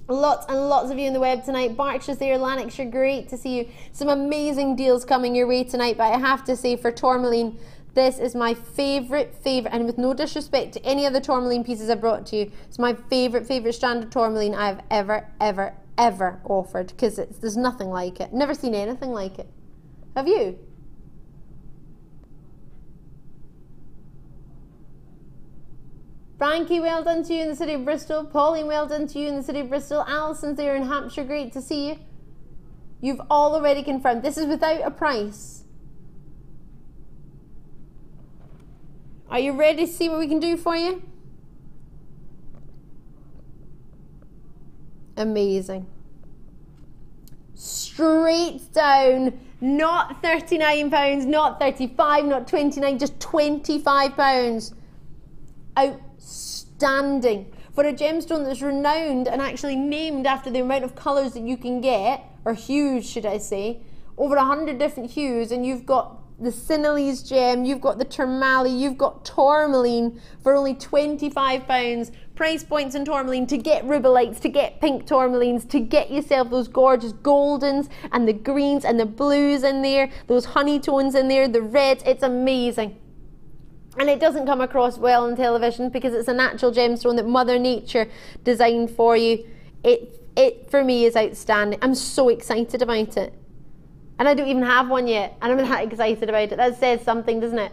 Lots and lots of you on the web tonight. Berkshire's there, Lanarkshire, great to see you. Some amazing deals coming your way tonight, but I have to say for tourmaline, this is my favourite, and with no disrespect to any other tourmaline pieces I brought to you, it's my favourite strand of tourmaline I've ever offered, because there's nothing like it. Never seen anything like it. Have you? Frankie, well done to you in the city of Bristol. Pauline, well done to you in the city of Bristol. Alison's there in Hampshire, great to see you. You've all already confirmed. This is without a price. Are you ready to see what we can do for you? Amazing. Straight down, not £39, not 35, not 29, just £25. Outstanding. For a gemstone that's renowned and actually named after the amount of colours that you can get, or hues should I say, over 100 different hues, and you've got the Miscellaneous gem, you've got the tourmaline, you've got tourmaline for only £25. Price points in tourmaline to get rubelites, to get pink tourmalines, to get yourself those gorgeous goldens and the greens and the blues in there, those honey tones in there, the reds. It's amazing. And it doesn't come across well on television because it's a natural gemstone that Mother Nature designed for you. It for me is outstanding. I'm so excited about it. And I don't even have one yet, and I'm that excited about it. That says something, doesn't it?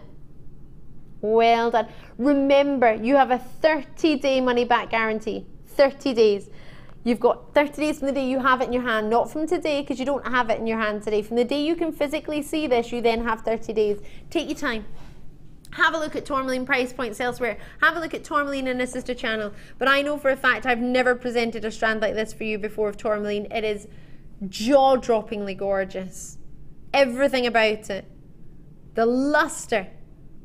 Well done. Remember, you have a 30-day money-back guarantee. 30 days. You've got 30 days from the day you have it in your hand, not from today, because you don't have it in your hand today. From the day you can physically see this, you then have 30 days. Take your time. Have a look at tourmaline price points elsewhere. Have a look at tourmaline in a sister channel. But I know for a fact I've never presented a strand like this for you before of tourmaline. It is jaw-droppingly gorgeous. Everything about it. The luster,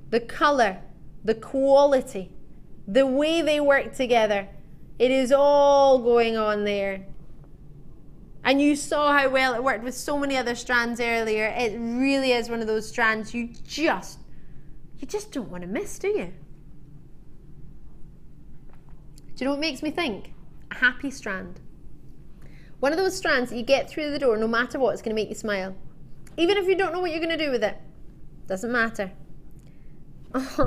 the colour, the quality, the way they work together. It is all going on there. And you saw how well it worked with so many other strands earlier. It really is one of those strands you just don't want to miss, do you? Do you know what makes me think? A happy strand. One of those strands that you get through the door, no matter what, it's going to make you smile. Even if you don't know what you're going to do with it. Doesn't matter. It's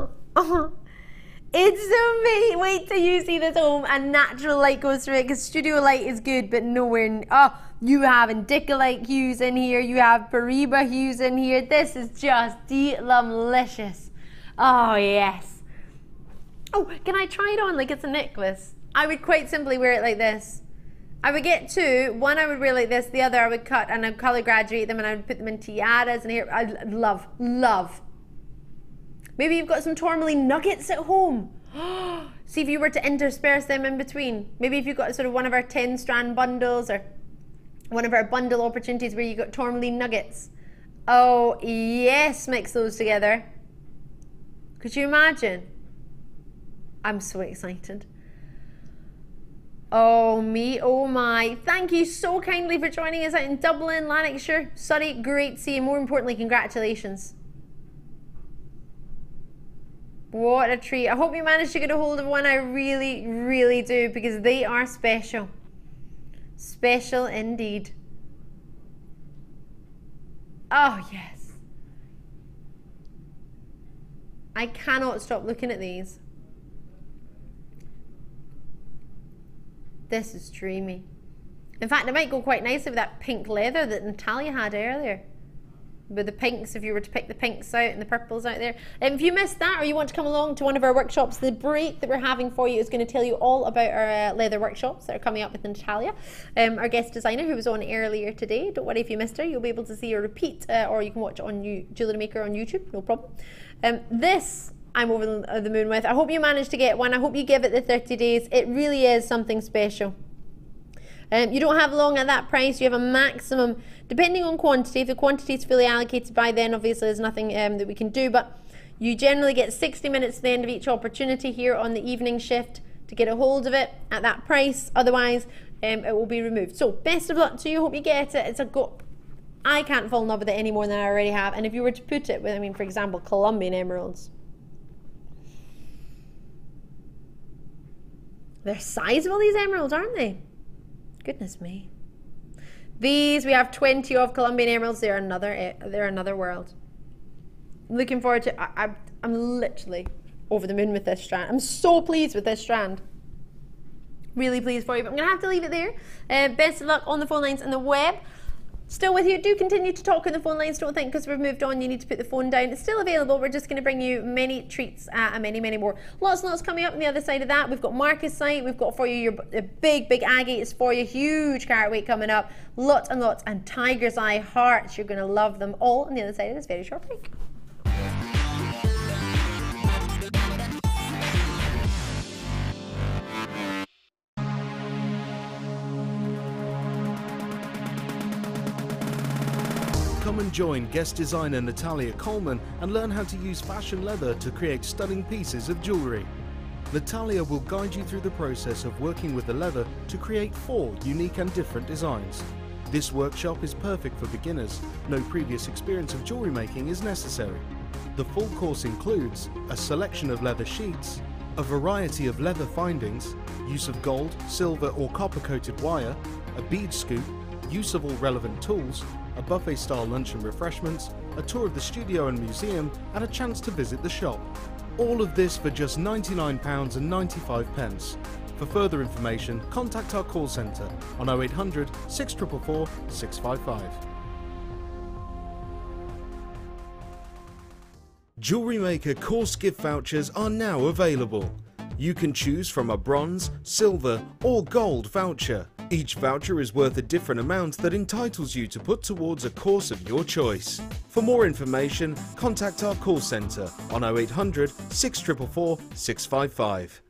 amazing. Wait till you see this home and natural light goes through it, because studio light is good, but nowhere. You have indicolite hues in here. You have Pariba hues in here. This is just delicious. Oh, yes. Oh, can I try it on like it's a necklace? I would quite simply wear it like this. I would get two. One I would wear like this, the other I would cut and I'd colour graduate them and I would put them in tiaras and hair. I'd love. Maybe you've got some tourmaline nuggets at home. See if you were to intersperse them in between. Maybe if you've got sort of one of our 10 strand bundles or one of our bundle opportunities where you've got tourmaline nuggets. Oh yes, mix those together. Could you imagine? I'm so excited. Oh me, oh my. Thank you so kindly for joining us out in Dublin, Lanarkshire, Surrey. Great to see you. More importantly, congratulations. What a treat. I hope you managed to get a hold of one. I really, really do, because they are special. Special indeed. Oh yes. I cannot stop looking at these. This is dreamy. In fact, it might go quite nicely with that pink leather that Natalia had earlier. With the pinks, if you were to pick the pinks out and the purples out there. If you missed that or you want to come along to one of our workshops, the break that we're having for you is going to tell you all about our leather workshops that are coming up with Natalia, our guest designer who was on earlier today. Don't worry if you missed her, you'll be able to see her repeat, or you can watch it on Jewellery Maker on YouTube, no problem. This I'm over the moon with. I hope you managed to get one. I hope you give it the 30 days. It really is something special. You don't have long at that price. You have a maximum, depending on quantity. If the quantity is fully allocated by then, obviously there's nothing that we can do, but you generally get 60 minutes at the end of each opportunity here on the evening shift to get a hold of it at that price. Otherwise, it will be removed. So best of luck to you. Hope you get it. It's a go. I can't fall in love with it any more than I already have. And if you were to put it with, I mean, for example, Colombian emeralds, they're sizable, these emeralds, aren't they? Goodness me. These, we have 20 of Colombian emeralds. They're another world. I'm looking forward to, I'm literally over the moon with this strand. I'm so pleased with this strand. Really pleased for you, but I'm going to have to leave it there. Best of luck on the phone lines and the web. Still with you. Do continue to talk on the phone lines. Don't think because we've moved on you need to put the phone down. It's still available. We're just going to bring you many treats and many more. Lots and lots coming up on the other side of that. We've got marcasite. We've got for you your big agates for you. Huge carat weight coming up. Lots and lots. And tiger's eye hearts. You're going to love them all on the other side of this very short break. Come and join guest designer Natalia Coleman and learn how to use fashion leather to create stunning pieces of jewellery. Natalia will guide you through the process of working with the leather to create 4 unique and different designs. This workshop is perfect for beginners. No previous experience of jewellery making is necessary. The full course includes a selection of leather sheets, a variety of leather findings, use of gold, silver or copper coated wire, a bead scoop, use of all relevant tools, a buffet style lunch and refreshments, a tour of the studio and museum and a chance to visit the shop. All of this for just £99.95. For further information, contact our call centre on 0800 644 655. Jewellery Maker course gift vouchers are now available. You can choose from a bronze, silver or gold voucher. Each voucher is worth a different amount that entitles you to put towards a course of your choice. For more information, contact our call centre on 0800 644 655.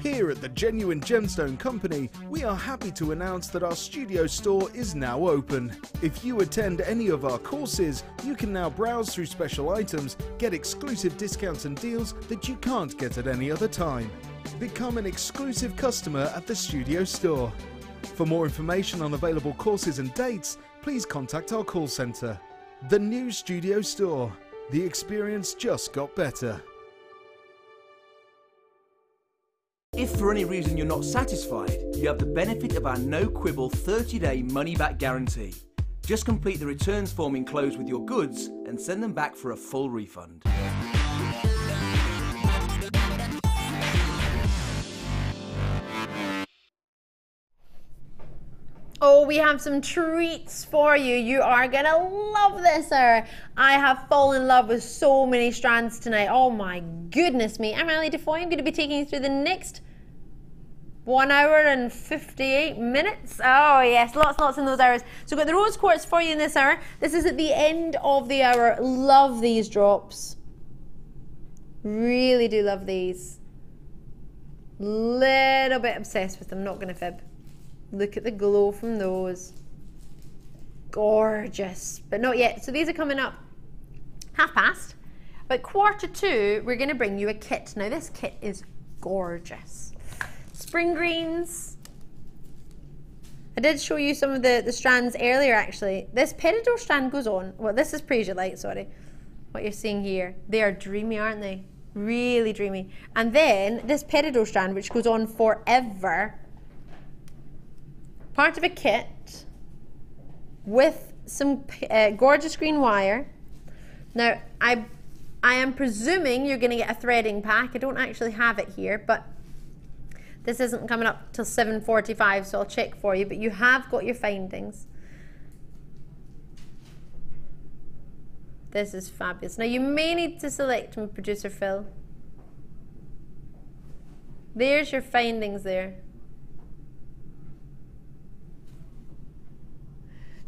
Here at the Genuine Gemstone Company, we are happy to announce that our studio store is now open. If you attend any of our courses, you can now browse through special items, get exclusive discounts and deals that you can't get at any other time. Become an exclusive customer at the studio store. For more information on available courses and dates, please contact our call centre. The new studio store. The experience just got better. If for any reason you're not satisfied, you have the benefit of our no-quibble 30-day money-back guarantee. Just complete the returns form enclosed with your goods and send them back for a full refund. Oh, we have some treats for you. You are gonna love this, sir. I have fallen in love with so many strands tonight. Oh my goodness me. I'm Ali Defoy. I'm gonna be taking you through the next 1 hour and 58 minutes. Oh yes, lots in those hours. So we've got the rose quartz for you in this hour. This is at the end of the hour. Love these drops. Really do love these. Little bit obsessed with them, not gonna fib. Look at the glow from those. Gorgeous, but not yet. So these are coming up 2:30. But 1:45, we're gonna bring you a kit. Now this kit is gorgeous. Spring greens. I did show you some of the strands earlier actually. This peridot strand goes on, well this is Prasiolite, sorry. What you're seeing here. They are dreamy, aren't they? Really dreamy. And then this peridot strand which goes on forever. Part of a kit with some gorgeous green wire. Now I am presuming you're going to get a threading pack. I don't actually have it here, but this isn't coming up till 7:45, so I'll check for you, but you have got your findings. This is fabulous. Now you may need to select from producer Phil. There's your findings there.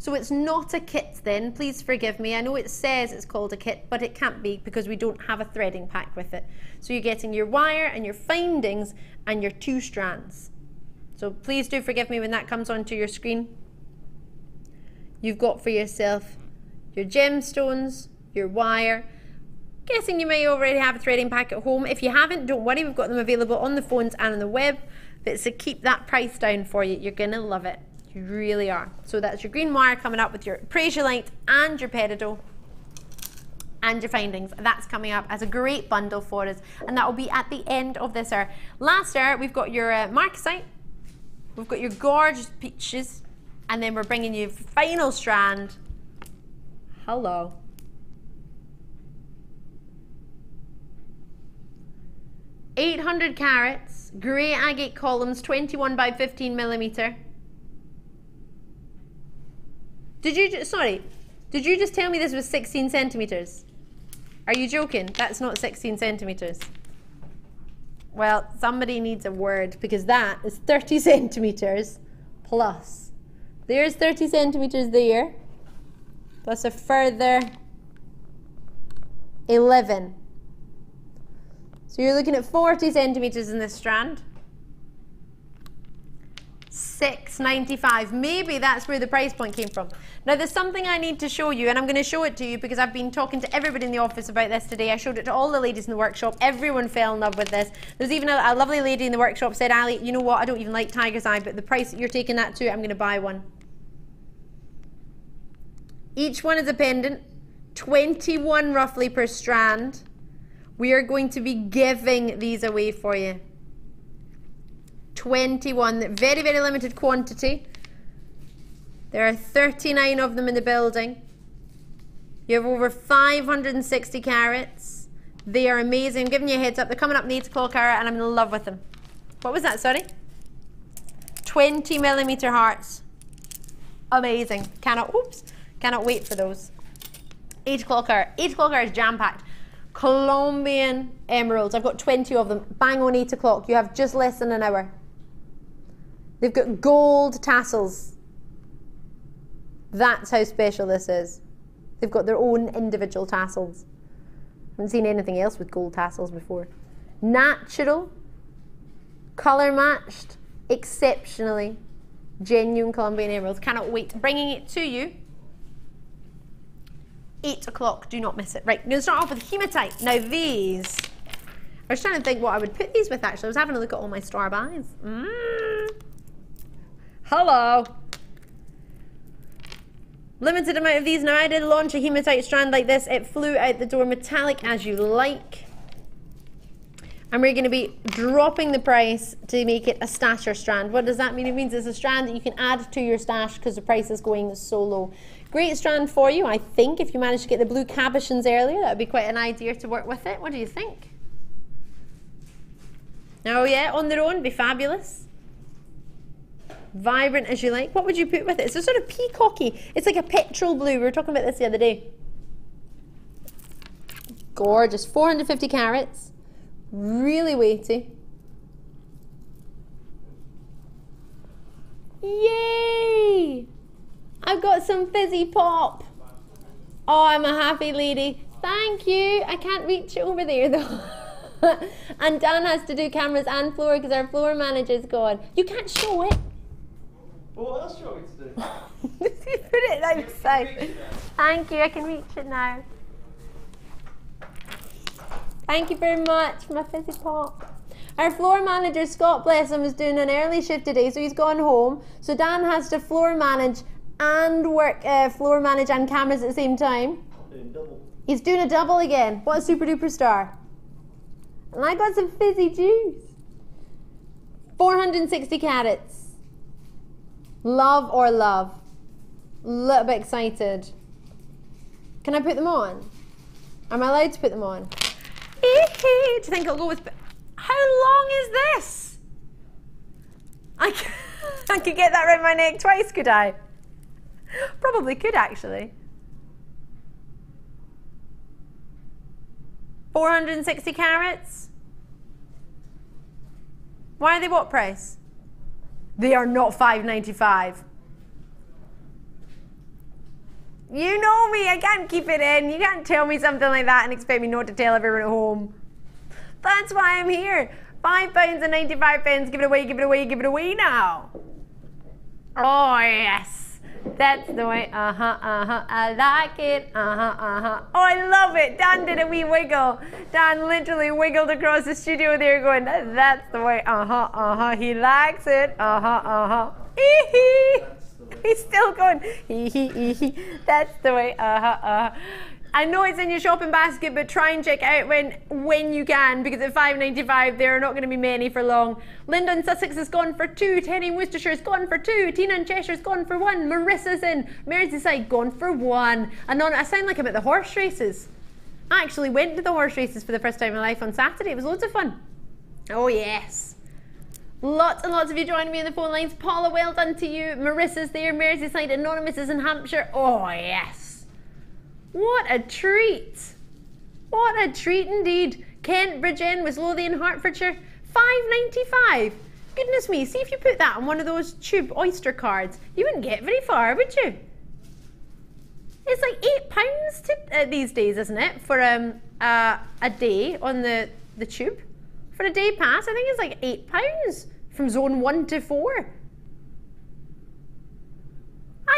So it's not a kit then, please forgive me. I know it says it's called a kit, but it can't be because we don't have a threading pack with it. So you're getting your wire and your findings and your 2 strands. So please do forgive me when that comes onto your screen. You've got for yourself your gemstones, your wire. Guessing you may already have a threading pack at home. If you haven't, don't worry, we've got them available on the phones and on the web. But it's to keep that price down for you. You're gonna love it. You really are. So that's your green wire coming up with your Prasiolite and your peridot and your findings. That's coming up as a great bundle for us, and that will be at the end of this hour. Last hour we've got your marcasite, we've got your gorgeous peaches, and then we're bringing you final strand. Hello. $800 carats, grey agate columns, 21 by 15 millimeter. Did you just tell me this was 16 centimeters? Are you joking? That's not 16 centimeters. Well, somebody needs a word because that is 30 centimeters plus. There's 30 centimeters there, plus a further 11. So you're looking at 40 centimeters in this strand. $6.95. Maybe that's where the price point came from. Now there's something I need to show you, and I'm going to show it to you because I've been talking to everybody in the office about this today. I showed it to all the ladies in the workshop. Everyone fell in love with this. There's even a lovely lady in the workshop said, Ali, you know what, I don't even like tiger's eye, but the price that you're taking that to, I'm going to buy one. Each one is a pendant, 21 roughly per strand. We are going to be giving these away for you. 21, very, very limited quantity. There are 39 of them in the building. You have over 560 carats. They are amazing. I'm giving you a heads up. They're coming up in the 8 o'clock hour and I'm in love with them. What was that, sorry? 20mm hearts. Amazing. Cannot wait for those. 8 o'clock hour. 8 o'clock hour is jam-packed. Colombian emeralds. I've got 20 of them. Bang on 8 o'clock. You have just less than an hour. They've got gold tassels. That's how special this is. They've got their own individual tassels. I haven't seen anything else with gold tassels before. Natural, colour matched, exceptionally genuine Colombian emeralds. Cannot wait. Bringing it to you. 8 o'clock. Do not miss it. Right, I'm going to start off with hematite. Now these, I was trying to think what I would put these with actually. I was having a look at all my star buys. Hello. Limited amount of these. Now I did launch a hematite strand like this. It flew out the door metallic as you like. And we're going to be dropping the price to make it a stasher strand. What does that mean? It means it's a strand that you can add to your stash because the price is going so low. Great strand for you, I think, if you manage to get the blue cabochons earlier. That would be quite an idea to work with it. What do you think? Oh yeah, on their own, be fabulous. Vibrant as you like. What would you put with it? It's a sort of peacocky. It's like a petrol blue. We were talking about this the other day. Gorgeous. 450 carats. Really weighty. Yay! I've got some fizzy pop. Oh, I'm a happy lady. Thank you. I can't reach it over there though. And Dan has to do cameras and floor because our floor manager's gone. You can't show it. Well, what else do you want me to do? Put it outside. Thank you. I can reach it now. Thank you very much, my fizzy pop. Our floor manager, Scott, bless him, is doing an early shift today, so he's gone home. So Dan has to floor manage and work, floor manage and cameras at the same time. Doing double. He's doing a double again. What a super duper star. And I got some fizzy juice. 460 carats. Love or love. A little bit excited. Can I put them on? Am I allowed to put them on? Do you think I'll go with... How long is this? I could get that around my neck twice, could I? Probably could, actually. 460 carats. Why are they what price? They are not $5.95. You know me, I can't keep it in. You can't tell me something like that and expect me not to tell everyone at home. That's why I'm here. £5.95. Give it away, give it away, give it away now. Oh, yes. That's the way. I like it. Oh, I love it. Dan did a wee wiggle. Dan literally wiggled across the studio there going, that's the way. He likes it. He's still going, that's the way, I know it's in your shopping basket, but try and check out when you can, because at $5.95 there are not going to be many for long. Linda in Sussex has gone for 2, Tenny in Worcestershire has gone for 2, Tina in Cheshire's gone for 1, Marissa's in Merseyside gone for 1. And I sound like I'm at the horse races. I actually went to the horse races for the first time in my life on Saturday. It was loads of fun. Oh yes. Lots and lots of you joining me on the phone lines. Paula, well done to you. Marissa's there, Merseyside, Anonymous is in Hampshire. Oh yes. What a treat. What a treat indeed. Kent, Bridgend, was Lothian, Hertfordshire. $5.95. Goodness me, see if you put that on one of those tube oyster cards. You wouldn't get very far, would you? It's like £8 these days, isn't it? For a day on the tube. For a day pass, I think it's like £8 from zone 1 to 4.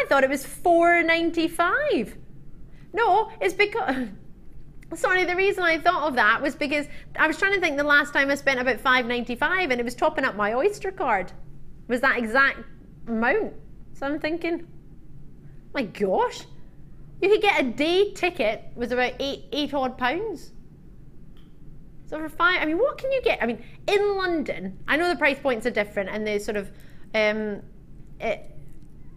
I thought it was £4.95. No, it's because... Sorry, the reason I thought of that was because I was trying to think the last time I spent about £5.95 and it was topping up my Oyster card. Was that exact amount? So I'm thinking, my gosh, you could get a day ticket was about eight odd pounds. So for I mean, what can you get? I mean, in London, I know the price points are different and they sort of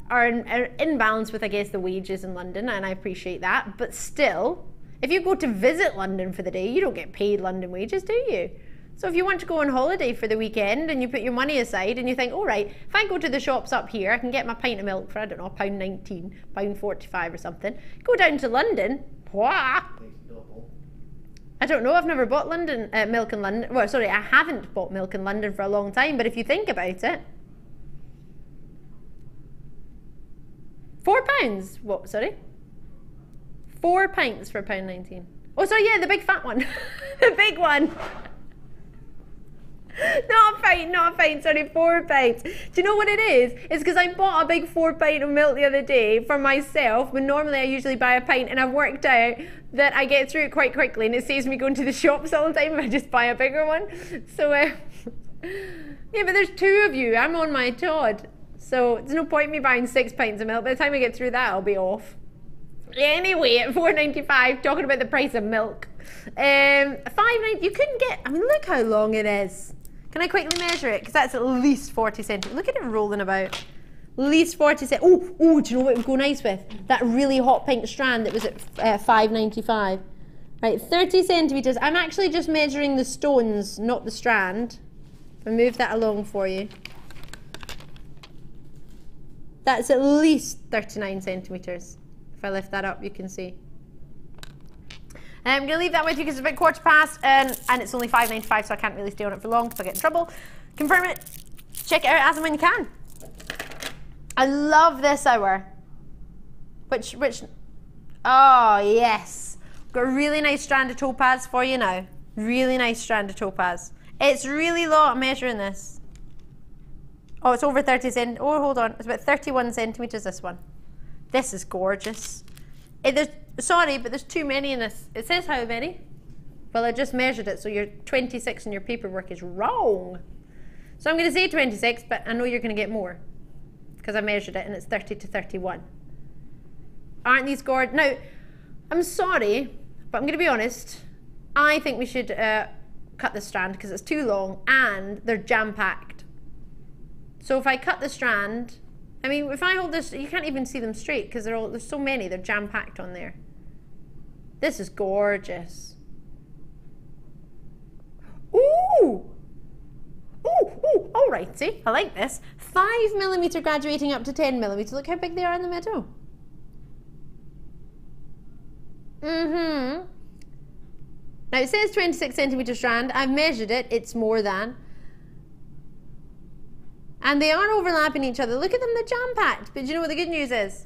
are in balance with, I guess, the wages in London, and I appreciate that, but still, if you go to visit London for the day, you don't get paid London wages, do you? So if you want to go on holiday for the weekend and you put your money aside and you think, all right, if I go to the shops up here, I can get my pint of milk for, I don't know, £1.19, £1.45 or something. Go down to London, wah! I don't know, I've never bought milk in London. Well, sorry, I haven't bought milk in London for a long time, but if you think about it, £4, what, sorry? 4 pints for £1.19. Oh, sorry, yeah, the big fat one. The big one. Not a pint, sorry, 4 pints. Do you know what it is? It's because I bought a big 4 pint of milk the other day for myself, when normally I usually buy a pint, and I've worked out that I get through it quite quickly and it saves me going to the shops all the time if I just buy a bigger one. So, yeah, but there's 2 of you. I'm on my Todd. So there's no point in me buying 6 pints of milk. By the time I get through that, I'll be off. Anyway, at £4.95, talking about the price of milk. £5.90, you couldn't get, I mean, look how long it is. Can I quickly measure it? Because that's at least 40 centimetres. Look at it rolling about. At least 40 centimetres. Oh, do you know what would go nice with? That really hot pink strand that was at £5.95. Right, 30 centimetres. I'm actually just measuring the stones, not the strand. I'll move that along for you. That's at least 39 centimetres. If I lift that up, you can see. I'm going to leave that with you because it's about 1/4 past and it's only £5.95, so I can't really stay on it for long because I'll get in trouble. Confirm it. Check it out as and when you can. I love this hour. Which, oh yes. Got a really nice strand of topaz for you now. Really nice strand of topaz. It's really low. I'm measuring this. Oh, it's over 30 centimetres. Oh, hold on. It's about 31 centimetres, this one. This is gorgeous. Sorry, but there's too many in this. It says how many? Well, I just measured it, so your 26 in your paperwork is wrong. So I'm going to say 26, but I know you're going to get more because I measured it and it's 30 to 31. Aren't these gorgeous? Now, I'm sorry, but I'm going to be honest. I think we should cut the strand because it's too long and they're jam-packed. So if I cut the strand, I mean, if I hold this, you can't even see them straight because there's so many, they're jam-packed on there. This is gorgeous. Ooh! Ooh, all righty, I like this. 5mm graduating up to 10mm. Look how big they are in the middle. Now it says 26 centimetre strand. I've measured it, it's more than. And they are overlapping each other. Look at them, they're jam-packed. But you know what the good news is?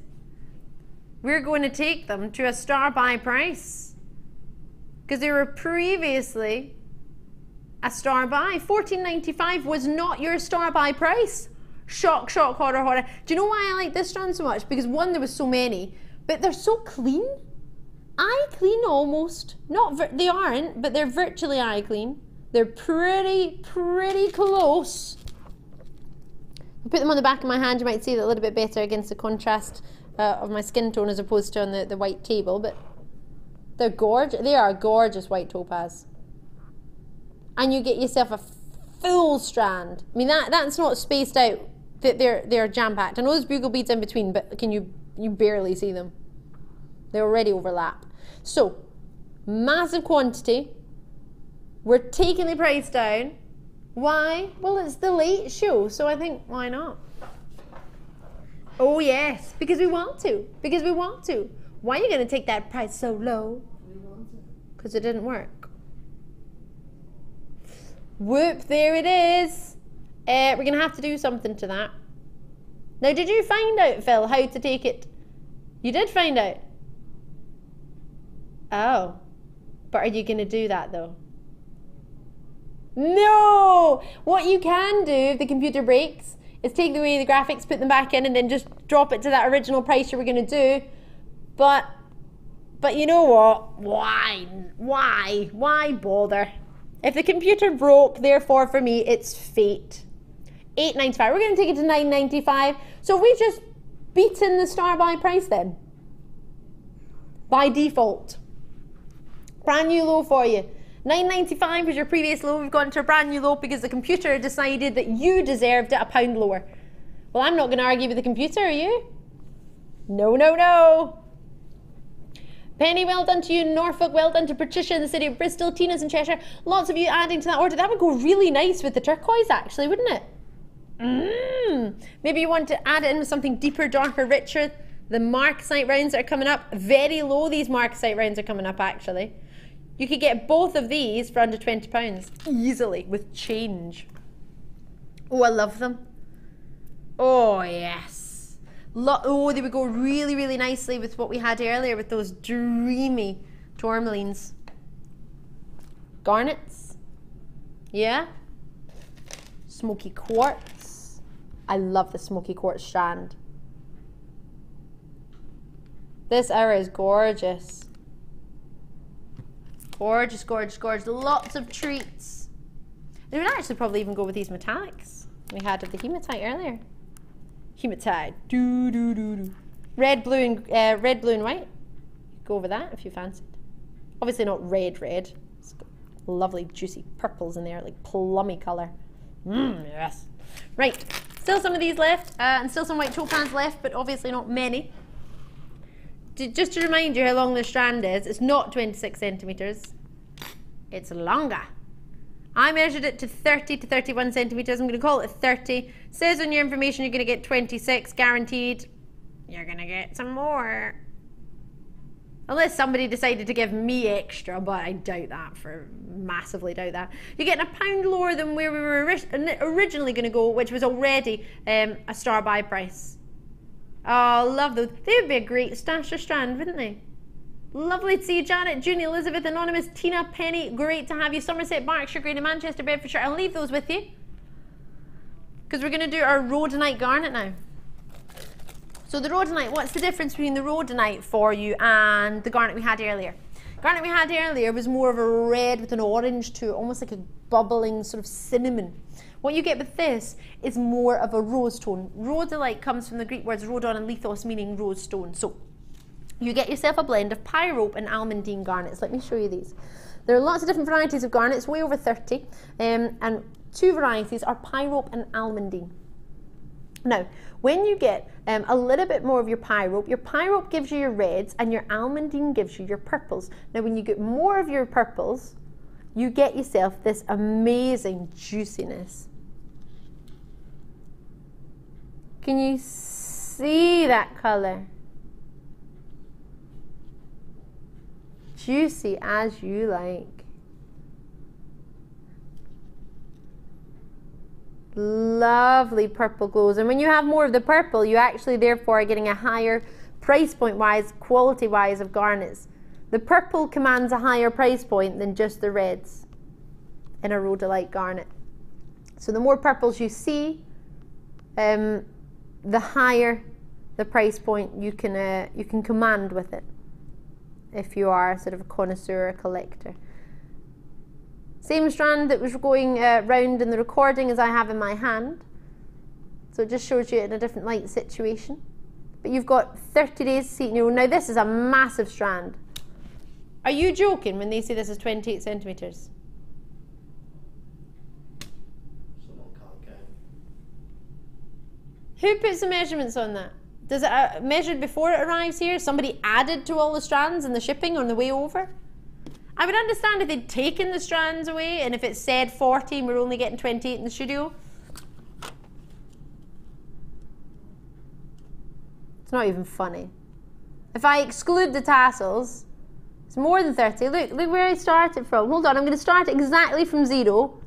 We're going to take them to a star buy price. Because they were previously a star buy. $14.95 was not your star buy price. Shock, shock, horror, horror. Do you know why I like this strand so much? Because one, there was so many, but they're so clean. Eye clean almost. They aren't, but they're virtually eye clean. They're pretty close. I'll put them on the back of my hand, you might see that a little bit better against the contrast of my skin tone as opposed to on the white table, but they're gorgeous. They are a gorgeous white topaz. And you get yourself a full strand. I mean, that's not spaced out. They're jam-packed. I know there's bugle beads in between, but you barely see them. They already overlap. So, massive quantity. We're taking the price down. Why? Well, it's the late show, so I think, why not? Oh yes, because we want to. Because we want to. Why are you going to take that price so low? Because it didn't work. Whoop, there it is. We're going to have to do something to that. Now, did you find out, Phil, how to take it? You did find out? Oh. But are you going to do that, though? No! What you can do, if the computer breaks, is take away the graphics, put them back in, and then just drop it to that original price you were going to do. But you know what? Why bother? If the computer broke, therefore for me, it's fate. $8.95. We're going to take it to $9.95. So we just beaten the star buy price then. By default. Brand new low for you. $9.95 was your previous low. We've gone to a brand new low because the computer decided that you deserved it £1 lower. Well, I'm not going to argue with the computer, are you? No, no, no. Penny, well done to you. Norfolk, well done to Patricia in the city of Bristol. Tina's in Cheshire. Lots of you adding to that order. That would go really nice with the turquoise, actually, wouldn't it? Maybe you want to add it in with something deeper, darker, richer. The marcasite rounds that are coming up, very low. These marcasite rounds are coming up, actually. You could get both of these for under £20 easily with change. Oh, I love them. Oh, yes. Oh, they would go really, really nicely with what we had earlier with those dreamy tourmalines. Garnets. Yeah. Smoky quartz. I love the smoky quartz strand. This hour is gorgeous. Gorgeous, gorgeous, gorgeous. Lots of treats. They would actually probably even go with these metallics we had of the hematite earlier. Hematite. Do do do do. Red, blue, and white. Go over that if you fancied. Obviously not red. It's got lovely juicy purples in there, like plummy colour. Yes. Right. Still some of these left, and still some white topaz left, but obviously not many. Just to remind you how long the strand is, it's not 26 centimetres. It's longer. I measured it to 30 to 31 centimetres. I'm going to call it 30. Says on your information you're going to get 26, guaranteed. You're going to get some more. Unless somebody decided to give me extra, but I doubt that, massively doubt that. You're getting £1 lower than where we were originally going to go, which was already a star buy price. Oh, love those. They would be a great stasher strand, wouldn't they? Lovely to see you, Janet, June, Elizabeth, Anonymous, Tina, Penny. Great to have you. Somerset, Berkshire, Green, Manchester, Bedfordshire. I'll leave those with you because we're going to do our rhodonite garnet now. So the rhodonite, what's the difference between the rhodonite for you and the garnet we had earlier? Garnet we had earlier was more of a red with an orange to it, almost like a bubbling sort of cinnamon. What you get with this is more of a rose tone. Rhodolite comes from the Greek words rhodon and lithos, meaning rose stone. So you get yourself a blend of pyrope and almandine garnets. Let me show you these. There are lots of different varieties of garnets, way over 30, and two varieties are pyrope and almandine. Now, when you get a little bit more of your pyrope gives you your reds and your almandine gives you your purples. Now, when you get more of your purples, you get yourself this amazing juiciness. Can you see that colour? Juicy as you like. Lovely purple glows, and when you have more of the purple, you actually therefore are getting a higher price point wise, quality wise of garnets. The purple commands a higher price point than just the reds in a rhodolite garnet. So the more purples you see, the higher the price point you can command with it, if you are sort of a connoisseur or collector. Same strand that was going round in the recording as I have in my hand. So it just shows you in a different light situation. But you've got 30 days to see. Now this is a massive strand. Are you joking when they say this is 28 centimetres? Someone can't count. Who puts the measurements on that? Does it measured before it arrives here? Somebody added to all the strands in the shipping on the way over? I would understand if they'd taken the strands away and if it said 40 and we're only getting 28 in the studio. It's not even funny. If I exclude the tassels, it's more than 30. Look where I started from. Hold on, I'm going to start exactly from 0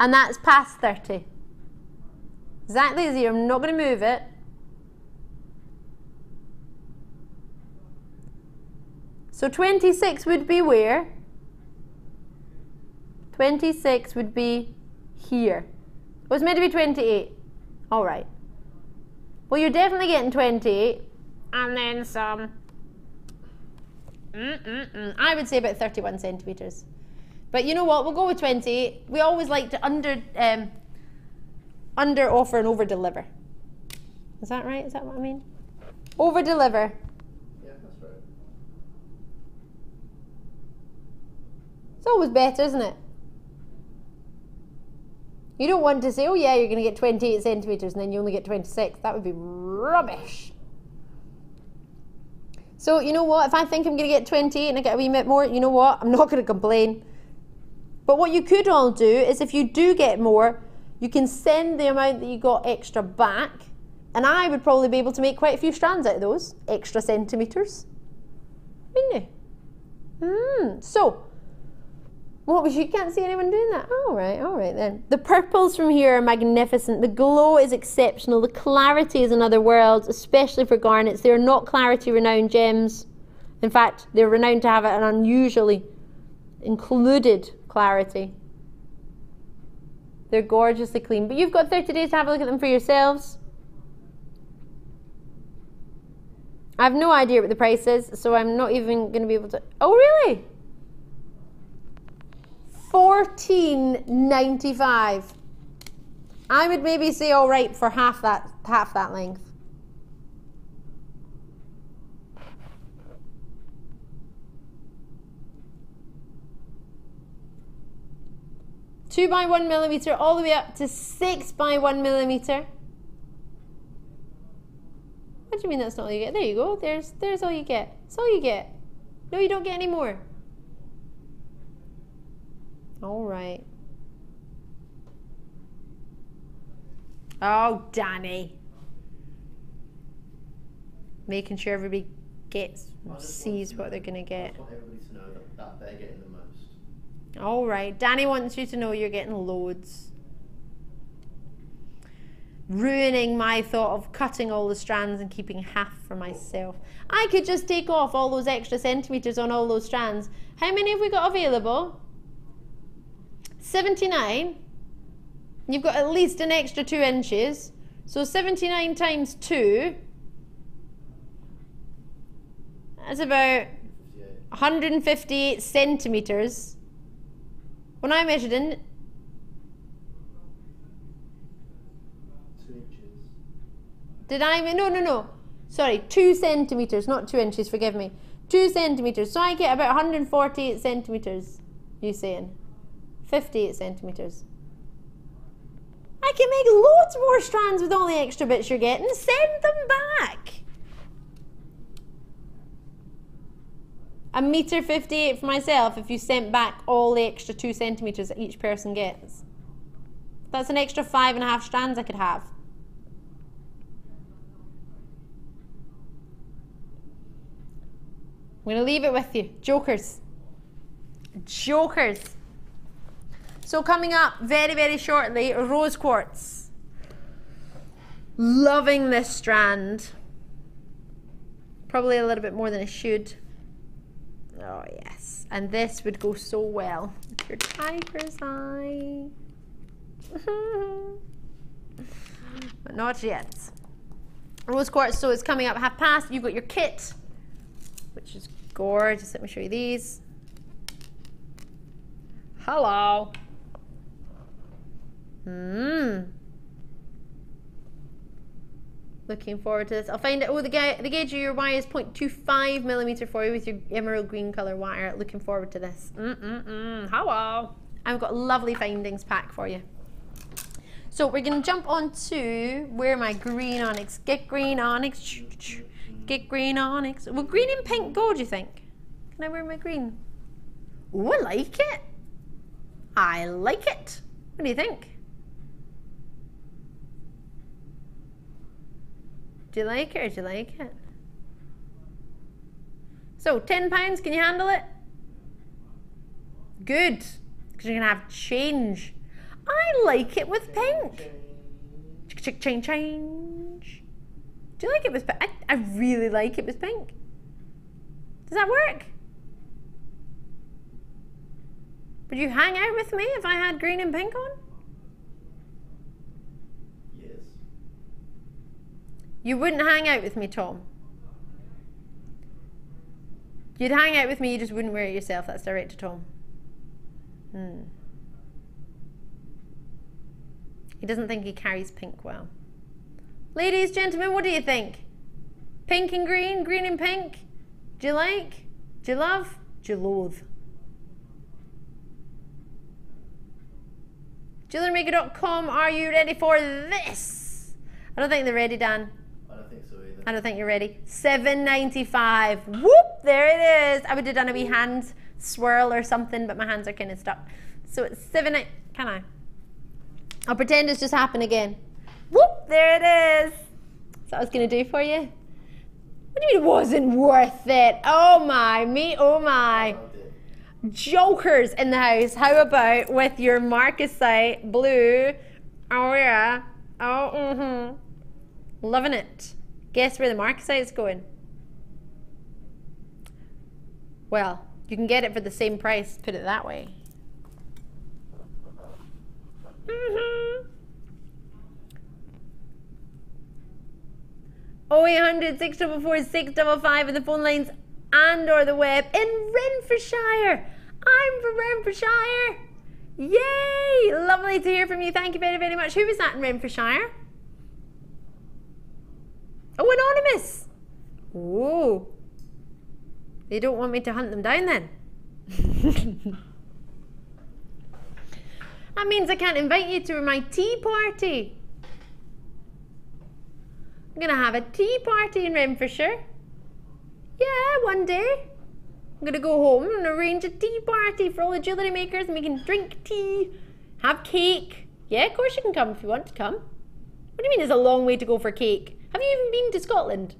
and that's past 30. Exactly 0. I'm not going to move it. So 26 would be where? 26 would be here. It was meant to be 28. All right. Well, you're definitely getting 28, and then some. I would say about 31 centimetres. But you know what? We'll go with 28. We always like to under offer and over deliver. Is that right? Is that what I mean? Over deliver. Yeah, that's right. It's always better, isn't it? You don't want to say, oh yeah, you're going to get 28 centimetres and then you only get 26. That would be rubbish. So you know what? If I think I'm going to get 28 and I get a wee bit more, you know what? I'm not going to complain. But what you could all do is if you do get more, you can send the amount that you got extra back, and I would probably be able to make quite a few strands out of those extra centimetres. Wouldn't you? So, what was you can't see anyone doing that? All right then. The purples from here are magnificent. The glow is exceptional. The clarity is another world, especially for garnets. They are not clarity renowned gems. In fact, they're renowned to have an unusually included clarity. They're gorgeously clean. But you've got 30 days to have a look at them for yourselves. I have no idea what the price is, so I'm not even going to be able to... Oh, really? $14.95. I would maybe say all right for half that length. Two by 1 millimeter all the way up to 6 by 1 millimeter. What do you mean that's not all you get? There you go. There's all you get. That's all you get. No, you don't get any more. All right. Oh, Danny. Making sure everybody sees what they're going to get. I want everybody to know that they're getting the most. All right. Danny wants you to know you're getting loads. Ruining my thought of cutting all the strands and keeping half for myself. I could just take off all those extra centimetres on all those strands. How many have we got available? 79. You've got at least an extra 2 inches. So 79 times 2. That's about 158 centimetres. When I measured in... 2 inches. Did I? No. Sorry, 2 centimetres, not 2 inches, forgive me. 2 centimetres. So I get about 148 centimetres, you saying? 58 centimetres. I can make loads more strands with all the extra bits you're getting. Send them back. $1.58 for myself if you sent back all the extra 2 centimetres that each person gets. That's an extra 5.5 strands I could have. I'm going to leave it with you. Jokers. Jokers. So coming up very, very shortly, rose quartz. Loving this strand. Probably a little bit more than I should. Oh yes, and this would go so well with your tiger's eye. But not yet. Rose quartz, so it's coming up past. You've got your kit, which is gorgeous. Let me show you these. Hello. Looking forward to this. I'll find it. Oh, the gauge of your wire is 0.25 millimeter for you with your emerald green color wire. Looking forward to this. Hello. I've got a lovely findings pack for you. So we're going to jump on to where my green onyx. Get green onyx. Get green onyx. Will green and pink go, do you think? Can I wear my green? Oh, I like it. I like it. What do you think? Do you like it or do you like it? So, £10, can you handle it? Good, because you're going to have change. I like it with pink. Change. Do you like it with pink? I really like it with pink. Does that work? Would you hang out with me if I had green and pink on? Yes. You wouldn't hang out with me, Tom. You'd hang out with me, you just wouldn't wear it yourself. That's direct to Tom. He doesn't think he carries pink well. Ladies, gentlemen, what do you think? Pink and green, green and pink? Do you like? Do you love? Do you loathe? JewelleryMaker.com, are you ready for this? I don't think they're ready, Dan. I don't think so either. I don't think you're ready. $7.95. Whoop! There it is. I would have done a wee hand swirl or something, but my hands are kind of stuck. So it's $7.95. Can I? I'll pretend it's just happened again. Whoop! There it is. That's what I was going to do for you. What do you mean it wasn't worth it? Oh my, me, oh my. Jokers in the house. How about with your marcasite blue? Oh yeah. Oh, loving it. Guess where the marcasite is going? Well, you can get it for the same price, put it that way. 0800 644 655 in the phone lines and or the web in Renfrewshire. I'm from Renfrewshire. Yay! Lovely to hear from you. Thank you very, very much. Who was that in Renfrewshire? Oh, anonymous. Oh. They don't want me to hunt them down then. That means I can't invite you to my tea party. I'm going to have a tea party in Renfrewshire. Yeah, one day. I'm going to go home and arrange a tea party for all the jewellery makers, and we can drink tea, have cake. Yeah, of course you can come if you want to come. What do you mean it's a long way to go for cake? Have you even been to Scotland?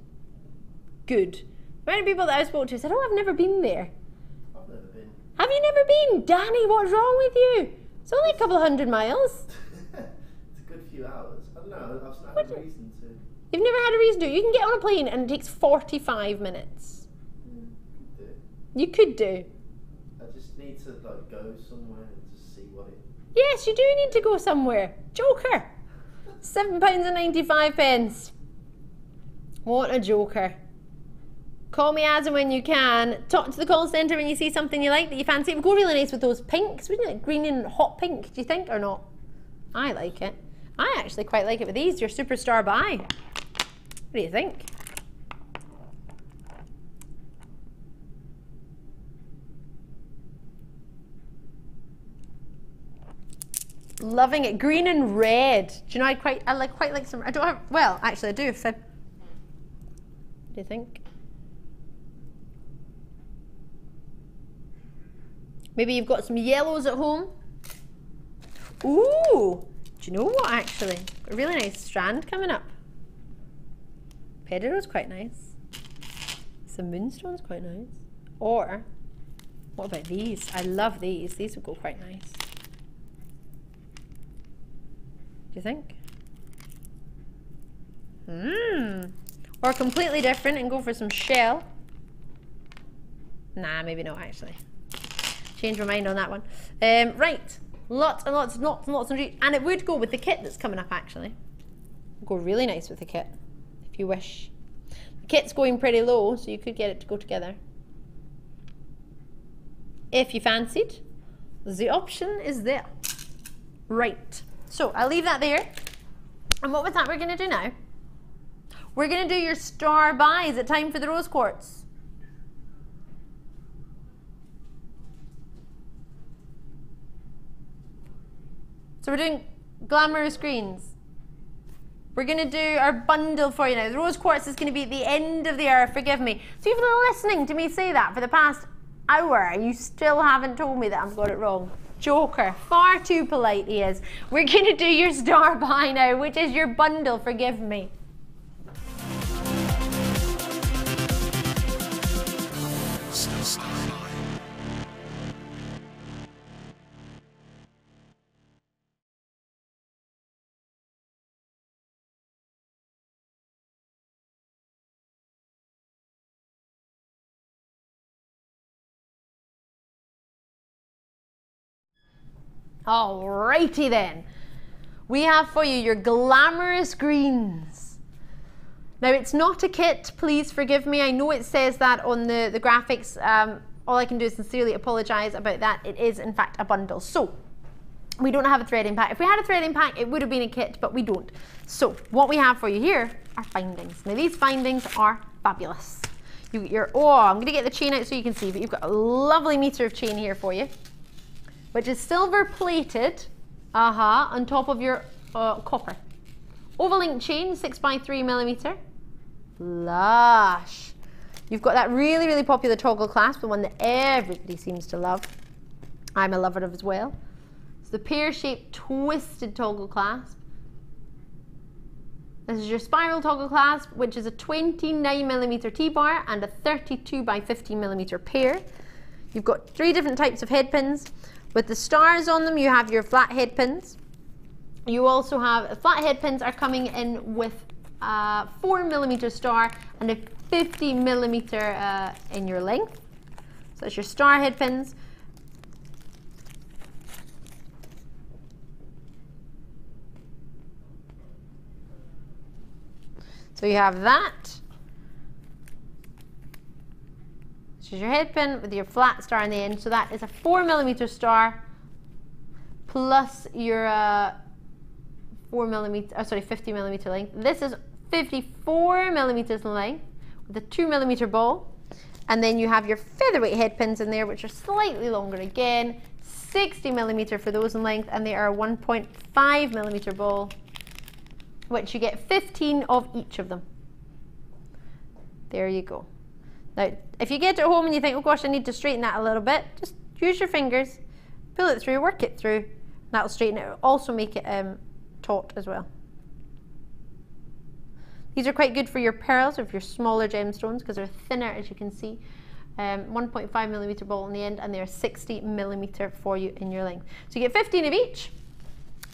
Good. Many people that I spoke to said, oh, I've never been there. I've never been. Have you never been? Danny, what's wrong with you? It's only a couple of 100 miles. It's a good few hours. I don't know, I've not had a reason to. You've never had a reason to. You can get on a plane and it takes 45 minutes. You could do. I just need to like go somewhere and just see what it. Yes, you do need to go somewhere. Joker. £7.95. What a joker. Call me as and when you can. Talk to the call centre when you see something you like that you fancy. It would go really nice with those pinks, wouldn't it? Green and hot pink, do you think, or not? I like it. I actually quite like it with these. Your superstar buy. What do you think? Loving it. Green and red. Do you know I quite like some. I don't have. Well, actually, I do. If I, what do you think? Maybe you've got some yellows at home. Ooh. Do you know what? Actually, a really nice strand coming up. Pedro's quite nice. Some Moonstone's quite nice. Or what about these? I love these. These would go quite nice. Do you think? Or completely different and go for some shell. Nah, maybe not actually. Change my mind on that one. Right, lots and lots and lots and lots of, and it would go with the kit that's coming up actually. Go really nice with the kit, if you wish. The kit's going pretty low, so you could get it to go together. If you fancied, the option is there. Right. So I'll leave that there. And what was that we're going to do now? We're going to do your star buy. Is it time for the rose quartz? So we're doing glamorous greens. We're going to do our bundle for you now. The rose quartz is going to be at the end of the hour, forgive me. So you've been listening to me say that for the past hour and you still haven't told me that I've got it wrong. Joker, far too polite he is. We're going to do your star buy now, which is your bundle, forgive me. Alrighty then. We have for you your glamorous greens. Now it's not a kit, please forgive me. I know it says that on the graphics. All I can do is sincerely apologise about that. It is in fact a bundle. So we don't have a threading pack. If we had a threading pack, it would have been a kit, but we don't. So what we have for you here are findings. Now these findings are fabulous. I'm going to get the chain out so you can see, but you've got a lovely metre of chain here for you, which is silver plated, on top of your copper. Oval link chain, 6x3mm. Lush. You've got that really, really popular toggle clasp, the one that everybody seems to love. I'm a lover of as well. It's the pear-shaped twisted toggle clasp. This is your spiral toggle clasp, which is a 29mm T-bar and a 32x15mm pair. You've got 3 different types of head pins. With the stars on them, you have your flat head pins. You also have, flat head pins are coming in with a 4mm star and a 50mm in your length. So that's your star head pins. So you have that. This is your head pin with your flat star on the end. So that is a 4mm star plus your 50mm length. This is 54mm in length with a 2mm ball. And then you have your featherweight head pins in there, which are slightly longer again, 60mm for those in length, and they are a 1.5mm ball, which you get 15 of each of them. There you go. Now, if you get it home and you think, oh gosh, I need to straighten that a little bit, just use your fingers, pull it through, work it through, and that'll straighten it. It'll also make it taut as well. These are quite good for your pearls or for your smaller gemstones because they're thinner, as you can see. 1.5mm ball on the end, and they're 60mm for you in your length. So you get 15 of each.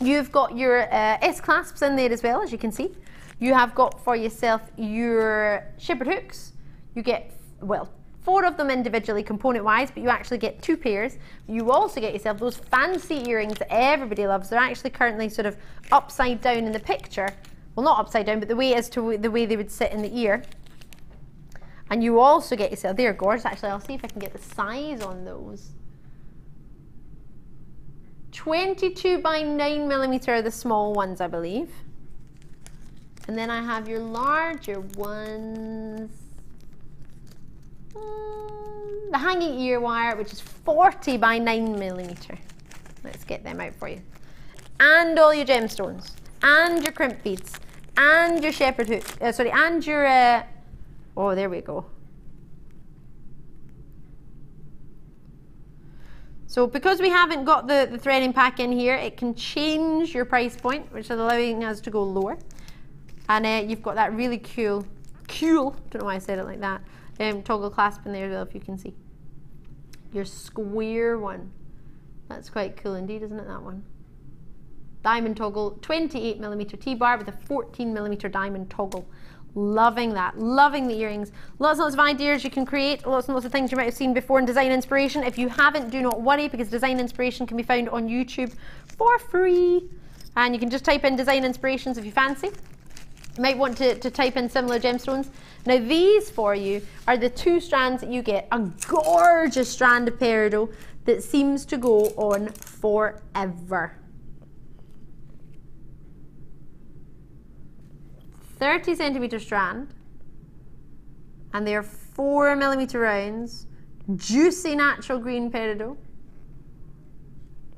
You've got your S-clasps in there as well, as you can see. You have got for yourself your shepherd hooks. You get, well, 4 of them individually component-wise, but you actually get 2 pairs. You also get yourself those fancy earrings that everybody loves. They're actually currently sort of upside down in the picture. Well, not upside down, but the way as to the way they would sit in the ear. And you also get yourself, they're gorgeous. Actually, I'll see if I can get the size on those. 22x9mm are the small ones, I believe. And then I have your larger ones. The hanging ear wire, which is 40x9mm. Let's get them out for you. And all your gemstones, and your crimp beads, and your shepherd hook, and your, oh, there we go. So because we haven't got the threading pack in here, it can change your price point, which is allowing us to go lower. And you've got that really cool, don't know why I said it like that, toggle clasp in there as well, if you can see. Your square one. That's quite cool indeed, isn't it, that one? Diamond toggle, 28mm T-bar with a 14mm diamond toggle. Loving that, loving the earrings. Lots and lots of ideas you can create, lots and lots of things you might have seen before in Design Inspiration. If you haven't, do not worry, because Design Inspiration can be found on YouTube for free. And you can just type in Design Inspirations if you fancy. You might want to type in similar gemstones. Now these for you are the 2 strands that you get. A gorgeous strand of peridot that seems to go on forever. 30cm strand, and they are 4mm rounds, juicy natural green peridot.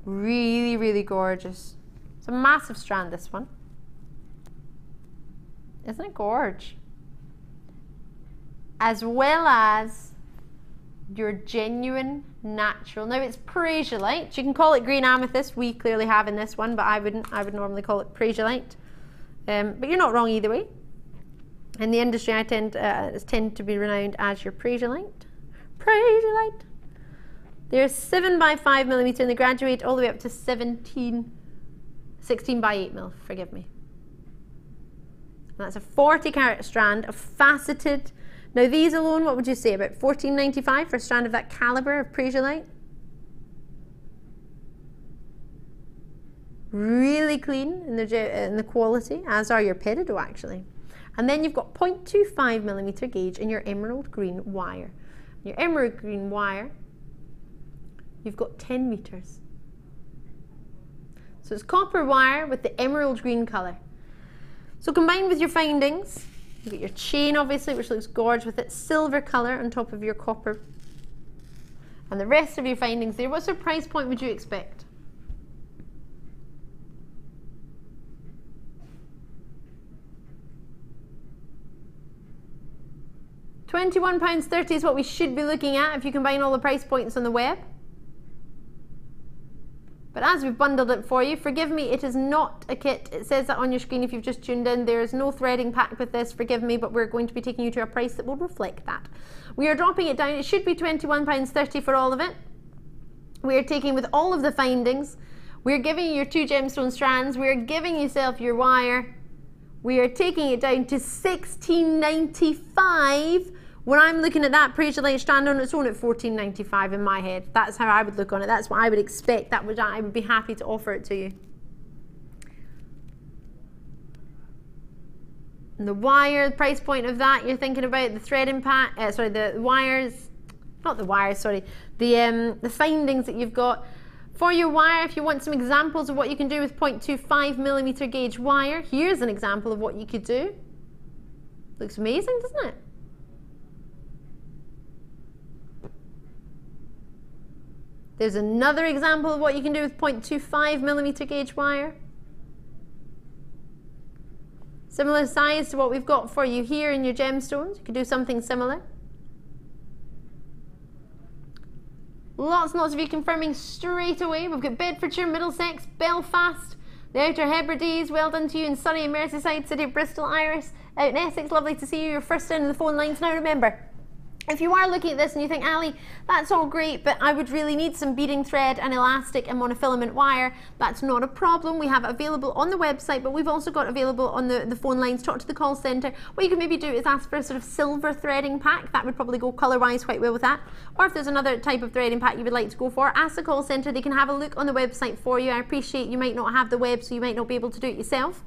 Really, really gorgeous. It's a massive strand, this one. Isn't it gorge? As well as your genuine natural. Now it's Parisiolite. You can call it green amethyst. We clearly have in this one, but I wouldn't. I would normally call it Parisiolite. But you're not wrong either way. In the industry, I tend to be renowned as your Parisiolite. Parisiolite. They're 7x5mm, and they graduate all the way up to 16x8mm. Forgive me. And that's a 40-carat strand of faceted. Now these alone, what would you say, about $14.95 for a strand of that caliber of Parisiolite? Really clean in the quality, as are your peridot actually. And then you've got 0.25mm gauge in your emerald green wire. Your emerald green wire, you've got 10 meters. So it's copper wire with the emerald green colour. So combined with your findings, you've got your chain obviously, which looks gorgeous with its silver colour on top of your copper. And the rest of your findings there, what sort of price point would you expect? £21.30 is what we should be looking at if you combine all the price points on the web. But as we've bundled it for you, forgive me, it is not a kit. It says that on your screen if you've just tuned in. There is no threading pack with this, forgive me, but we're going to be taking you to a price that will reflect that. We are dropping it down. It should be £21.30 for all of it. We are taking with all of the findings. We're giving you your 2 gemstone strands. We're giving yourself your wire. We are taking it down to $16.95. When I'm looking at that Precious strand on its own at $14.95 in my head. That's how I would look on it. That's what I would expect. I would be happy to offer it to you. And the wire, the price point of that, you're thinking about the threading pack, the wires, not the wires, sorry, the findings that you've got. For your wire, if you want some examples of what you can do with 0.25mm gauge wire, here's an example of what you could do. Looks amazing, doesn't it? There's another example of what you can do with 0.25mm gauge wire. Similar size to what we've got for you here in your gemstones. You could do something similar. Lots and lots of you confirming straight away. We've got Bedfordshire, Middlesex, Belfast, the Outer Hebrides. Well done to you in sunny Merseyside City, Bristol, Iris, out in Essex. Lovely to see you. You're first in the phone lines. Now remember, if you are looking at this and you think, Ali, that's all great, but I would really need some beading thread and elastic and monofilament wire, that's not a problem. We have it available on the website, but we've also got available on the phone lines. Talk to the call centre. What you can maybe do is ask for a sort of silver threading pack. That would probably go colour-wise quite well with that. Or if there's another type of threading pack you would like to go for, ask the call centre. They can have a look on the website for you. I appreciate you might not have the web, so you might not be able to do it yourself.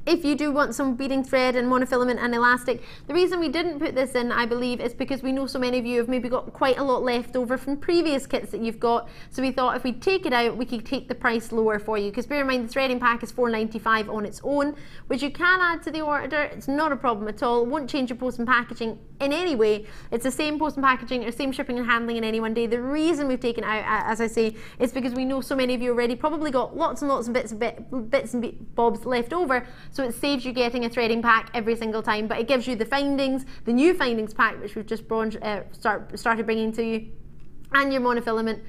If you do want some beading thread and monofilament and elastic, the reason we didn't put this in, I believe, is because we know so many of you have maybe got quite a lot left over from previous kits that you've got. So we thought if we take it out, we could take the price lower for you. Because bear in mind, the threading pack is $4.95 on its own, which you can add to the order. It's not a problem at all. It won't change your post and packaging in any way. It's the same post and packaging or same shipping and handling in any one day. The reason we've taken it out, as I say, is because we know so many of you already probably got lots and lots of bits and bobs left over. So it saves you getting a threading pack every single time, but it gives you the findings, the new findings pack, which we've just started bringing to you, and your monofilament.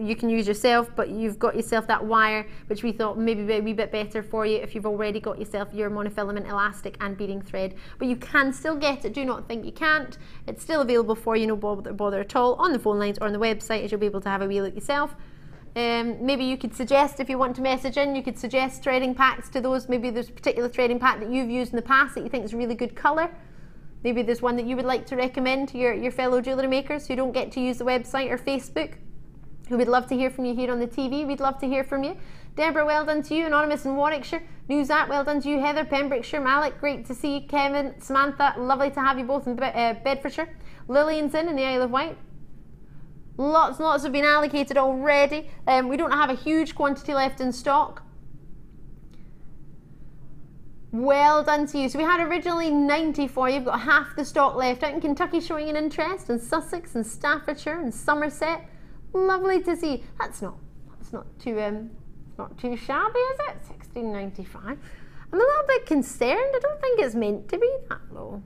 You can use yourself, but you've got yourself that wire, which we thought maybe be a wee bit better for you if you've already got yourself your monofilament, elastic and beading thread. But you can still get it. Do not think you can't. It's still available for you, no bother at all, on the phone lines or on the website, as you'll be able to have a wee look yourself. Maybe you could suggest, if you want to message in, you could suggest threading packs to those. Maybe there's a particular threading pack that you've used in the past that you think is a really good colour. Maybe there's one that you would like to recommend to your fellow jewellery makers who don't get to use the website or Facebook, who would love to hear from you here on the TV. We'd love to hear from you. Deborah, well done to you. Anonymous in Warwickshire. Newsat, well done to you. Heather, Pembrokeshire. Malik, great to see you. Kevin, Samantha, lovely to have you both in Bedfordshire. Lillian's in the Isle of Wight. Lots and lots have been allocated already. We don't have a huge quantity left in stock. Well done to you. So we had originally 90 for you. You've got half the stock left out in Kentucky, showing an interest, and Sussex and Staffordshire and Somerset. Lovely to see. That's not too shabby, is it? $16.95. I'm a little bit concerned. I don't think it's meant to be that low.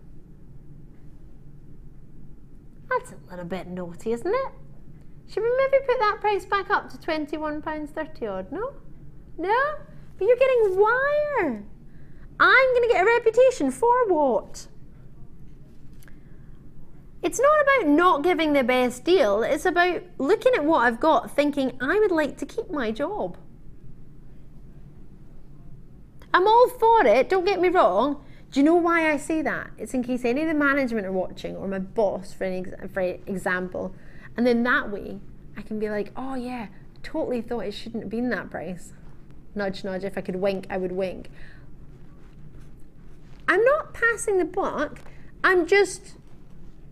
That's a little bit naughty, isn't it? Should we maybe put that price back up to £21.30 odd? No? No? But you're getting wire. I'm going to get a reputation for what? It's not about not giving the best deal. It's about looking at what I've got, thinking I would like to keep my job. I'm all for it, don't get me wrong. Do you know why I say that? It's in case any of the management are watching, or my boss, for example. And then that way, I can be like, oh yeah, totally thought it shouldn't have been that price. Nudge, nudge, if I could wink, I would wink. I'm not passing the buck. I'm just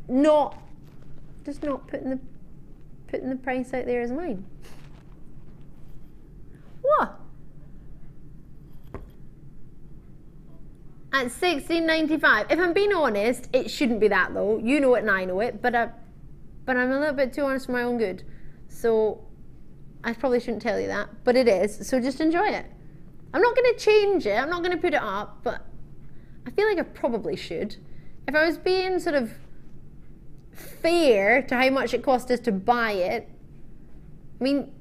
not putting the price out there as mine. What? At $16.95. If I'm being honest, it shouldn't be that low. You know it and I know it, but I'm a little bit too honest for my own good. So I probably shouldn't tell you that, but it is. So just enjoy it. I'm not going to change it. I'm not going to put it up, but I feel like I probably should. If I was being sort of fair to how much it cost us to buy it, I mean,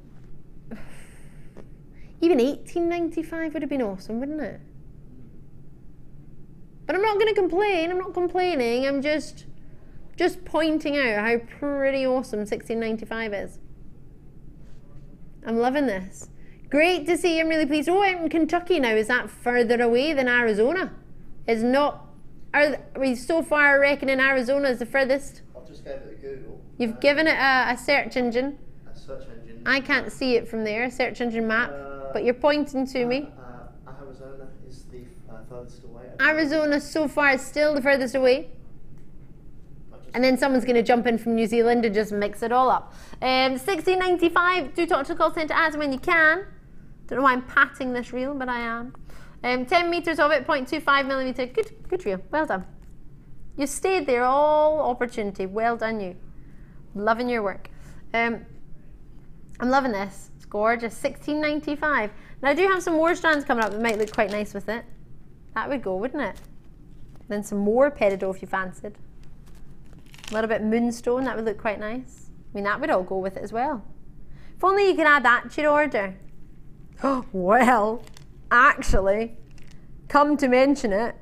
even $18.95 would have been awesome, wouldn't it? But I'm not going to complain. I'm not complaining. I'm just pointing out how pretty awesome $16.95 is. I'm loving this. Great to see you. I'm really pleased. Oh, I'm in Kentucky now. Is that further away than Arizona? Is not. Are we so far reckoning Arizona is the furthest? I've just gave it a Google. You've given it a search engine. A search engine. I can't see it from there. Search engine map. But you're pointing to me. Arizona is the furthest away. Arizona so far is still the furthest away. And then someone's going to jump in from New Zealand and just mix it all up. $16.95. Do talk to the call centre as and when you can. Don't know why I'm patting this reel, but I am. 10 metres of it, 0.25 millimetre. Good reel. Well done. You stayed there all opportunity. Well done, you. Loving your work. I'm loving this. It's gorgeous. $16.95. Now I do have some more strands coming up that might look quite nice with it. That would go, wouldn't it? Then some more peridot if you fancied. A little bit moonstone, that would look quite nice. I mean, that would all go with it as well. If only you could add that to your order. Oh, well, actually, come to mention it,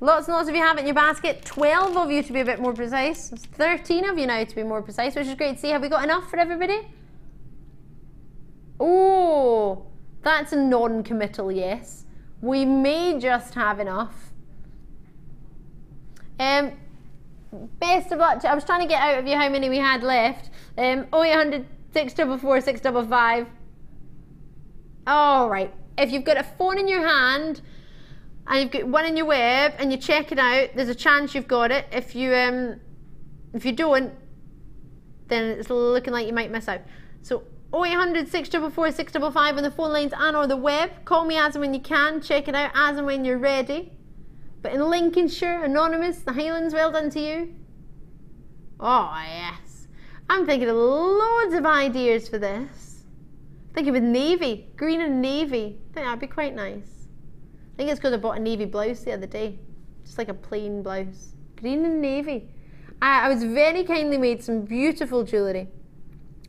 lots and lots of you have it in your basket. 12 of you to be a bit more precise. It's 13 of you now to be more precise, which is great to see. Have we got enough for everybody? Oh, that's a non-committal yes. We may just have enough. Best of luck. I was trying to get out of you how many we had left. 0800 644 655. All right. If you've got a phone in your hand and you've got one in your web and you check it out, there's a chance you've got it. If you don't, then it's looking like you might miss out. So 0800 644 655 on the phone lines and or the web. Call me as and when you can. Check it out as and when you're ready. But in Lincolnshire, Anonymous, the Highlands, well done to you. Oh, yes. I'm thinking of loads of ideas for this. Thinking with navy, green and navy. I think that'd be quite nice. I think it's because I bought a navy blouse the other day. Just like a plain blouse. Green and navy. I was very kindly made some beautiful jewellery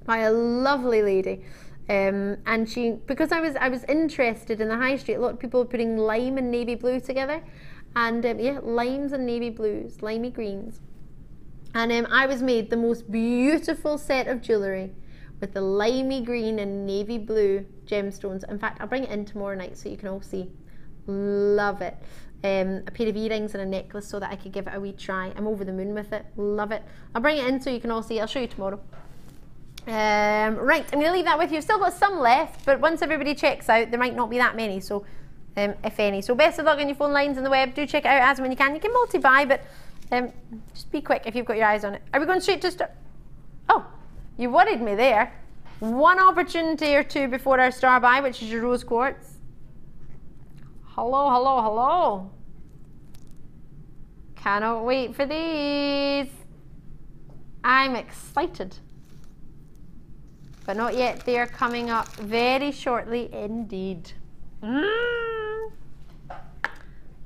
by a lovely lady, and she, because I was interested in the high street, a lot of people were putting lime and navy blue together, and yeah, limes and navy blues, limey greens, and I was made the most beautiful set of jewellery with the limey green and navy blue gemstones. In fact, I'll bring it in tomorrow night so you can all see. Love it. A pair of earrings and a necklace so that I could give it a wee try. I'm over the moon with it. Love it. I'll bring it in so you can all see. I'll show you tomorrow. Right, I'm going to leave that with you. I've still got some left, but once everybody checks out, there might not be that many, so if any. So best of luck on your phone lines and the web. Do check it out as and when you can. You can multi-buy, but just be quick if you've got your eyes on it. Are we going straight to start? Oh, you worried me there. One opportunity or two before our star buy, which is your rose quartz. Hello, hello, hello. Cannot wait for these. I'm excited. But not yet. They are coming up very shortly indeed.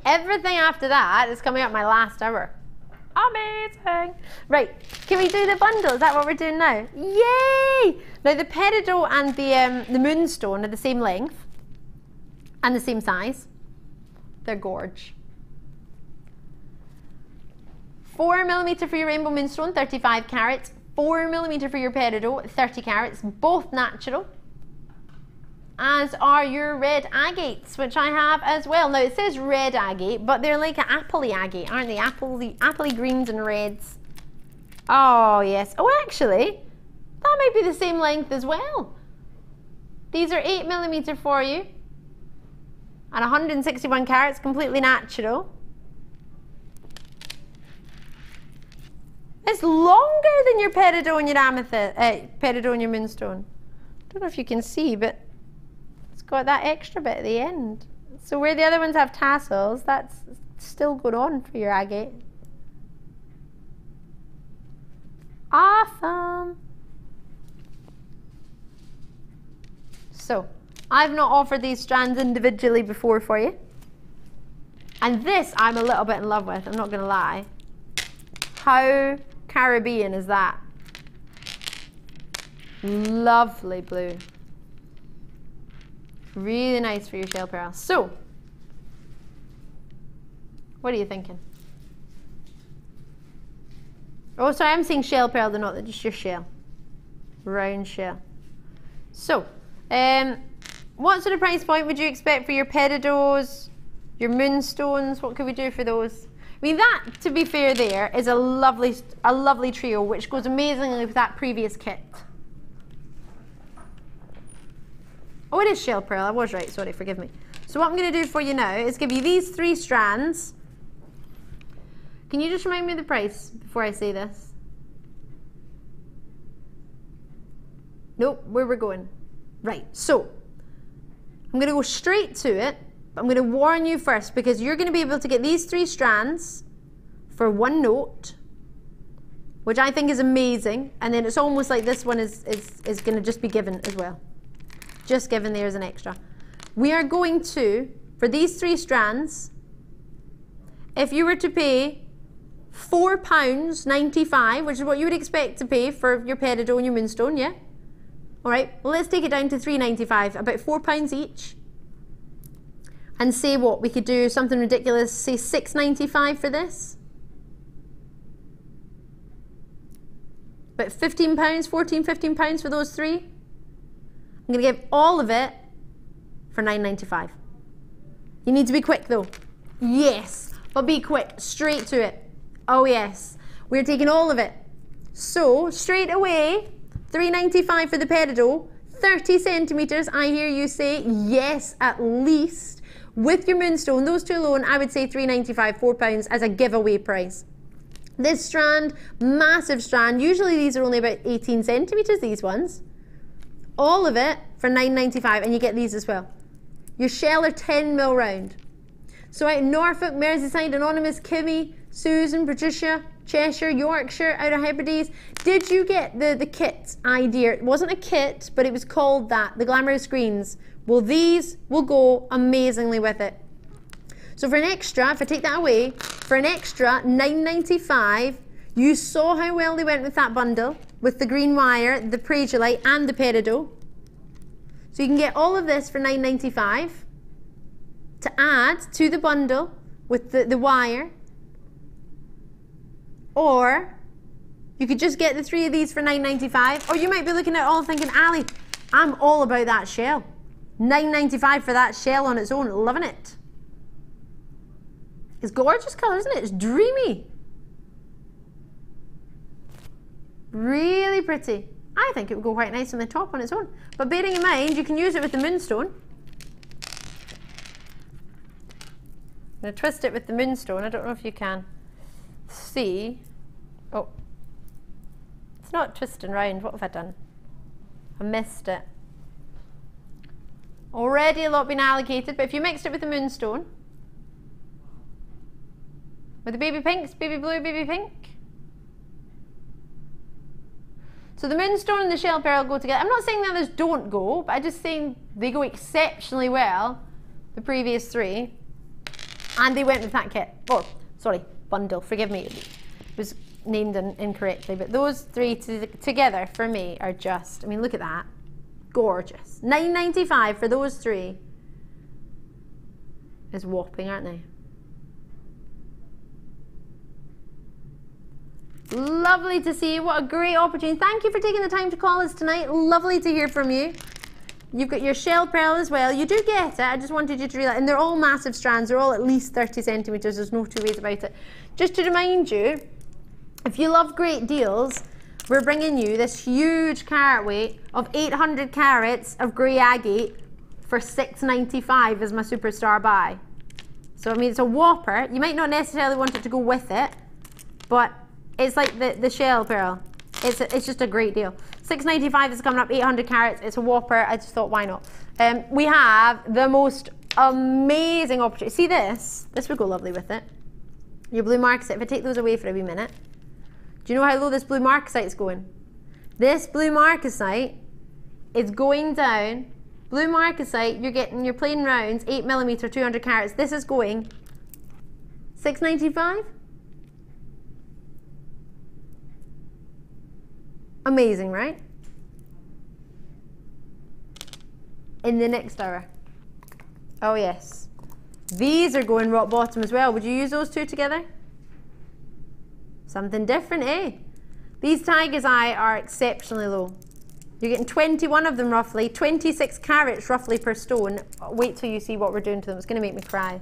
Everything after that is coming up my last hour. Amazing. Right, can we do the bundle? Is that what we're doing now? Yay! Now the peridot and the moonstone are the same length and the same size. They're gorge. 4mm for your rainbow moonstone, 35 carats. 4mm for your peridot, 30 carats, both natural. As are your red agates, which I have as well. Now it says red agate, but they're like an appley agate, aren't they? Appley greens and reds. Oh yes. Oh, actually, that might be the same length as well. These are 8mm for you, and 161 carats, completely natural. It's longer than your peridot and your amethyst, peridot and your moonstone. Don't know if you can see, but it's got that extra bit at the end. So where the other ones have tassels, that's still going on for your agate. Awesome. So, I've not offered these strands individually before for you. And this I'm a little bit in love with, I'm not going to lie. How Caribbean is that? Lovely blue. Really nice for your shell pearl. So, what are you thinking? Oh, sorry, I'm saying shell pearl, they're not, they're just your shell. Round shell. So, what sort of price point would you expect for your peridots, your moonstones? What could we do for those? I mean, that, to be fair, there is a lovely trio, which goes amazingly with that previous kit. Oh, it is shell pearl, I was right, sorry, forgive me. So what I'm going to do for you now is give you these 3 strands. Can you just remind me of the price before I say this? Nope, where we're going. Right, so I'm going to go straight to it. But I'm going to warn you first, because you're going to be able to get these 3 strands for 1 note, which I think is amazing. And then it's almost like this one is going to just be given as well. Just given there as an extra. We are going to, for these 3 strands, if you were to pay £4.95, which is what you would expect to pay for your peridot and your moonstone, yeah? All right, well, let's take it down to £3.95, about £4 each. And say what, we could do something ridiculous, say £6.95 for this. About £15, £14, £15 for those 3. I'm going to give all of it for £9.95. You need to be quick though. Yes, but be quick, straight to it. Oh yes, we're taking all of it. So straight away, £3.95 for the peridot, 30 centimetres, I hear you say, yes, at least. With your moonstone, those 2 alone, I would say £3.95, £4 as a giveaway price. This strand, massive strand, usually these are only about 18 centimetres, these ones. All of it for £9.95, and you get these as well. Your shell are 10mm round. So out in Norfolk, Merseyside, Anonymous, Kimmy, Susan, Patricia, Cheshire, Yorkshire, out of Hebrides, did you get the kit idea? It wasn't a kit, but it was called that, the Glamorous Greens. Well, these will go amazingly with it. So for an extra, if I take that away, for an extra £9.95, you saw how well they went with that bundle, with the green wire, the Pyrite and the peridot. So you can get all of this for £9.95 to add to the bundle with the wire. Or you could just get the 3 of these for £9.95. Or you might be looking at it all thinking, Ali, I'm all about that shell. £9.95 for that shell on its own, loving it. It's gorgeous colour, isn't it? It's dreamy. Really pretty. I think it would go quite nice on the top on its own. But bearing in mind, you can use it with the moonstone. I'm going to twist it with the moonstone. I don't know if you can see. Oh, it's not twisting round. What have I done? I missed it. Already a lot been allocated, but if you mixed it with the moonstone, with the baby pinks, baby blue, baby pink. So the moonstone and the shell pearl go together. I'm not saying the others don't go, but I'm just saying they go exceptionally well, the previous 3. And they went with that kit. Oh, sorry, bundle, forgive me. It was named incorrectly, but those 3 together for me are just, I mean, look at that. Gorgeous. £9.95 for those 3 is whopping, aren't they? Lovely to see you. What a great opportunity. Thank you for taking the time to call us tonight. Lovely to hear from you. You've got your shell pearl as well. You do get it. I just wanted you to realize, and they're all massive strands. They're all at least 30 centimetres. There's no 2 ways about it. Just to remind you, if you love great deals, we're bringing you this huge carat weight of 800 carats of grey agate for $6.95 as my superstar buy. So I mean, it's a whopper. You might not necessarily want it to go with it, but it's like the shell pearl. It's just a great deal. $6.95 is coming up, 800 carats. It's a whopper. I just thought, why not? We have the most amazing opportunity. See this? This would go lovely with it. Your blue marcasite. If I take those away for a wee minute, do you know how low this blue marcasite is going? This blue marcasite is going down. Blue marcasite, you're getting your plain rounds, 8mm, 200 carats. This is going $6.95. Amazing, right? In the next hour. Oh yes. These are going rock bottom as well. Would you use those two together? Something different, eh? These Tiger's Eye are exceptionally low. You're getting 21 of them roughly, 26 carats roughly per stone. Wait till you see what we're doing to them. It's going to make me cry.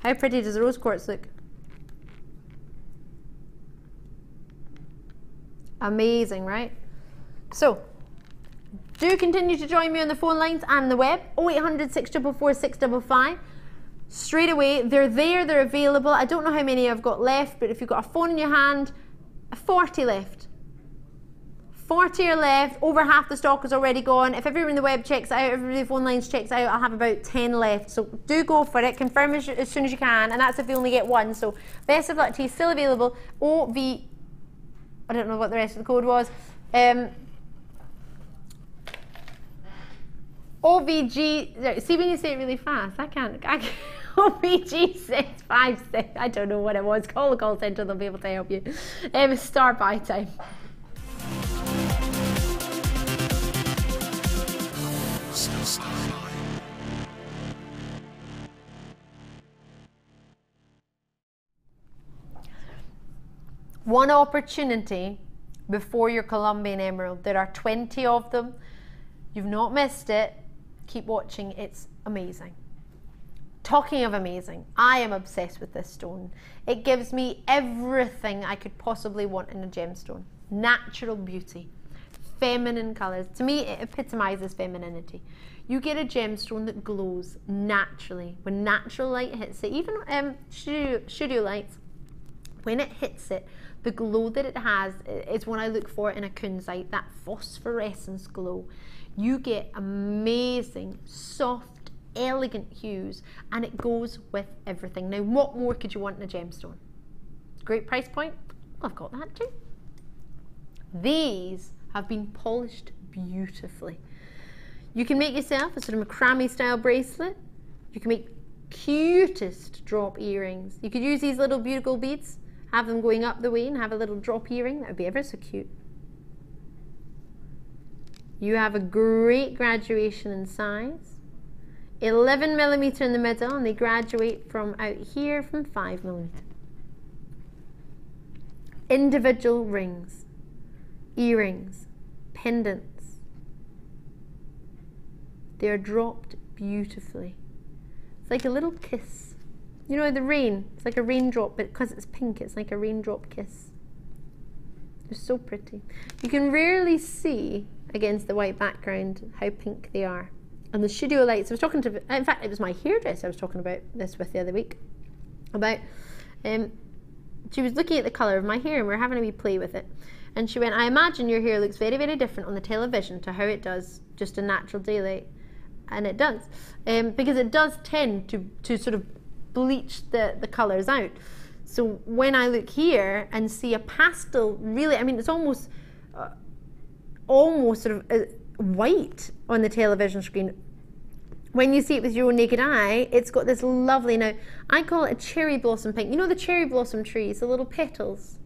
How pretty does the rose quartz look? Amazing, right? So, do continue to join me on the phone lines and the web. 0800 644 655. Straight away, they're there, they're available. I don't know how many I've got left, but if you've got a phone in your hand, 40 left. 40 are left, over half the stock is already gone. If everyone in the web checks out, everybody in the phone lines checks out, I'll have about 10 left. So do go for it, confirm as soon as you can, and that's if you only get one. So best of luck to you, still available. I don't know what the rest of the code was. OVG, see when you say it really fast, I can't. OVG 656, I don't know what it was. Call the call centre, they'll be able to help you. Start buy time. One opportunity before your Colombian emerald. There are 20 of them. You've not missed it. Keep watching, it's amazing. Talking of amazing, I am obsessed with this stone. It gives me everything I could possibly want in a gemstone. Natural beauty, feminine colours. To me, it epitomizes femininity. You get a gemstone that glows naturally. When natural light hits it, even studio lights, when it hits it, the glow that it has is what I look for in a kunzite, that phosphorescence glow. You get amazing, soft, elegant hues, and it goes with everything. Now, what more could you want in a gemstone? Great price point? I've got that too. These have been polished beautifully. You can make yourself a sort of macrame style bracelet. You can make cutest drop earrings. You could use these little bugle beads, have them going up the way and have a little drop earring. That would be ever so cute. You have a great graduation in size. 11mm in the middle, and they graduate from out here from 5mm. Individual rings, earrings, pendants. They are dropped beautifully. It's like a little kiss. You know the rain, it's like a raindrop, but because it's pink, it's like a raindrop kiss. They're so pretty. You can rarely see against the white background how pink they are. And the studio lights, I was talking to, in fact it was my hairdresser I was talking about this with the other week, about, she was looking at the colour of my hair and we were having a wee play with it. And she went, I imagine your hair looks very, very different on the television to how it does just in natural daylight. And it does, because it does tend to sort of bleach the colours out. So when I look here and see a pastel, really, I mean, it's almost sort of white on the television screen. When you see it with your own naked eye, it's got this lovely, now I call it a cherry blossom pink. You know the cherry blossom trees, the little petals?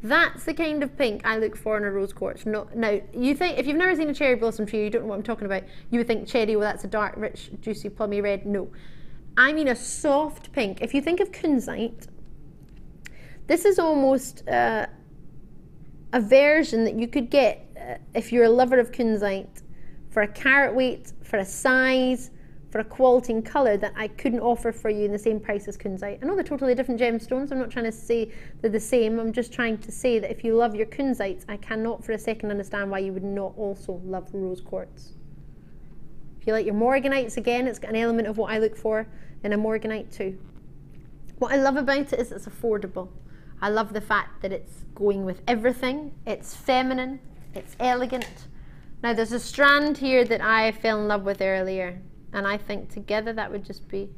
That's the kind of pink I look for in a rose quartz. Now, you think, if you've never seen a cherry blossom tree, you don't know what I'm talking about, you would think cherry, well that's a dark, rich, juicy, plummy red. No. I mean a soft pink. If you think of kunzite, this is almost a version that you could get if you're a lover of kunzite, for a carat weight, for a size, for a quality and colour that I couldn't offer for you in the same price as kunzite. I know they're totally different gemstones. I'm not trying to say they're the same. I'm just trying to say that if you love your kunzites, I cannot for a second understand why you would not also love rose quartz. If you like your morganites, again, it's got an element of what I look for in a morganite too. What I love about it is it's affordable. I love the fact that it's going with everything. It's feminine, it's elegant. Now there's a strand here that I fell in love with earlier, and I think together that would just be,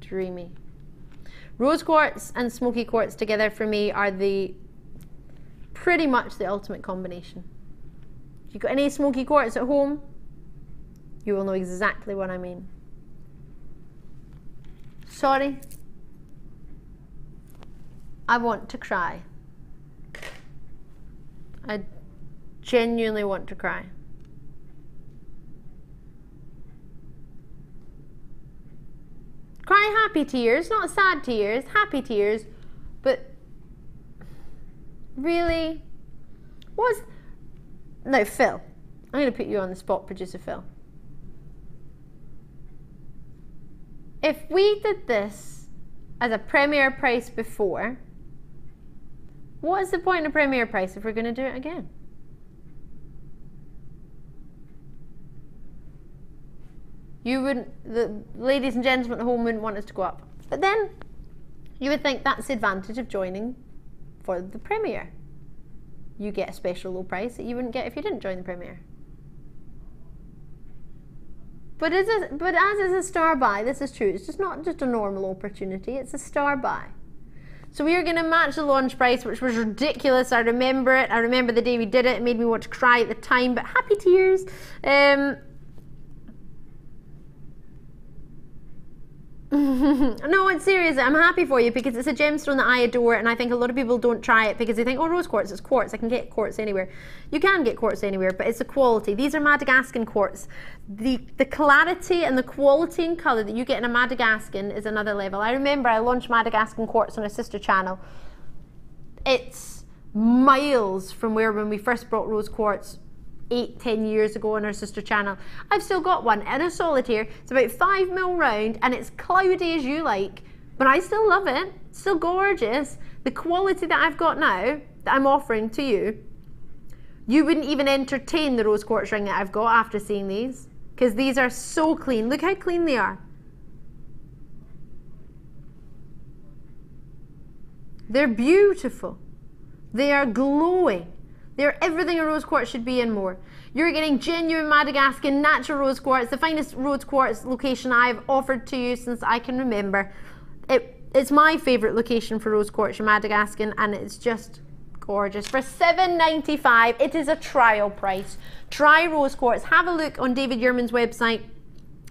dreamy. Rose quartz and smoky quartz together for me are pretty much the ultimate combination. If you've got any smoky quartz at home, you will know exactly what I mean. Sorry, I want to cry. I genuinely want to cry. Cry happy tears, not sad tears, happy tears, but really, no, Phil, I'm going to put you on the spot, producer Phil. If we did this as a premier price before, what is the point of premier price if we're going to do it again? You wouldn't, the ladies and gentlemen at home wouldn't want us to go up. But then you would think that's the advantage of joining for the premier. You get a special low price that you wouldn't get if you didn't join the premier. But as is a star buy, this is true. It's just not just a normal opportunity, it's a star buy. So we are going to match the launch price, which was ridiculous. I remember it. I remember the day we did it. It made me want to cry at the time, but happy tears. No, it's serious. I'm happy for you because it's a gemstone that I adore, and I think a lot of people don't try it because they think, oh, rose quartz, it's quartz. I can get quartz anywhere. You can get quartz anywhere, but it's the quality. These are Madagascan quartz. The clarity and the quality and colour that you get in a Madagascan is another level. I remember I launched Madagascan quartz on a sister channel. It's miles from when we first brought rose quartz 8-10 years ago on our sister channel. I've still got one in a solitaire. It's about 5 mil round and it's cloudy as you like, but I still love it. It's still gorgeous. The quality that I've got now that I'm offering to you, you wouldn't even entertain the rose quartz ring that I've got after seeing these, because these are so clean. Look how clean they are. They're beautiful. They are glowing. They're everything a rose quartz should be and more. You're getting genuine Madagascan natural rose quartz, the finest rose quartz location I've offered to you since I can remember. It's my favourite location for rose quartz in Madagascan, and it's just gorgeous. For $7.95, it is a trial price. Try rose quartz. Have a look on David Yurman's website.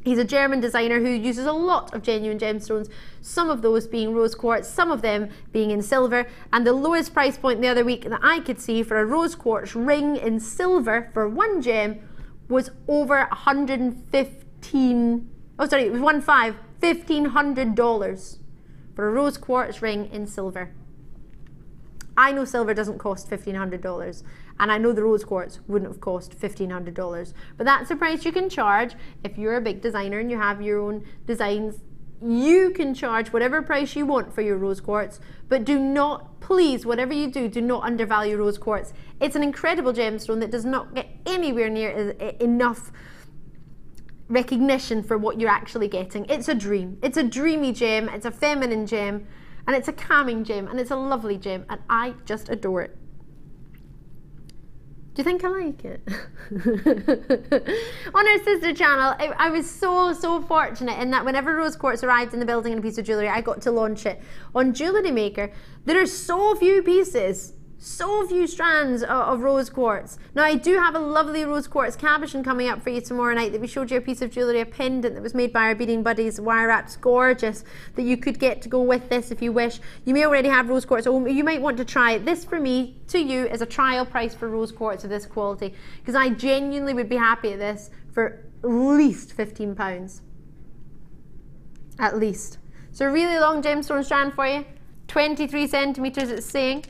He's a German designer who uses a lot of genuine gemstones, some of those being rose quartz, some of them being in silver. And the lowest price point the other week that I could see for a rose quartz ring in silver for one gem was over $1,500 for a rose quartz ring in silver. I know silver doesn't cost $1,500, and I know the rose quartz wouldn't have cost $1,500, but that's the price you can charge. If you're a big designer and you have your own designs, you can charge whatever price you want for your rose quartz, but do not, please, whatever you do, do not undervalue rose quartz. It's an incredible gemstone that does not get anywhere near enough recognition for what you're actually getting. It's a dream. It's a dreamy gem. It's a feminine gem. And it's a calming gem, and it's a lovely gem, and I just adore it. Do you think I like it? On our sister channel, I was so fortunate in that whenever rose quartz arrived in the building in a piece of jewellery, I got to launch it. On Jewellery Maker, there are so few pieces, so few strands of rose quartz. Now I do have a lovely rose quartz cabochon coming up for you tomorrow night that we showed you a piece of jewellery, a pendant that was made by our beading buddies, wire wrapped, gorgeous, that you could get to go with this if you wish. You may already have rose quartz at home, you might want to try it. This for me, to you, is a trial price for rose quartz of this quality, because I genuinely would be happy at this for at least £15. At least. So a really long gemstone strand for you, 23 centimetres it's saying.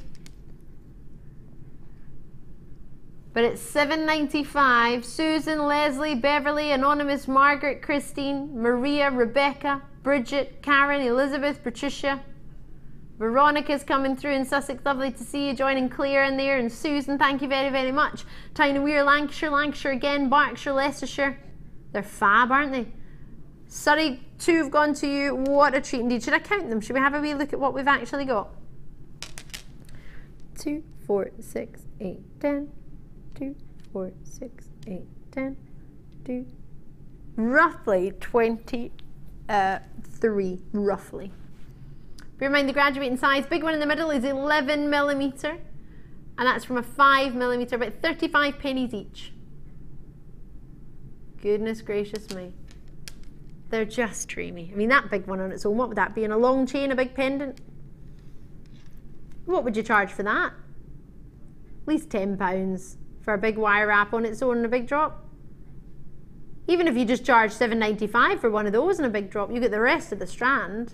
But it's $7.95. Susan, Leslie, Beverly, Anonymous, Margaret, Christine, Maria, Rebecca, Bridget, Karen, Elizabeth, Patricia. Veronica's coming through in Sussex, lovely to see you. Joining Claire in there, and Susan, thank you very, very much. Tyne Weir, Lancashire again, Berkshire, Leicestershire. They're fab, aren't they? Surrey, 2 have gone to you. What a treat indeed. Should I count them? Should we have a wee look at what we've actually got? 2, 4, 6, 8, 10. 2, 4, 6, 8, 10. 2. Roughly 23, roughly. Bear in mind the graduating size. Big one in the middle is 11mm, and that's from a 5mm, about 35 pennies each. Goodness gracious me. They're just dreamy. I mean, that big one on its own, what would that be? In a long chain, a big pendant? What would you charge for that? At least £10 for a big wire wrap on its own and a big drop. Even if you just charge $7.95 for one of those and a big drop, you get the rest of the strand.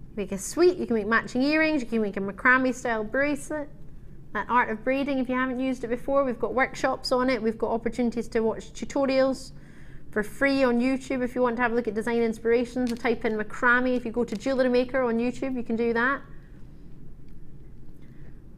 You make a suite, you can make matching earrings, you can make a macrame style bracelet. That art of braiding, if you haven't used it before, we've got workshops on it. We've got opportunities to watch tutorials for free on YouTube if you want to have a look at design inspirations. Type in macrame. If you go to Jewellery Maker on YouTube, you can do that.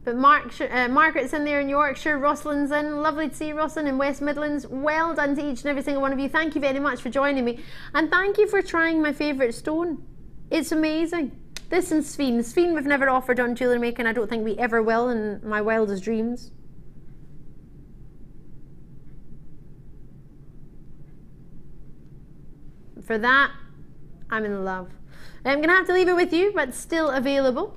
But Margaret's in there in Yorkshire, Rosalind's in. Lovely to see you, Rosalind, in West Midlands. Well done to each and every single one of you. Thank you very much for joining me. And thank you for trying my favourite stone. It's amazing. This and Sphene. Sphene we've never offered on Jewellery Maker, and I don't think we ever will in my wildest dreams. For that, I'm in love. I'm going to have to leave it with you, but still available.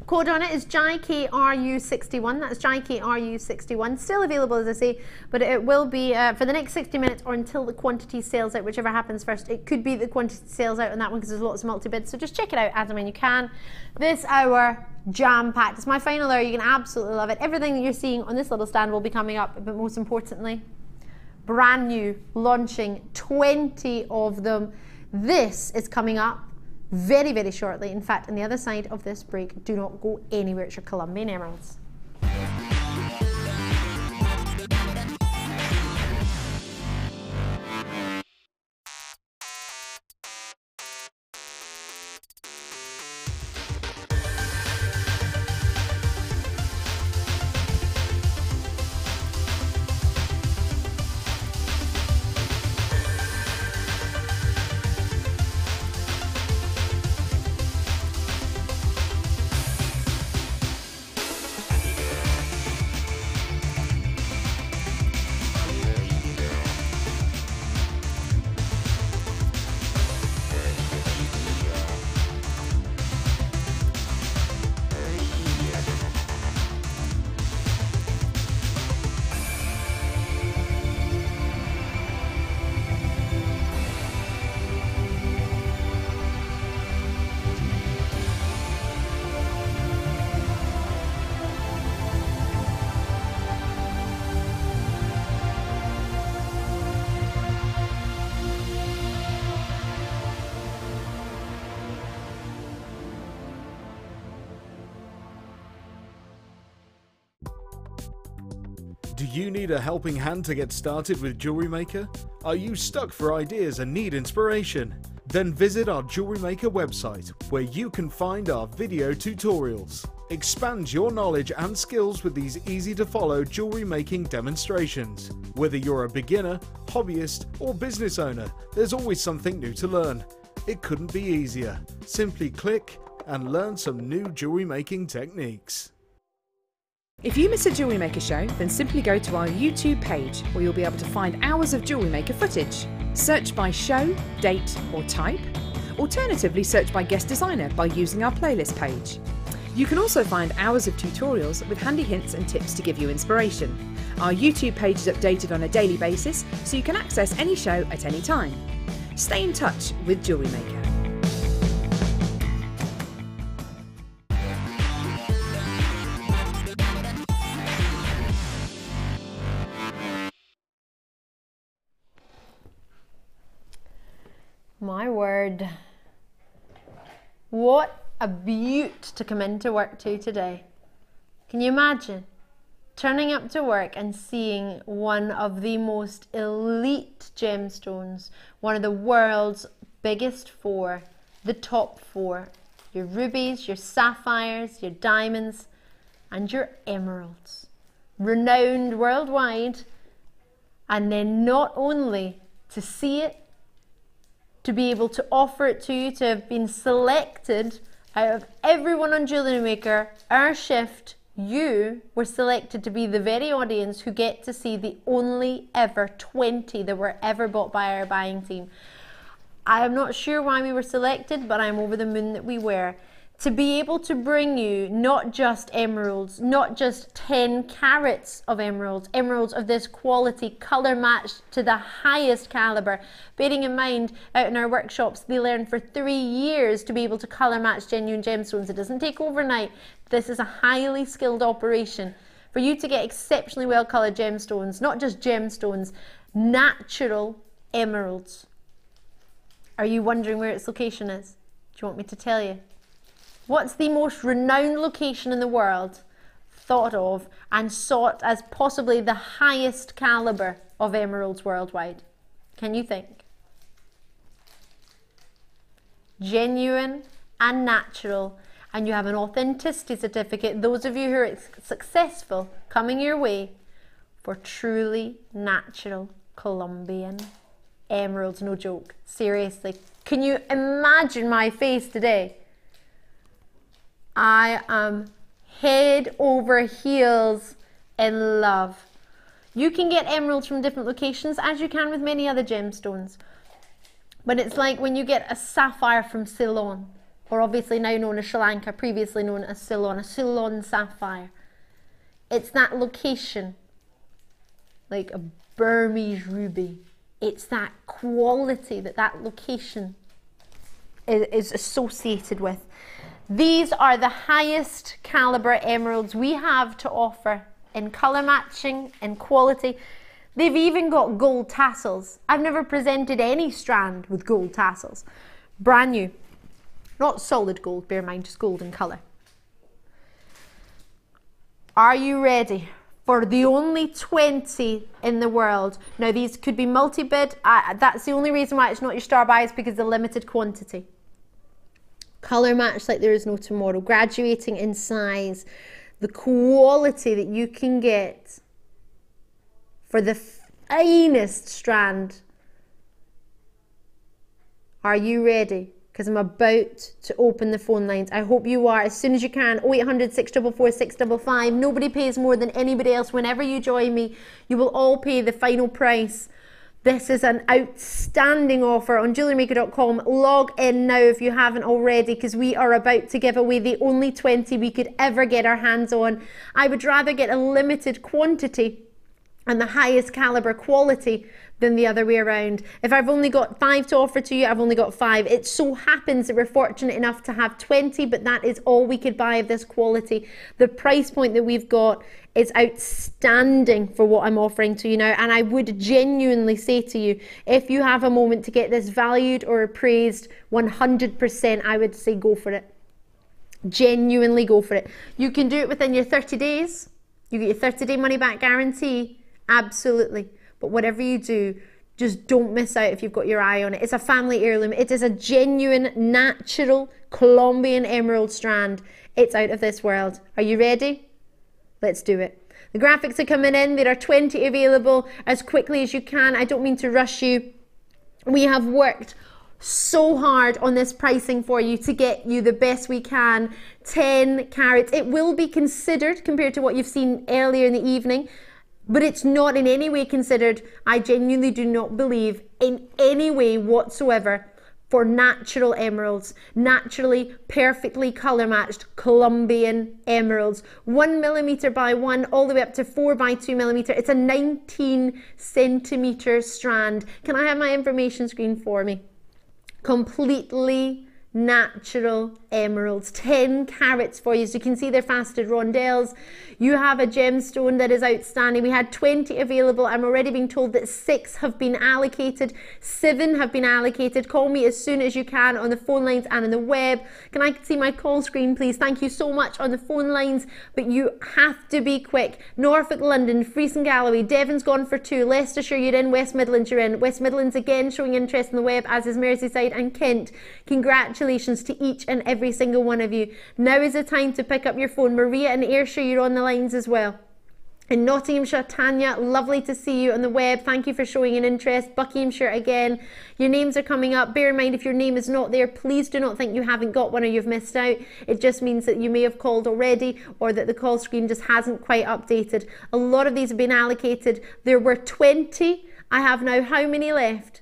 Code on it is JKRU61. That's JKRU61. Still available, as I say, but it will be for the next 60 minutes or until the quantity sells out, whichever happens first. It could be the quantity sells out on that one because there's lots of multi-bids. So just check it out as and when you can. This hour, jam-packed. It's my final hour. You can absolutely love it. Everything that you're seeing on this little stand will be coming up, but most importantly, brand new, launching 20 of them. This is coming up very, very shortly. In fact, on the other side of this break, do not go anywhere. It's your Colombian emeralds. Do you need a helping hand to get started with Jewellery Maker? Are you stuck for ideas and need inspiration? Then visit our Jewellery Maker website, where you can find our video tutorials. Expand your knowledge and skills with these easy to follow jewellery making demonstrations. Whether you're a beginner, hobbyist or business owner, there's always something new to learn. It couldn't be easier. Simply click and learn some new jewellery making techniques. If you miss a Jewellery Maker show, then simply go to our YouTube page, where you'll be able to find hours of Jewellery Maker footage. Search by show, date or type. Alternatively, search by guest designer by using our playlist page. You can also find hours of tutorials with handy hints and tips to give you inspiration. Our YouTube page is updated on a daily basis, so you can access any show at any time. Stay in touch with Jewellery Maker. My word, what a beaut to come into work to today. Can you imagine turning up to work and seeing one of the most elite gemstones, one of the world's biggest 4, the top 4, your rubies, your sapphires, your diamonds, and your emeralds. Renowned worldwide, and then not only to see it, to be able to offer it to you, to have been selected out of everyone on Jewellery Maker, our shift, you were selected to be the very audience who get to see the only ever 20 that were ever bought by our buying team. I am not sure why we were selected, but I'm over the moon that we were. To be able to bring you not just emeralds, not just 10 carats of emeralds, emeralds of this quality, colour matched to the highest calibre. Bearing in mind, out in our workshops, they learn for 3 years to be able to colour match genuine gemstones. It doesn't take overnight. This is a highly skilled operation. For you to get exceptionally well coloured gemstones, not just gemstones, natural emeralds. Are you wondering where its location is? Do you want me to tell you? What's the most renowned location in the world thought of and sought as possibly the highest caliber of emeralds worldwide? Can you think? Genuine and natural, and you have an authenticity certificate. Those of you who are successful coming your way for truly natural Colombian emeralds. No joke, seriously. Can you imagine my face today? I am head over heels in love. You can get emeralds from different locations, as you can with many other gemstones. But it's like when you get a sapphire from Ceylon, or obviously now known as Sri Lanka, previously known as Ceylon, a Ceylon sapphire. It's that location, like a Burmese ruby. It's that quality that that location is associated with. These are the highest caliber emeralds we have to offer in colour matching and quality. They've even got gold tassels. I've never presented any strand with gold tassels. Brand new. Not solid gold, bear in mind, just gold in colour. Are you ready for the only 20 in the world? Now these could be multi-bid. That's the only reason why it's not your star buy, is because of the limited quantity. Colour match like there is no tomorrow, graduating in size, the quality that you can get for the finest strand. Are you ready? Because I'm about to open the phone lines. I hope you are as soon as you can. 0800 644 655. Nobody pays more than anybody else. Whenever you join me, you will all pay the final price. This is an outstanding offer on jewellerymaker.com. Log in now if you haven't already, because we are about to give away the only 20 we could ever get our hands on. I would rather get a limited quantity and the highest caliber quality than the other way around. If I've only got 5 to offer to you, I've only got 5. It so happens that we're fortunate enough to have 20, but that is all we could buy of this quality. The price point that we've got is outstanding for what I'm offering to you now, and I would genuinely say to you, if you have a moment to get this valued or appraised, 100%, I would say go for it. Genuinely go for it. You can do it within your 30 days. You get your 30-day money-back guarantee. Absolutely. But whatever you do, just don't miss out if you've got your eye on it. It's a family heirloom. It is a genuine, natural Colombian emerald strand. It's out of this world. Are you ready? Let's do it. The graphics are coming in. There are 20 available as quickly as you can. I don't mean to rush you. We have worked so hard on this pricing for you to get you the best we can. 10 carats. It will be considered compared to what you've seen earlier in the evening, but it's not in any way considered. I genuinely do not believe in any way whatsoever for natural emeralds, naturally, perfectly colour matched Colombian emeralds. 1 millimetre by 1 all the way up to 4 by 2 millimetre. It's a 19 centimetre strand. Can I have my information screen for me? Completely natural emeralds, 10 carats for you, so you can see they're faceted rondelles. You have a gemstone that is outstanding. We had 20 available. I'm already being told that 6 have been allocated, 7 have been allocated. Call me as soon as you can on the phone lines and on the web. Can I see my call screen, please? Thank you so much on the phone lines, but you have to be quick. Norfolk, London, Fries and Galloway, Devon's gone for 2, Leicestershire you're in, West Midlands you're in. West Midlands again showing interest in the web, as is Merseyside and Kent. Congratulations congratulations to each and every single one of you. Now is the time to pick up your phone. Maria and Ayrshire, you're on the lines as well. In Nottinghamshire, Tanya, lovely to see you on the web. Thank you for showing an interest. Buckinghamshire again. Your names are coming up. Bear in mind, if your name is not there, please do not think you haven't got one or you've missed out. It just means that you may have called already or that the call screen just hasn't quite updated. A lot of these have been allocated. There were 20. I have now how many left?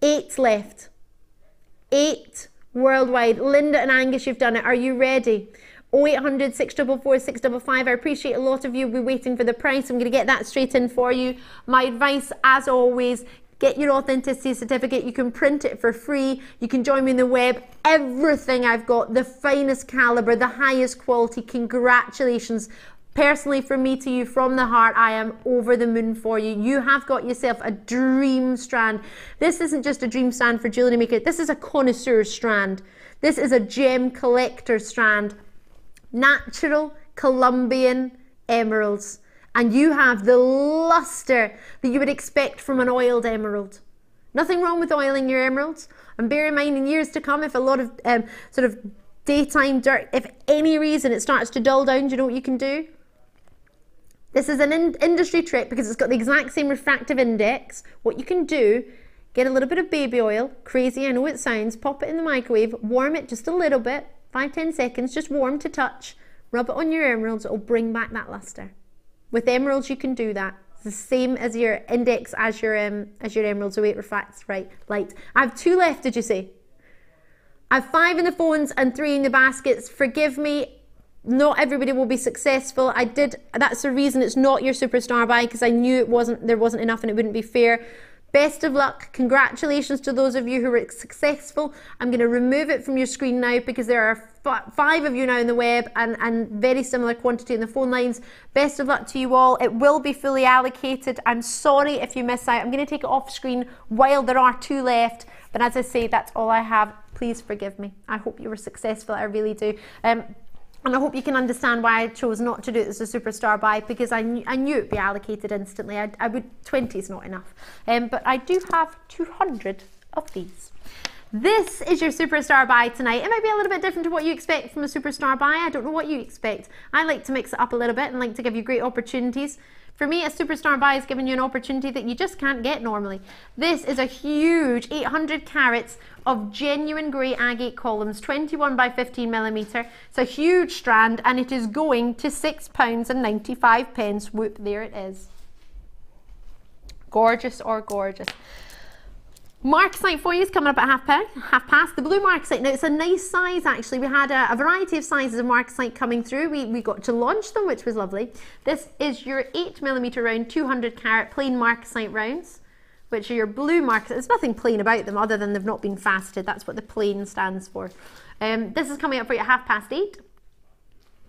8 left. 8 worldwide. Linda and Angus, you've done it. Are you ready? 0800 644 655. I appreciate a lot of you will be waiting for the price. I'm going to get that straight in for you. My advice, as always, get your authenticity certificate. You can print it for free. You can join me in the web. Everything I've got, the finest caliber, the highest quality. Congratulations. Personally, from me to you, from the heart, I am over the moon for you. You have got yourself a dream strand. This isn't just a dream strand for Jewellery Maker. This is a connoisseur strand. This is a gem collector strand. Natural Colombian emeralds, and you have the luster that you would expect from an oiled emerald. Nothing wrong with oiling your emeralds, and bear in mind in years to come, if a lot of sort of daytime dirt, if any reason it starts to dull down, do you know what you can do? This is an industry trick because it's got the exact same refractive index. What you can do, get a little bit of baby oil, crazy I know it sounds, pop it in the microwave, warm it just a little bit, 5-10 seconds, just warm to touch, rub it on your emeralds, it'll bring back that luster. With emeralds you can do that. It's the same as your index as your emeralds, the way it refracts light. I have 2 left, did you say? I have 5 in the phones and 3 in the baskets. Forgive me, not everybody will be successful. That's the reason it's not your superstar buy, because I knew there wasn't enough and it wouldn't be fair. Best of luck. Congratulations to those of you who were successful. I'm going to remove it from your screen now because there are 5 of you now in the web and very similar quantity in the phone lines. Best of luck to you all. It will be fully allocated. I'm sorry if you miss out. I'm going to take it off screen while there are 2 left. But as I say, that's all I have. Please forgive me. I hope you were successful. I really do. And I hope you can understand why I chose not to do it as a superstar buy, because I knew it'd be allocated instantly. 20 is not enough. But I do have 200 of these. This is your superstar buy tonight. It might be a little bit different to what you expect from a superstar buy. I don't know what you expect. I like to mix it up a little bit and like to give you great opportunities. For me, a superstar buy is giving you an opportunity that you just can't get normally. This is a huge 800 carats of genuine grey agate columns, 21 by 15 millimetre. It's a huge strand and it is going to £6.95. Whoop, there it is. Gorgeous or gorgeous. Marcasite for you is coming up at half past. The blue marcasite, now it's a nice size actually. We had a variety of sizes of marcasite coming through. We got to launch them, which was lovely. This is your 8mm round, 200 carat plain marcasite rounds, which are your blue marcasite. There's nothing plain about them other than they've not been faceted. That's what the plain stands for. This is coming up for you at 8:30.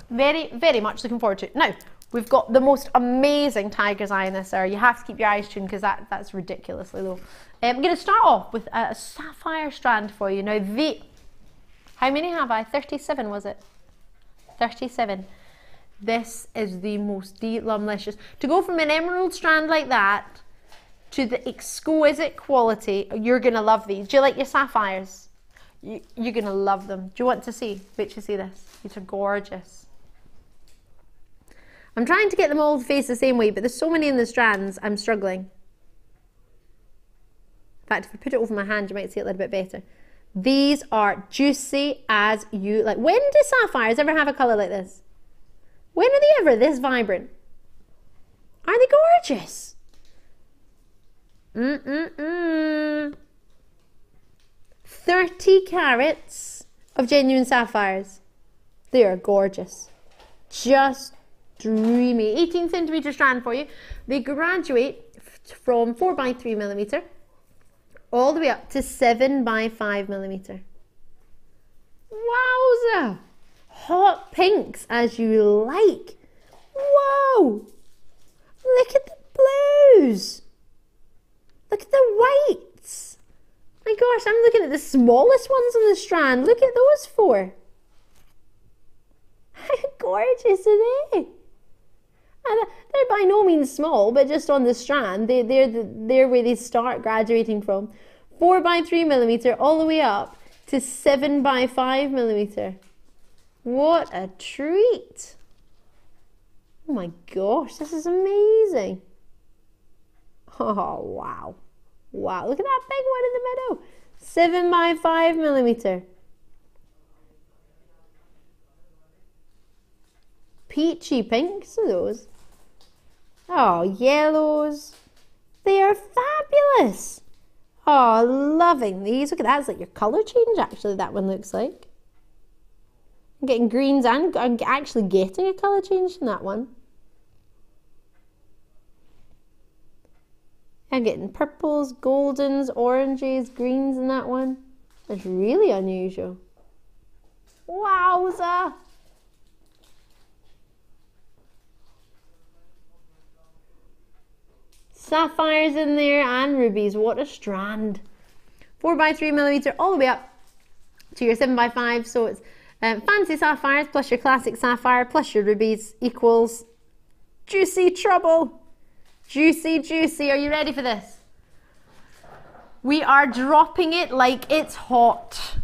Very, very much looking forward to it. Now, we've got the most amazing tiger's eye in this, sir. You have to keep your eyes tuned because that's ridiculously low. I'm going to start off with a sapphire strand for you. Now, how many have I? 37, was it? 37. This is the most delicious. To go from an emerald strand like that to the exquisite quality, you're going to love these. Do you like your sapphires? You're going to love them. Do you want to see? Wait till you see this. These are gorgeous. I'm trying to get them all to face the same way, but there's so many in the strands, I'm struggling. In fact, if I put it over my hand, you might see it a little bit better. These are juicy as you like. When do sapphires ever have a colour like this? When are they ever this vibrant? Are they gorgeous? 30 carats of genuine sapphires. They are gorgeous. Just dreamy. 18 centimetre strand for you. They graduate from 4 by 3 millimetre all the way up to 7 by 5 millimetre. Wowza! Hot pinks as you like. Whoa! Look at the blues. Look at the whites. My gosh, I'm looking at the smallest ones on the strand. Look at those 4. How gorgeous are they? And they're by no means small, but just on the strand, they're where they start graduating from. 4 by 3 millimetre all the way up to 7 by 5 millimeter. What a treat. Oh my gosh, this is amazing. Oh, wow. Wow, look at that big one in the middle. 7 by 5 millimeter. Peachy pinks are those. Oh, yellows. They are fabulous. Oh, loving these. Look at that. It's like your colour change, actually, that one looks like. I'm getting greens and I'm actually getting a colour change in that one. I'm getting purples, goldens, oranges, greens in that one. It's really unusual. Wowza! Sapphires in there and rubies. What a strand. 4 by 3 millimeter all the way up to your 7 by 5. So it's fancy sapphires plus your classic sapphire plus your rubies equals juicy trouble. Juicy, juicy. Are you ready for this? We are dropping it like it's hot.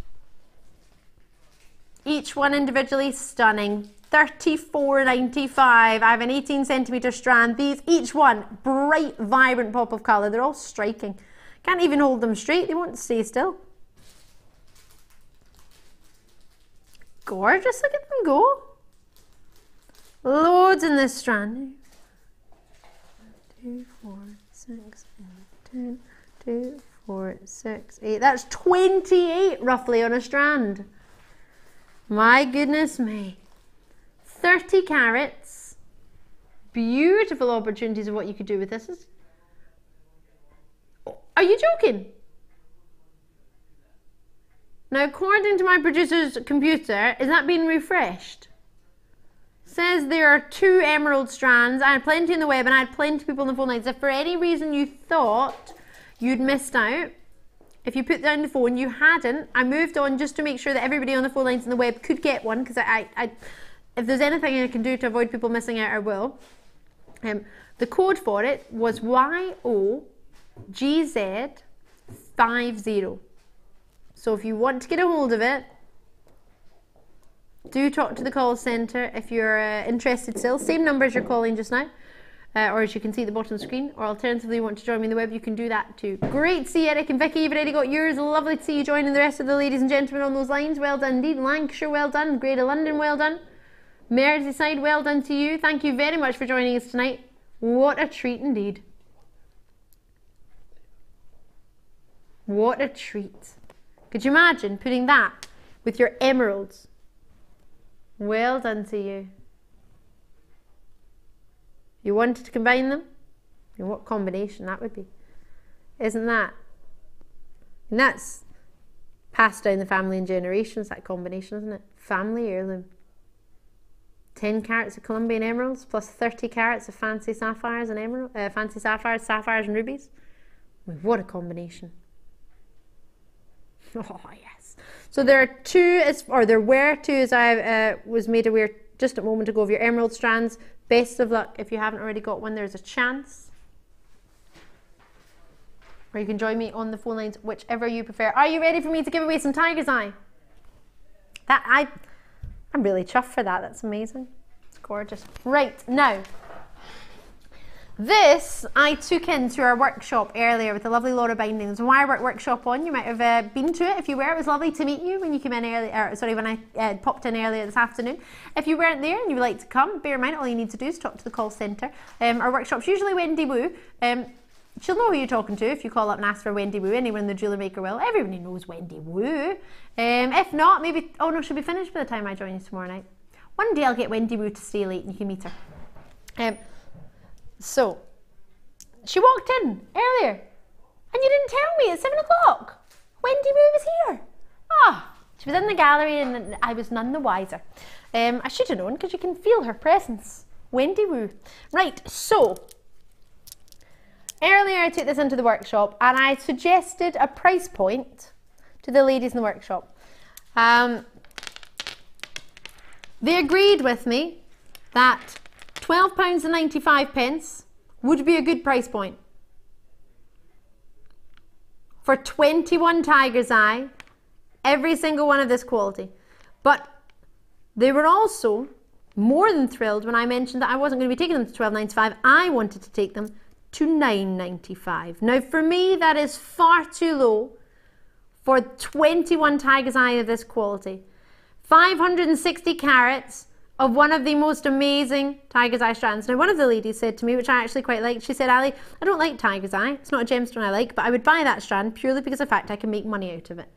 Each one individually stunning. $34.95. I have an 18 centimeter strand. These, each one, bright, vibrant pop of colour. They're all striking. Can't even hold them straight. They won't stay still. Gorgeous. Look at them go. Loads in this strand. 2, 4, 6, 8, 10, 2, 4, 6, 8. That's 28 roughly on a strand. My goodness me. 30 carats. Beautiful opportunities of what you could do with this. Are you joking? Now, according to my producer's computer, is that being refreshed? Says there are 2 emerald strands. I had plenty in the web and I had plenty of people on the phone lines. If for any reason you thought you'd missed out, if you put down the phone, you hadn't. I moved on just to make sure that everybody on the phone lines and the web could get one, because if there's anything I can do to avoid people missing out, I will. The code for it was YOGZ50. So if you want to get a hold of it, do talk to the call centre if you're interested still. Same number as you're calling just now, or as you can see at the bottom of the screen, or alternatively you want to join me on the web, you can do that too. Great to see Eric and Vicky, you've already got yours. Lovely to see you joining the rest of the ladies and gentlemen on those lines. Well done indeed. Lancashire, well done. Greater London, well done. Merseyside, well done to you. Thank you very much for joining us tonight. What a treat indeed. What a treat. Could you imagine putting that with your emeralds? Well done to you. You wanted to combine them? And what combination that would be. Isn't that? And that's passed down the family and generations, that combination, isn't it? Family heirloom. 10 carats of Colombian emeralds plus 30 carats of fancy sapphires and emerald, fancy sapphires and rubies. What a combination. Oh yes. So there are 2, or there were 2, as I was made aware just a moment ago, of your emerald strands. Best of luck. If you haven't already got one, there's a chance. Or you can join me on the phone lines, whichever you prefer. Are you ready for me to give away some Tiger's Eye? I'm really chuffed for that. That's amazing. It's gorgeous. Right, now, this I took into our workshop earlier with the lovely Laura Bindings. Wirework workshop on. You might have been to it. If you were, it was lovely to meet you when you came in earlier. Sorry, when I popped in earlier this afternoon. If you weren't there and you would like to come, bear in mind all you need to do is talk to the call centre. Our workshop's usually Wendy Wu. She'll know who you're talking to if you call up and ask for Wendy Wu. Anyone in the Jewellery Maker will. Everybody knows Wendy Wu. If not, maybe, oh no, she'll be finished by the time I join you tomorrow night. One day I'll get Wendy Wu to stay late and you can meet her. So, she walked in earlier and you didn't tell me at 7 o'clock. Wendy Wu was here. She was in the gallery and I was none the wiser. I should have known because you can feel her presence. Wendy Wu. Right, so, earlier I took this into the workshop and I suggested a price point to the ladies in the workshop. They agreed with me that £12.95 would be a good price point for 21 Tiger's Eye Every single one of this quality. But they were also more than thrilled when I mentioned that I wasn't going to be taking them to $12.95. I wanted to take them to $9.95. Now for me, that is far too low for 21 tiger's eye of this quality. 560 carats of one of the most amazing tiger's eye strands. Now one of the ladies said to me, which I actually quite liked, she said, Ali, I don't like tiger's eye. It's not a gemstone I like, but I would buy that strand purely because of the fact I can make money out of it.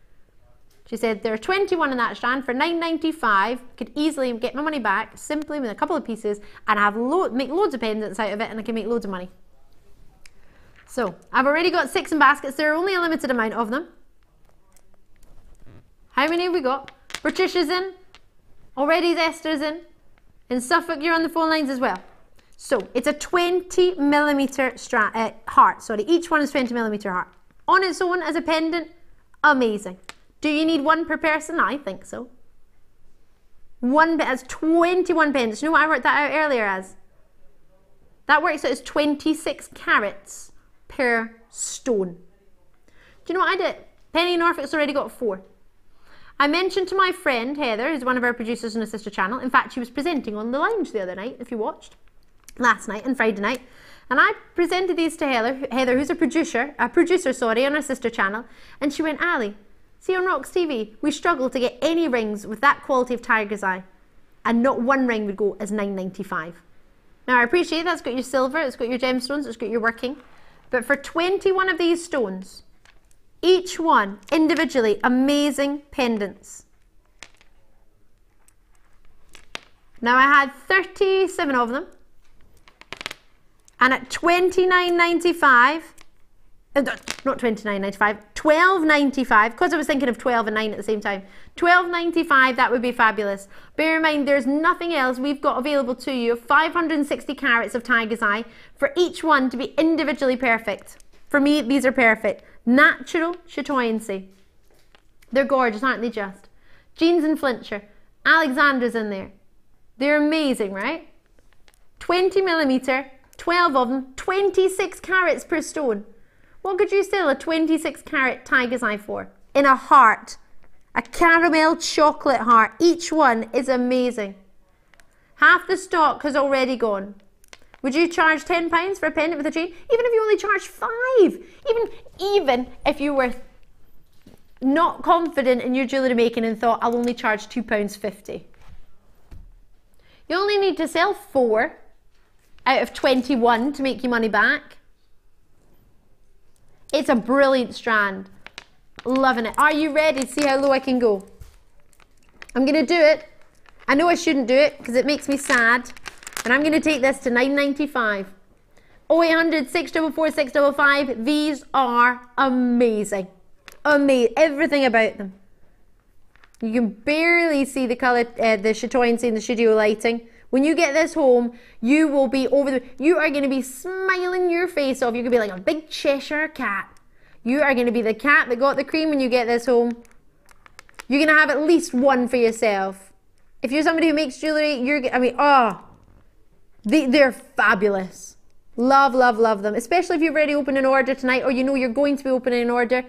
She said, there are 21 in that strand for $9.95. Could easily get my money back simply with a couple of pieces and have make loads of pendants out of it, and I can make loads of money. So I've already got 6 in baskets. There are only a limited amount of them. How many have we got? Patricia's in. Already Esther's in. In Suffolk, you're on the phone lines as well. So it's a 20mm heart. Sorry, each one is 20mm heart. On its own as a pendant, amazing. Do you need one per person? I think so. One bit has 21 pendants. You know what I worked that out earlier as? That works out as 26 carats per stone. Do you know what I did? Penny Norfolk's already got 4. I mentioned to my friend Heather, who's one of our producers on the sister channel. In fact, she was presenting on the lounge the other night, if you watched, last night and Friday night. And I presented these to Heather, who's a producer, on our sister channel. And she went, Ali, see on Rocks TV, we struggle to get any rings with that quality of tiger's eye. And not one ring would go as $9.95. Now I appreciate that's got your silver, it's got your gemstones, it's got your working. But for 21 of these stones, each one individually amazing pendants. Now I had 37 of them, and at $29.95, not $29.95, $12.95, because I was thinking of 12 and 9 at the same time. $12.95, that would be fabulous. Bear in mind, there's nothing else we've got available to you. 560 carats of tiger's eye for each one to be individually perfect. For me, these are perfect. Natural chatoyancy. They're gorgeous, aren't they just? Jeans and Flintshire. Alexandra's in there. They're amazing, right? 20mm, 12 of them, 26 carats per stone. What could you sell a 26 carat tiger's eye for? In a heart. A caramel chocolate heart. Each one is amazing. Half the stock has already gone. Would you charge £10 for a pendant with a chain? Even if you only charge 5. Even if you were not confident in your jewellery making and thought, I'll only charge £2.50. You only need to sell 4 out of 21 to make your money back. It's a brilliant strand. Loving it. Are you ready to see how low I can go? I'm going to do it. I know I shouldn't do it because it makes me sad. And I'm going to take this to $9.95. 0800 644 655. These are amazing. Amazing. Everything about them. You can barely see the colour, the chatoyancy in the studio lighting. When you get this home, you will be you are going to be smiling your face off. You're going to be like a big Cheshire cat. You are going to be the cat that got the cream when you get this home. You're going to have at least one for yourself. If you're somebody who makes jewellery, they're fabulous. Love, love, love them. Especially if you've already opened an order tonight, or you know you're going to be opening an order.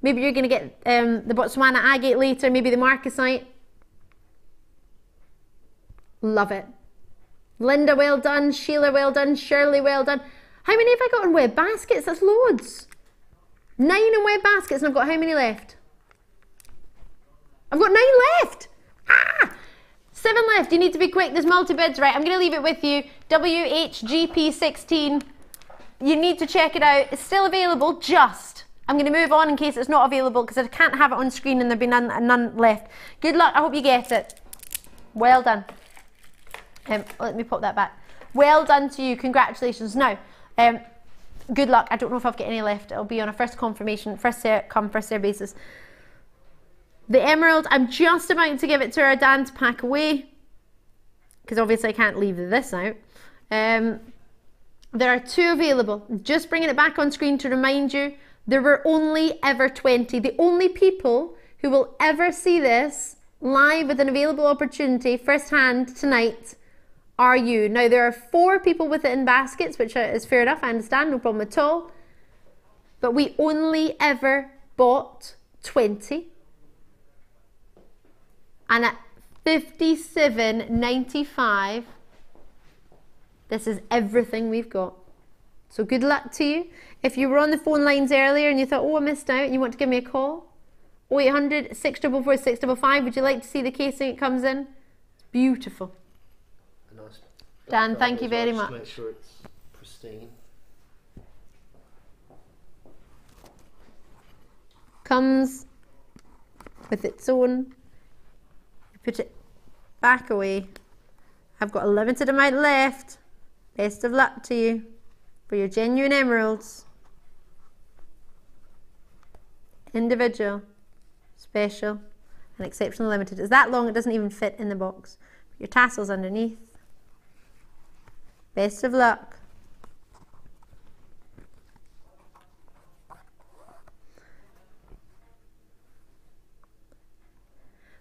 Maybe you're going to get the Botswana agate later, maybe the marcasite. Love it. Linda, well done. Sheila, well done. Shirley, well done. How many have I got in web baskets? That's loads. 9 in web baskets, and I've got how many left? I've got 9 left. 7 left. You need to be quick. There's multi-bids. Right, I'm going to leave it with you. WHGP16. You need to check it out. It's still available, just. I'm going to move on in case it's not available because I can't have it on screen and there'll be none left. Good luck. I hope you get it. Well done. Let me pop that back. Well done to you. Congratulations. Now, good luck. I don't know if I've got any left. It'll be on a first confirmation, first come, first serve basis. The emerald, I'm just about to give it to our Dan to pack away because obviously I can't leave this out. There are 2 available. Just bringing it back on screen to remind you, there were only ever 20. The only people who will ever see this live with an available opportunity firsthand tonight are you. Now there are 4 people with it in baskets, which is fair enough, I understand, no problem at all. But we only ever bought 20. And at $57.95, this is everything we've got. So good luck to you. If you were on the phone lines earlier and you thought, oh, I missed out, and you want to give me a call, 0800 644 655. Would you like to see the casing it comes in? It's beautiful. Nice. Dan, thank you very much. Make sure it's pristine. Comes with its own. Put it back away. I've got a limited amount left. Best of luck to you for your genuine emeralds. Individual, special, and exceptional limited. It's that long it doesn't even fit in the box. Your tassels underneath. Best of luck.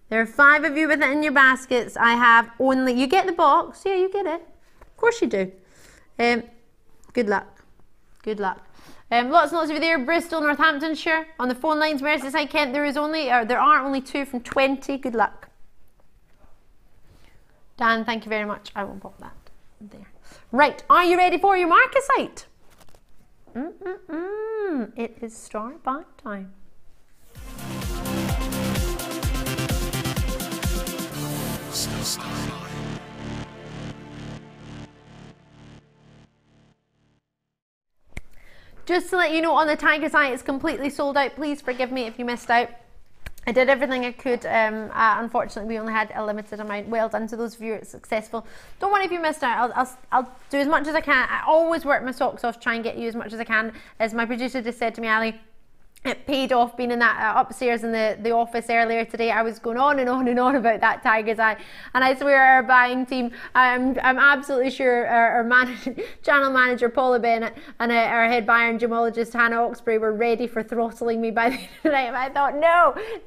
There are 5 of you with it in your baskets. I have only, you get the box. Yeah, you get it. Of course you do. Good luck. Good luck. Lots and lots of you there. Bristol, Northamptonshire. On the phone lines, Merseyside, Kent, there are only 2 from 20. Good luck. Dan, thank you very much. I will pop that there. Right, are you ready for your marcasite? It is start buy time. Just to let you know, on the Tiger's-Eye, it's completely sold out. Please forgive me if you missed out. I did everything I could. Unfortunately, we only had a limited amount. Well done to those of you who are successful. Don't worry if you missed out. I'll do as much as I can. I always work my socks off to try and get you as much as I can. As my producer just said to me, Ali, it paid off being in that upstairs in the office earlier today. I was going on and on and on about that Tiger's Eye, and I swear our buying team, I'm absolutely sure our channel manager Paula Bennett and our head buyer and gemologist Hannah Oxbury were ready for throttling me by the end of the night. I thought,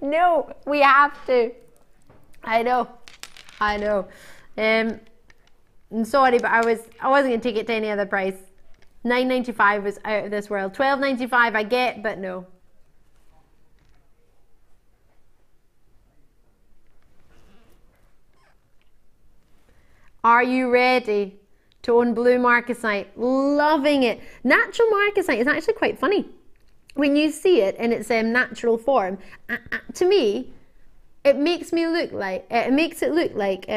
no, we have to. I know. I'm sorry, but I wasn't going to take it to any other price. $9.95 was out of this world. $12.95 I get, but no. Are you ready to own blue marcasite? Loving it. Natural marcasite is actually quite funny. When you see it in its natural form, to me, it makes it look like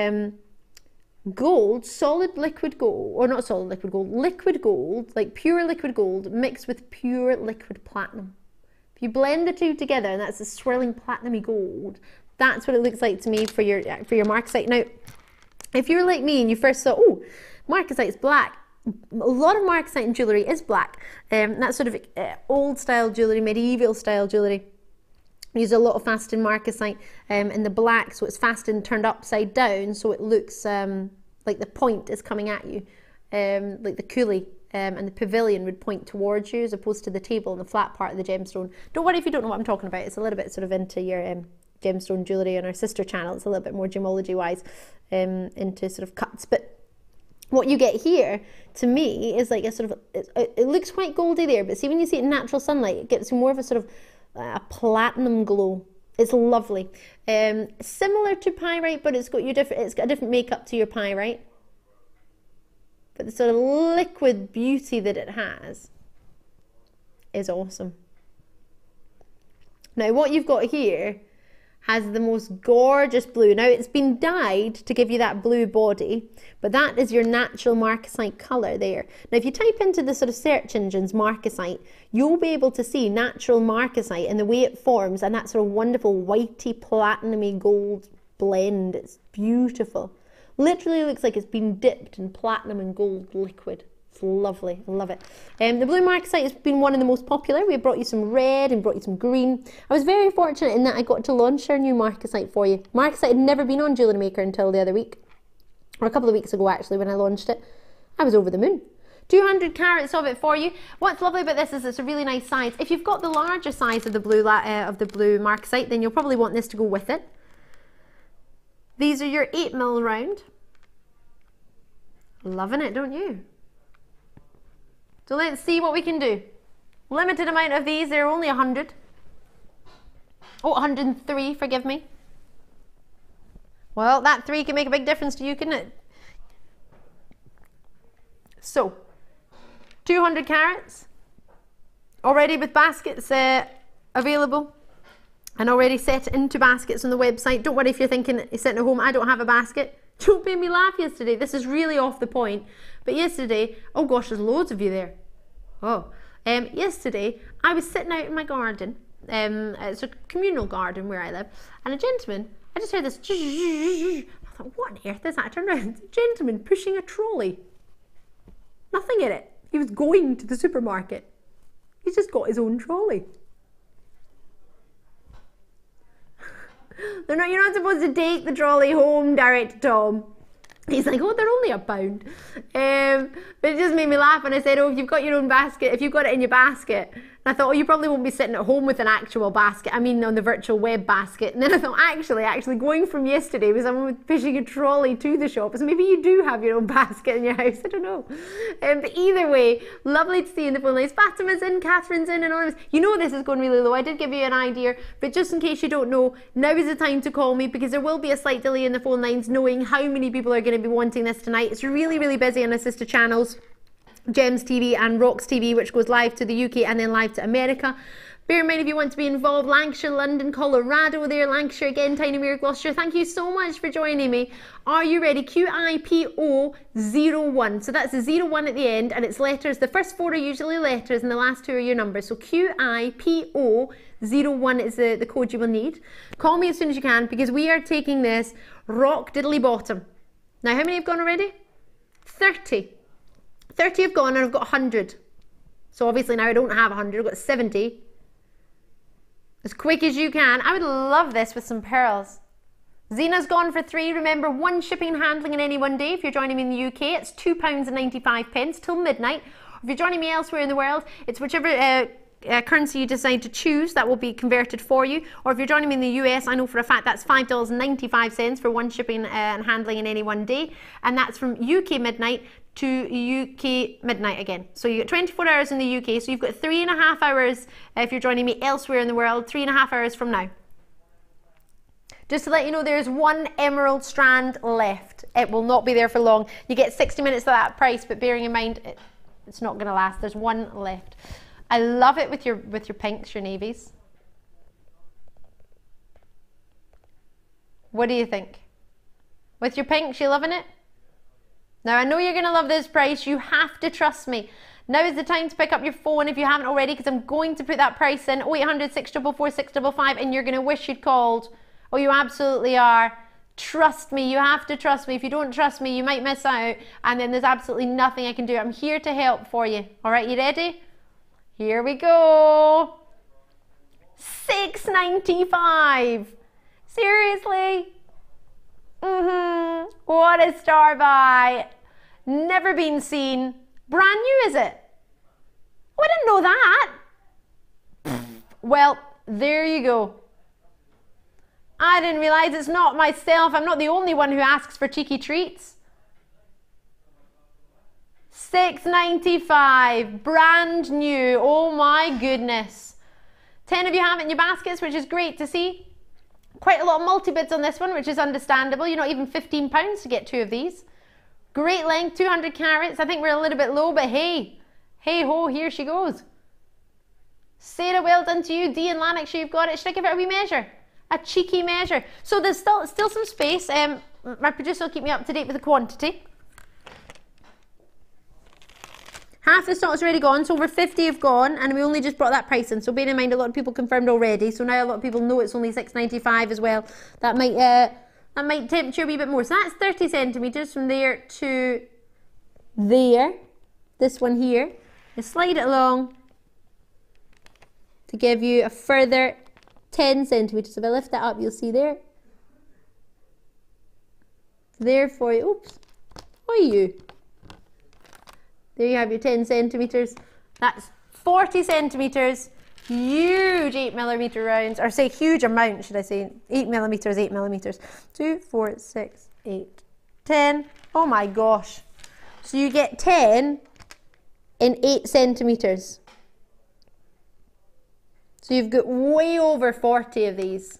gold, solid liquid gold, or not solid liquid gold, liquid gold, like pure liquid gold mixed with pure liquid platinum. If you blend the two together, and that's a swirling platinumy gold, that's what it looks like to me for your marcasite. Now, if you're like me and you first thought, oh, marcasite's black, a lot of marcasite in jewellery is black. That's sort of old style jewellery, medieval style jewellery. Use a lot of fastened marcasite in the black, so it's fastened turned upside down, so it looks like the point is coming at you, like the coulis and the pavilion would point towards you as opposed to the table and the flat part of the gemstone. Don't worry if you don't know what I'm talking about. It's a little bit sort of into your gemstone jewellery on our sister channel. It's a little bit more gemology wise into sort of cuts, but what you get here to me is like a sort of it looks quite goldy there, but see when you see it in natural sunlight, it gives you more of a sort of a platinum glow. It's lovely. Similar to pyrite, but it's got a different makeup to your pyrite. But the sort of liquid beauty that it has is awesome. Now what you've got here has the most gorgeous blue. Now it's been dyed to give you that blue body, but that is your natural marcasite colour there. Now if you type into the sort of search engines marcasite, you'll be able to see natural marcasite and the way it forms and that sort of wonderful whitey platinumy gold blend. It's beautiful. Literally looks like it's been dipped in platinum and gold liquid. It's lovely, I love it. The blue marcasite has been one of the most popular. We brought you some red and brought you some green. I was very fortunate in that I got to launch our new marcasite for you. Marcasite had never been on Jewellery Maker until the other week, or a couple of weeks ago actually when I launched it. I was over the moon. 200 carats of it for you. What's lovely about this is it's a really nice size. If you've got the larger size of the blue marcasite, then you'll probably want this to go with it. These are your 8mm round. Loving it, don't you? So let's see what we can do. Limited amount of these, there are only 100. Oh, 103, forgive me. Well, that 3 can make a big difference to you, can it? So, 200 carats, already with baskets available and already set into baskets on the website. Don't worry if you're thinking you're sitting at home, I don't have a basket. Don't make me laugh yesterday. This is really off the point. But yesterday, oh gosh, there's loads of you there. Oh, yesterday I was sitting out in my garden. It's a communal garden where I live, and a gentleman, I just heard this. I thought, what on earth is that? I turned around, it's a gentleman pushing a trolley. Nothing in it. He was going to the supermarket. He's just got his own trolley. You're not supposed to take the trolley home, directed Tom. He's like, oh, they're only £1. But it just made me laugh when I said, oh, if you've got your own basket, if you've got it in your basket. And I thought, oh, you probably won't be sitting at home with an actual basket. I mean, on the virtual web basket. And then I thought, actually going from yesterday was someone pushing a trolley to the shop. So maybe you do have your own basket in your house. I don't know. But either way, lovely to see you in the phone lines. Fatima's in, Catherine's in, Anonymous. You know this is going really low. I did give you an idea. But just in case you don't know, now is the time to call me, because there will be a slight delay in the phone lines knowing how many people are going to be wanting this tonight. It's really, really busy on our sister channels. Gems TV and Rocks TV, which goes live to the UK and then live to America. Bear in mind, if you want to be involved, Lancashire, London, Colorado there, Lancashire again, Tiny Mere, Gloucester, thank you so much for joining me. Are you ready? QIPO01. So that's a 01 at the end, and it's letters. The first 4 are usually letters and the last 2 are your numbers. So QIPO01 is the code you will need. Call me as soon as you can, because we are taking this rock diddly bottom. Now, how many have gone already? 30. 30 have gone, and I've got 100. So obviously now I don't have 100, I've got 70. As quick as you can. I would love this with some pearls. Zena's gone for 3. Remember, 1 shipping and handling in any one day. If you're joining me in the UK, it's £2.95 till midnight. If you're joining me elsewhere in the world, it's whichever currency you decide to choose that will be converted for you. Or if you're joining me in the US, I know for a fact that's $5.95 for 1 shipping and handling in any one day. And that's from UK midnight to UK midnight again. So you get 24 hours in the UK, so you've got 3.5 hours if you're joining me elsewhere in the world, 3.5 hours from now. Just to let you know, there's 1 emerald strand left. It will not be there for long. You get 60 minutes at that price, but bearing in mind, it's not gonna last. There's 1 left. I love it with your pinks, your navies. What do you think? With your pinks, you loving it? Now, I know you're going to love this price. You have to trust me. Now is the time to pick up your phone if you haven't already, because I'm going to put that price in, 0800 644 655, and you're going to wish you'd called. Oh, you absolutely are. Trust me. You have to trust me. If you don't trust me, you might miss out, and then there's absolutely nothing I can do. I'm here to help for you. All right, you ready? Here we go. $6.95. Seriously? What a star buy. Never been seen. Brand new, is it? Oh, I didn't know that. Well, there you go. I didn't realize it's not myself. I'm not the only one who asks for cheeky treats. $6.95. Brand new. Oh my goodness. 10 of you have it in your baskets, which is great to see. Quite a lot of multi-bids on this one, which is understandable. You're not even £15 to get 2 of these. Great length, 200 carats. I think we're a little bit low, but hey ho, here she goes. Sarah, well done to you. Dee and Lanarkshire, you've got it. Should I give it a wee measure? A cheeky measure. So there's still some space. My producer will keep me up to date with the quantity. Half the stock's already gone, so over 50 have gone, and we only just brought that price in. So bear in mind, a lot of people confirmed already, so now a lot of people know it's only $6.95 as well. That might tempt you a wee bit more. So that's 30 centimetres from there to there. This one here. You slide it along to give you a further 10 centimetres. If I lift that up, you'll see there. There for you. Oops. Oh, you. There you have your 10 centimetres. That's 40 centimetres. Huge 8mm rounds, or say huge amount, should I say. 8mm, 8mm. 2, 4, 6, 8, 10. Oh my gosh. So you get 10 in 8 centimetres. So you've got way over 40 of these.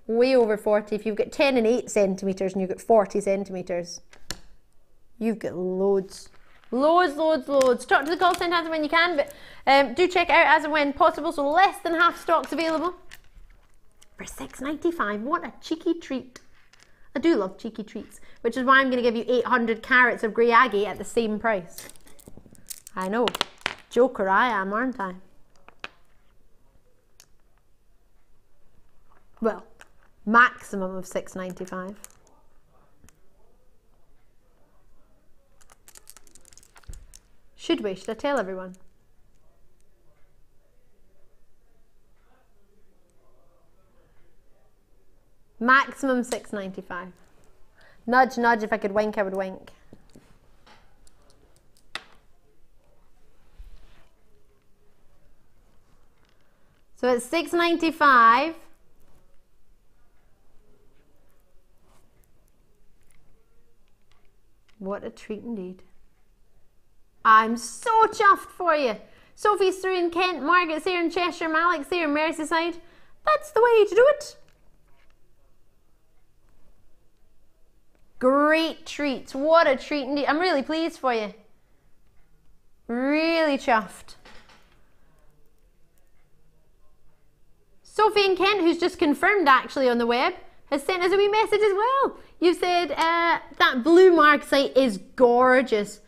way over 40. If you've got 10 and 8 centimetres and you've got 40 centimetres, you've got loads. Loads, loads, loads. Talk to the call centre as and when you can, but do check out as and when possible. So less than half stock's available for $6.95. What a cheeky treat. I do love cheeky treats, which is why I'm going to give you 800 carats of grey agate at the same price. I know. Joker I am, aren't I? Well, maximum of $6.95. Should we? Should I tell everyone? Maximum $6.95. Nudge, nudge. If I could wink, I would wink. So it's $6.95. What a treat indeed. I'm so chuffed for you. Sophie's through in Kent, Margaret's here in Cheshire, Malik's here in Merseyside. That's the way to do it. Great treat. What a treat indeed. I'm really pleased for you. Really chuffed. Sophie in Kent, who's just confirmed actually on the web, has sent us a wee message as well. You said that blue markasite is gorgeous.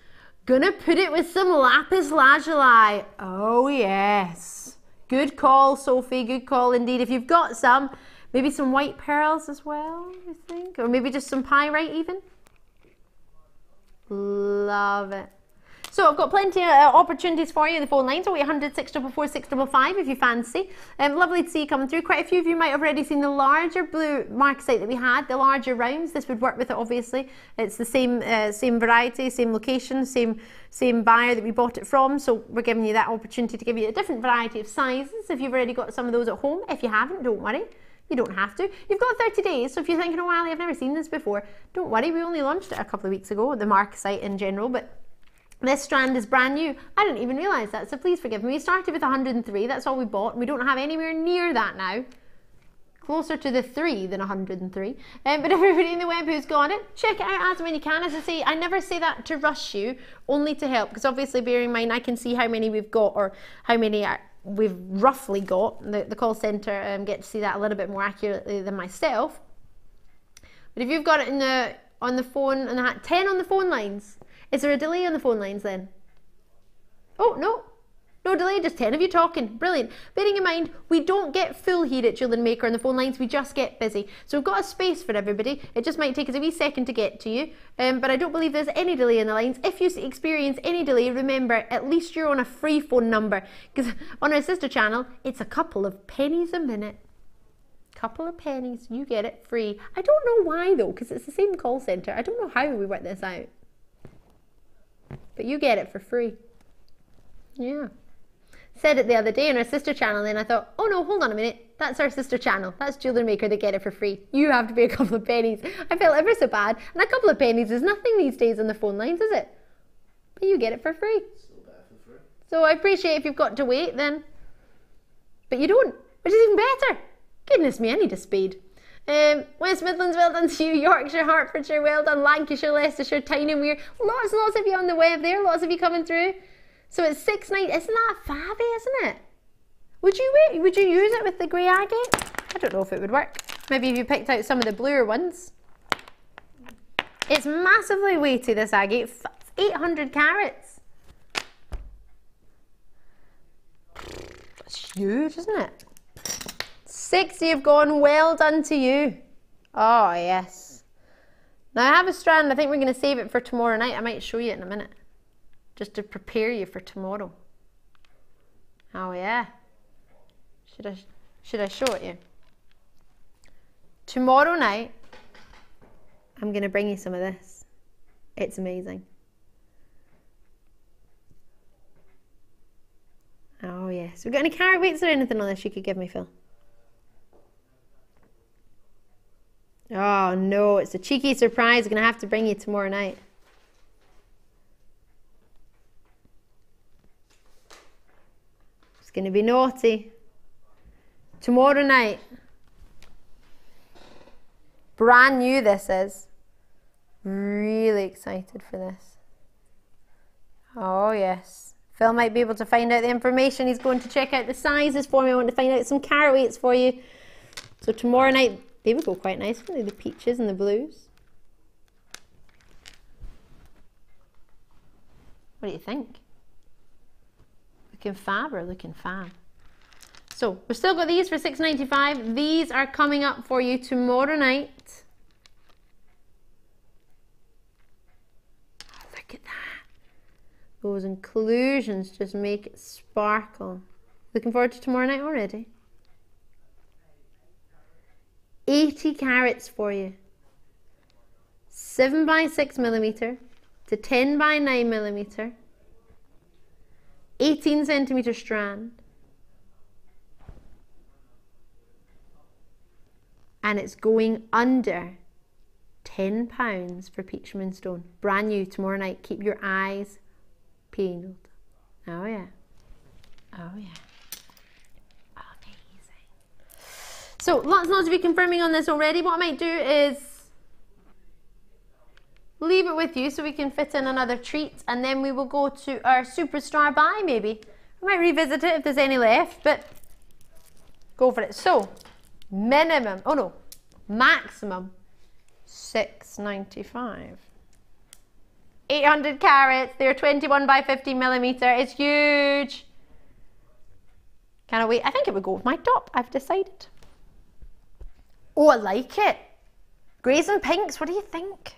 Gonna put it with some lapis lazuli. Oh yes. Good call, Sophie. Good call indeed. If you've got some, maybe some white pearls as well, I think. Or maybe just some pyrite even. Love it. So I've got plenty of opportunities for you in the phone line. So 800 644 655 if you fancy. Lovely to see you coming through. Quite a few of you might have already seen the larger blue markasite that we had, the larger rounds. This would work with it, obviously. It's the same same variety, same location, same buyer that we bought it from. So we're giving you that opportunity to give you a different variety of sizes. If you've already got some of those at home, if you haven't, don't worry. You don't have to. You've got 30 days, so if you're thinking, oh, Ali, I've never seen this before, don't worry. We only launched it a couple of weeks ago, the markasite in general, but this strand is brand new. I didn't even realise that, so please forgive me. We started with 103, that's all we bought, and we don't have anywhere near that now. Closer to the 3 than 103. But everybody in the web who's got it, check it out as and when you can. As I say, I never say that to rush you, only to help, because obviously bear in mind I can see how many we've got or how many we've roughly got. The call centre get to see that a little bit more accurately than myself. But if you've got it on the phone, and 10 on the phone lines, is there a delay on the phone lines then? Oh, no. No delay, just 10 of you talking. Brilliant. Bearing in mind, we don't get full here at Jewellery Maker on the phone lines, we just get busy. So we've got a space for everybody. It just might take us a wee second to get to you. But I don't believe there's any delay in the lines. If you experience any delay, remember, at least you're on a free phone number. Because on our sister channel, it's a couple of pennies a minute. Couple of pennies, you get it free. I don't know why though, because it's the same call centre. I don't know how we work this out. But you get it for free. Yeah. Said it the other day on our sister channel, then I thought, oh no, hold on a minute. That's our sister channel. That's Jewellery Maker, they get it for free. You have to pay a couple of pennies. I felt ever so bad. And a couple of pennies is nothing these days on the phone lines, is it? But you get it for free. So I appreciate if you've got to wait then. But you don't, which is even better. Goodness me, I need a speed. West Midlands, well done to you. Yorkshire, Hertfordshire, well done. Lancashire, Leicestershire, Tyne and Weir. Lots and lots of you on the web there. Lots of you coming through. So it's $6.90. Isn't that fabby, isn't it? Would you use it with the grey agate? I don't know if it would work. Maybe if you picked out some of the bluer ones. It's massively weighty, this agate. It's 800 carats. That's huge, isn't it? 60 have gone, well done to you. Oh, yes. Now I have a strand, I think we're going to save it for tomorrow night. I might show you it in a minute. Just to prepare you for tomorrow. Oh, yeah. Should I show it you? Tomorrow night, I'm going to bring you some of this. It's amazing. Oh, yes. We got any carat weights or anything on this you could give me, Phil? Oh no, it's a cheeky surprise. I'm going to have to bring you tomorrow night. It's going to be naughty. Tomorrow night, Brand new this is. Really excited for this. Oh yes. Phil might be able to find out the information. He's going to check out the sizes for me. I want to find out some carat weights for you. So tomorrow night, they would go quite nicely, the peaches and the blues. What do you think? Looking fab or looking fab? So we've still got these for $6.95. These are coming up for you tomorrow night. Oh, look at that. Those inclusions just make it sparkle. Looking forward to tomorrow night already. 80 carats for you. 7 by 6 millimeter to 10 by 9 millimeter. 18 centimeter strand. And it's going under £10 for peach moonstone. Brand new tomorrow night. Keep your eyes peeled. Oh yeah. Oh yeah. Amazing. So lots to be confirming on this already. What I might do is leave it with you so we can fit in another treat, and then we will go to our superstar buy maybe. I might revisit it if there's any left, but go for it. So minimum, oh no, maximum $6.95. 800 carats, they're 21 by 50 millimeter. It's huge. Cannot wait. I think it would go with my top, I've decided. Oh, I like it. Greys and pinks, what do you think?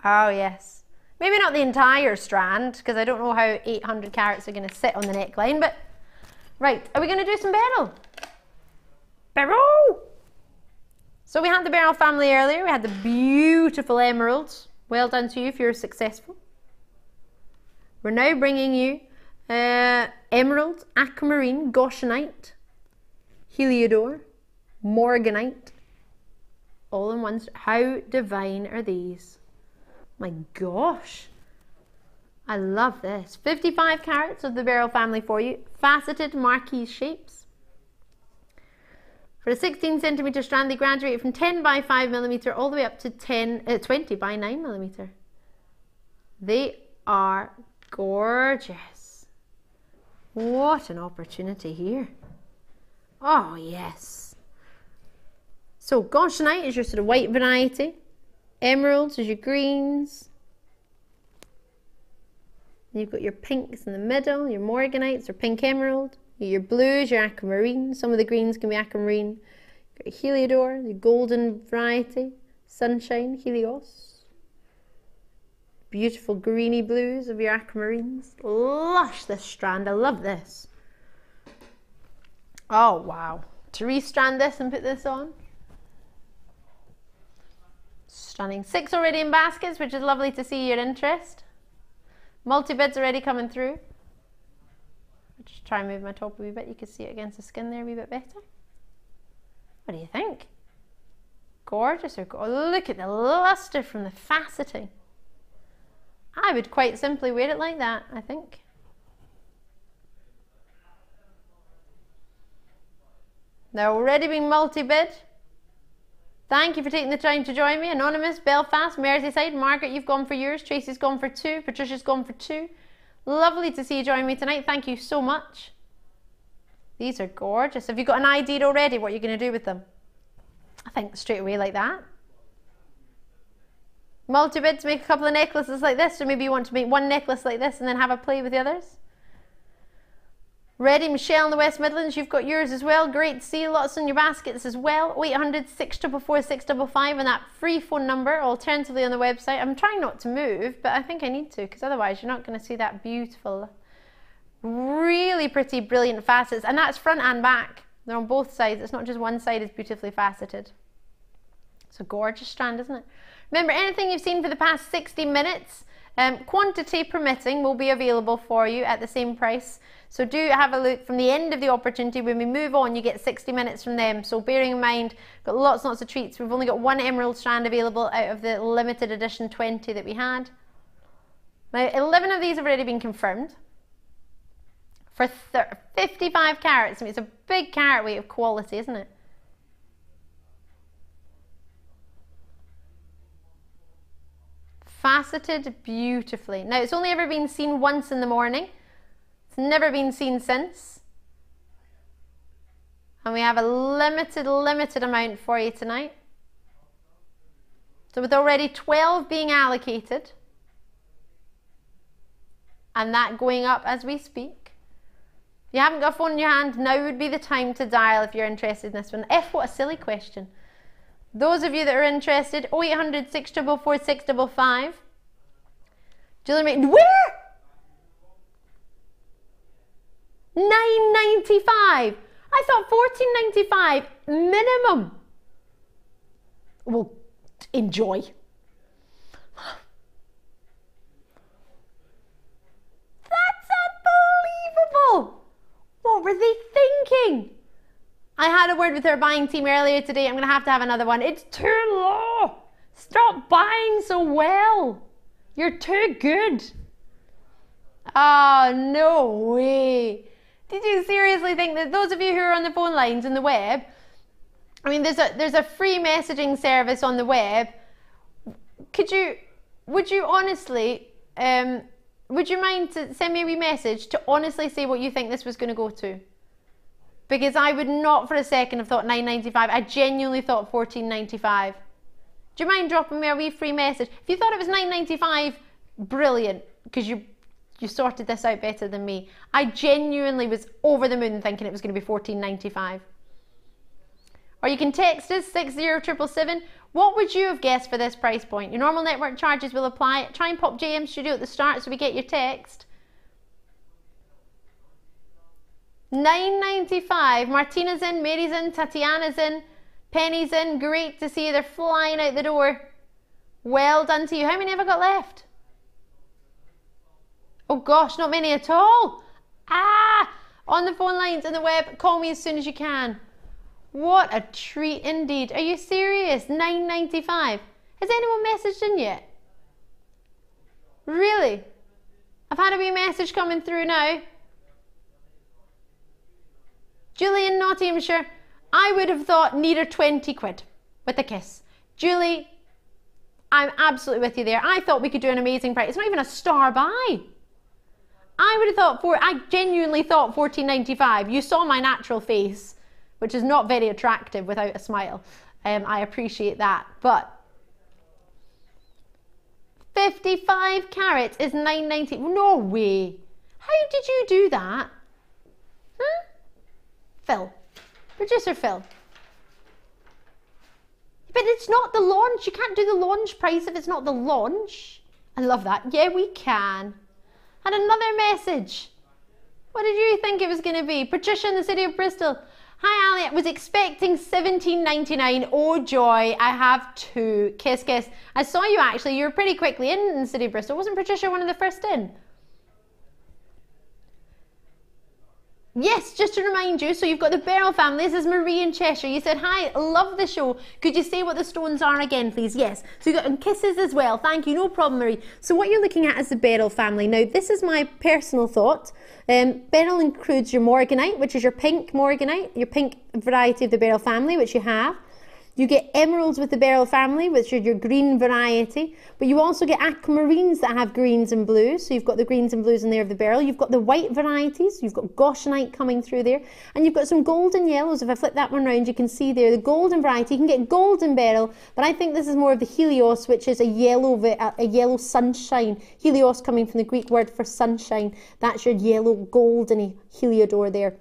Oh yes. Maybe not the entire strand, because I don't know how 800 carats are going to sit on the neckline, but right, are we going to do some beryl? Beryl! So we had the beryl family earlier. We had the beautiful emeralds. Well done to you if you're successful. We're now bringing you emerald, aquamarine, goshenite, heliodor, morganite, all in one. How divine are these? My gosh. I love this. 55 carats of the beryl family for you. Faceted marquise shapes. For a 16 centimeter strand, they graduate from 10 by 5 millimeter all the way up to 20 by 9 millimeter. They are gorgeous. What an opportunity here. Oh yes. So goshenite is your sort of white variety. Emeralds is your greens. And you've got your pinks in the middle, your morganites or pink emerald. Your blues, your aquamarine. Some of the greens can be aquamarine. Your heliodor, the golden variety. Sunshine, helios. Beautiful greeny blues of your aquamarines. Lush, this strand. I love this. Oh, wow. To restrand this and put this on. Stunning. 6 already in baskets, which is lovely to see your interest. Multi-bids already coming through. I'll just try and move my top a wee bit. You can see it against the skin there a wee bit better. What do you think? Gorgeous. Oh, look at the luster from the faceting. I would quite simply wear it like that, I think. They're already being multi-bid. Thank you for taking the time to join me. Anonymous, Belfast, Merseyside, Margaret, you've gone for yours. Tracy's gone for 2. Patricia's gone for 2. Lovely to see you join me tonight. Thank you so much. These are gorgeous. Have you got an idea already what you're going to do with them? I think straight away like that. Multi-bid to make a couple of necklaces like this, or maybe you want to make one necklace like this and then have a play with the others. Ready, Michelle in the West Midlands, you've got yours as well. Great to see you. Lots in your baskets as well. 0800 644 655 and that free phone number, alternatively on the website. I'm trying not to move, but I think I need to, because otherwise you're not going to see that beautiful, really pretty, brilliant facets. And that's front and back. They're on both sides. It's not just one side is beautifully faceted. It's a gorgeous strand, isn't it? Remember, anything you've seen for the past 60 minutes, quantity permitting, will be available for you at the same price. So do have a look from the end of the opportunity. When we move on, you get 60 minutes from them. So bearing in mind, got lots and lots of treats. We've only got one emerald strand available out of the limited edition 20 that we had. Now, 11 of these have already been confirmed. For 55 carats, I mean, it's a big carat weight of quality, isn't it? Faceted beautifully. Now, it's only ever been seen once in the morning. It's never been seen since. And we have a limited amount for you tonight. So with already 12 being allocated, and that going up as we speak. If you haven't got a phone in your hand, now would be the time to dial if you're interested in this one. What a silly question. Those of you that are interested, 0800 644 655. Jewellery Maker, where? $9.95. I thought $14.95 minimum. Well, enjoy. That's unbelievable. What were they thinking? I had a word with our buying team earlier today. I'm going to have another one. It's too low. Stop buying so well. You're too good. Oh, no way. Did you seriously think that those of you who are on the phone lines and the web, I mean, there's a free messaging service on the web. Would you honestly, would you mind to send me a wee message to honestly say what you think this was going to go to? Because I would not for a second have thought $9.95. I genuinely thought $14.95. Do you mind dropping me a wee free message? If you thought it was $9.95, brilliant, because you sorted this out better than me. I genuinely was over the moon thinking it was going to be $14.95. Or you can text us 60777. What would you have guessed for this price point? Your normal network charges will apply. Try and pop JM Studio at the start so we get your text. $9.95. Martina's in, Mary's in, Tatiana's in, Penny's in. Great to see you. They're flying out the door. Well done to you. How many have I got left? Oh gosh, not many at all. On the phone lines and the web, call me as soon as you can. What a treat indeed. Are you serious? $9.95. Has anyone messaged in yet? Really? I've had a wee message coming through now. Julie in Nottinghamshire, I would have thought nearer 20 quid with a kiss. Julie, I'm absolutely with you there. I thought we could do an amazing price. It's not even a star buy. I would have thought I genuinely thought $14.95. You saw my natural face, which is not very attractive without a smile. I appreciate that, but 55 carats is $9.90. No way. How did you do that? Huh? Phil, producer Phil. But it's not the launch. You can't do the launch price if it's not the launch. I love that. Yeah, we can. And another message. What did you think it was going to be? Patricia in the city of Bristol. Hi Ali, I was expecting $17.99. Oh joy, I have two. Kiss, kiss. I saw you actually. You were pretty quickly in the city of Bristol. Wasn't Patricia one of the first in? Yes, just to remind you, so you've got the beryl family. This is Marie in Cheshire. You said, hi, love the show. Could you say what the stones are again, please? Yes. So you've got kisses as well. Thank you. No problem, Marie. So what you're looking at is the beryl family. Now, this is my personal thought. Beryl includes your morganite, which is your pink morganite, your pink variety of the beryl family, which you have. You get emeralds with the beryl family, which are your green variety, but you also get aquamarines that have greens and blues. So you've got the greens and blues in there of the beryl. You've got the white varieties. You've got goshenite coming through there, and you've got some golden yellows. If I flip that one round, you can see there the golden variety. You can get golden beryl, but I think this is more of the Helios, which is a yellow sunshine. Helios coming from the Greek word for sunshine. That's your yellow goldeny heliodor there.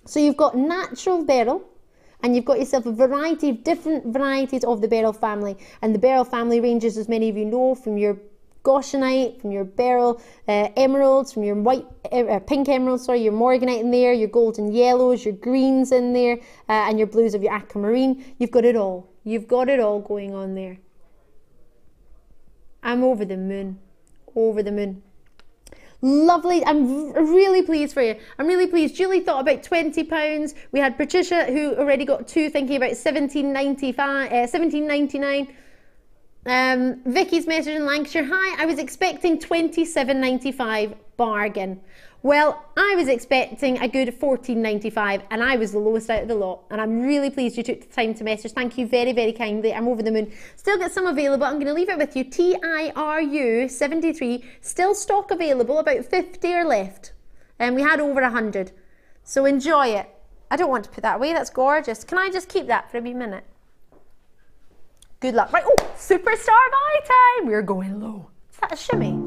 So you've got natural beryl, and you've got yourself a variety of different varieties of the beryl family. And the beryl family ranges, as many of you know, from your goshenite, from your beryl emeralds, from your white, pink emeralds, sorry, your morganite in there, your golden yellows, your greens in there, and your blues of your aquamarine. You've got it all. You've got it all going on there. I'm over the moon. Over the moon. Lovely. I'm really pleased for you. I'm really pleased. Julie thought about £20. We had Patricia, who already got two, thinking about $17.99. Vicky's message in Lancashire. Hi, I was expecting $27.95 bargain. Well, I was expecting a good £14.95 and I was the lowest out of the lot, and I'm really pleased you took the time to message. Thank you very, very kindly. I'm over the moon. Still got some available. I'm going to leave it with you. TIRU73, still stock available, about 50 are left, and we had over 100. So enjoy it. I don't want to put that away, that's gorgeous. Can I just keep that for a wee minute? Good luck. Right, oh, superstar buy time. We're going low. Is that a shimmy?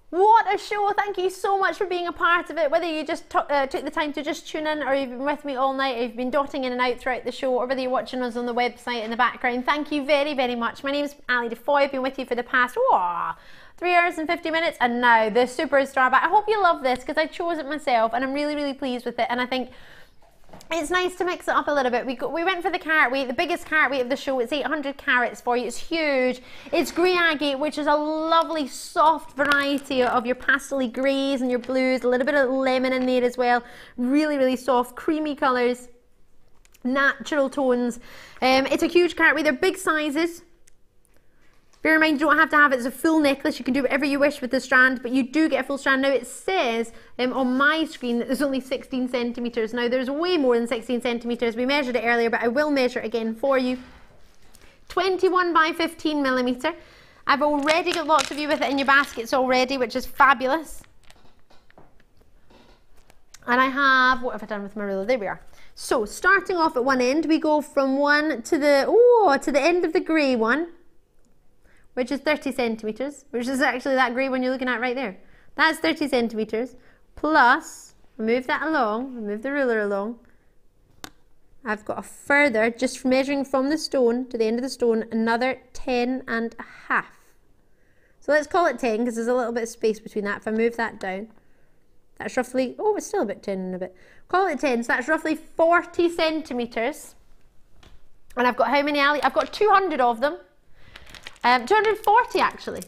What a show. Thank you so much for being a part of it. Whether you just took the time to just tune in, or you've been with me all night, or you've been dotting in and out throughout the show, or whether you're watching us on the website in the background, thank you very, very much. My name's Ali Defoy. I've been with you for the past 3 hours and 50 minutes, and now the superstar. But I hope you love this, because I chose it myself and I'm really, really pleased with it. And I think it's nice to mix it up a little bit. We went for the carat weight, the biggest carat weight of the show. It's 800 carats for you. It's huge. It's Grey Agate, which is a lovely soft variety of your pastel-y greys and your blues. A little bit of lemon in there as well. Really, really soft, creamy colours, natural tones. It's a huge carat weight. They're big sizes. Bear in mind, you don't have to have it as a full necklace. You can do whatever you wish with the strand, but you do get a full strand. Now, it says on my screen that there's only 16 centimetres. Now, there's way more than 16 centimetres. We measured it earlier, but I will measure it again for you. 21 by 15 millimetre. I've already got lots of you with it in your baskets already, which is fabulous. And I have, what have I done with my ruler? There we are. So, starting off at one end, we go from one to the end of the grey one, which is 30 centimetres, which is actually that grey one you're looking at right there. That's 30 centimetres, plus, move that along, move the ruler along. I've got a further, just measuring from the stone to the end of the stone, another 10.5. So let's call it 10, because there's a little bit of space between that. If I move that down, that's roughly, oh, it's still a bit 10 and a bit. Call it 10, so that's roughly 40 centimetres. And I've got how many, Ali? I've got 200 of them. 240 actually.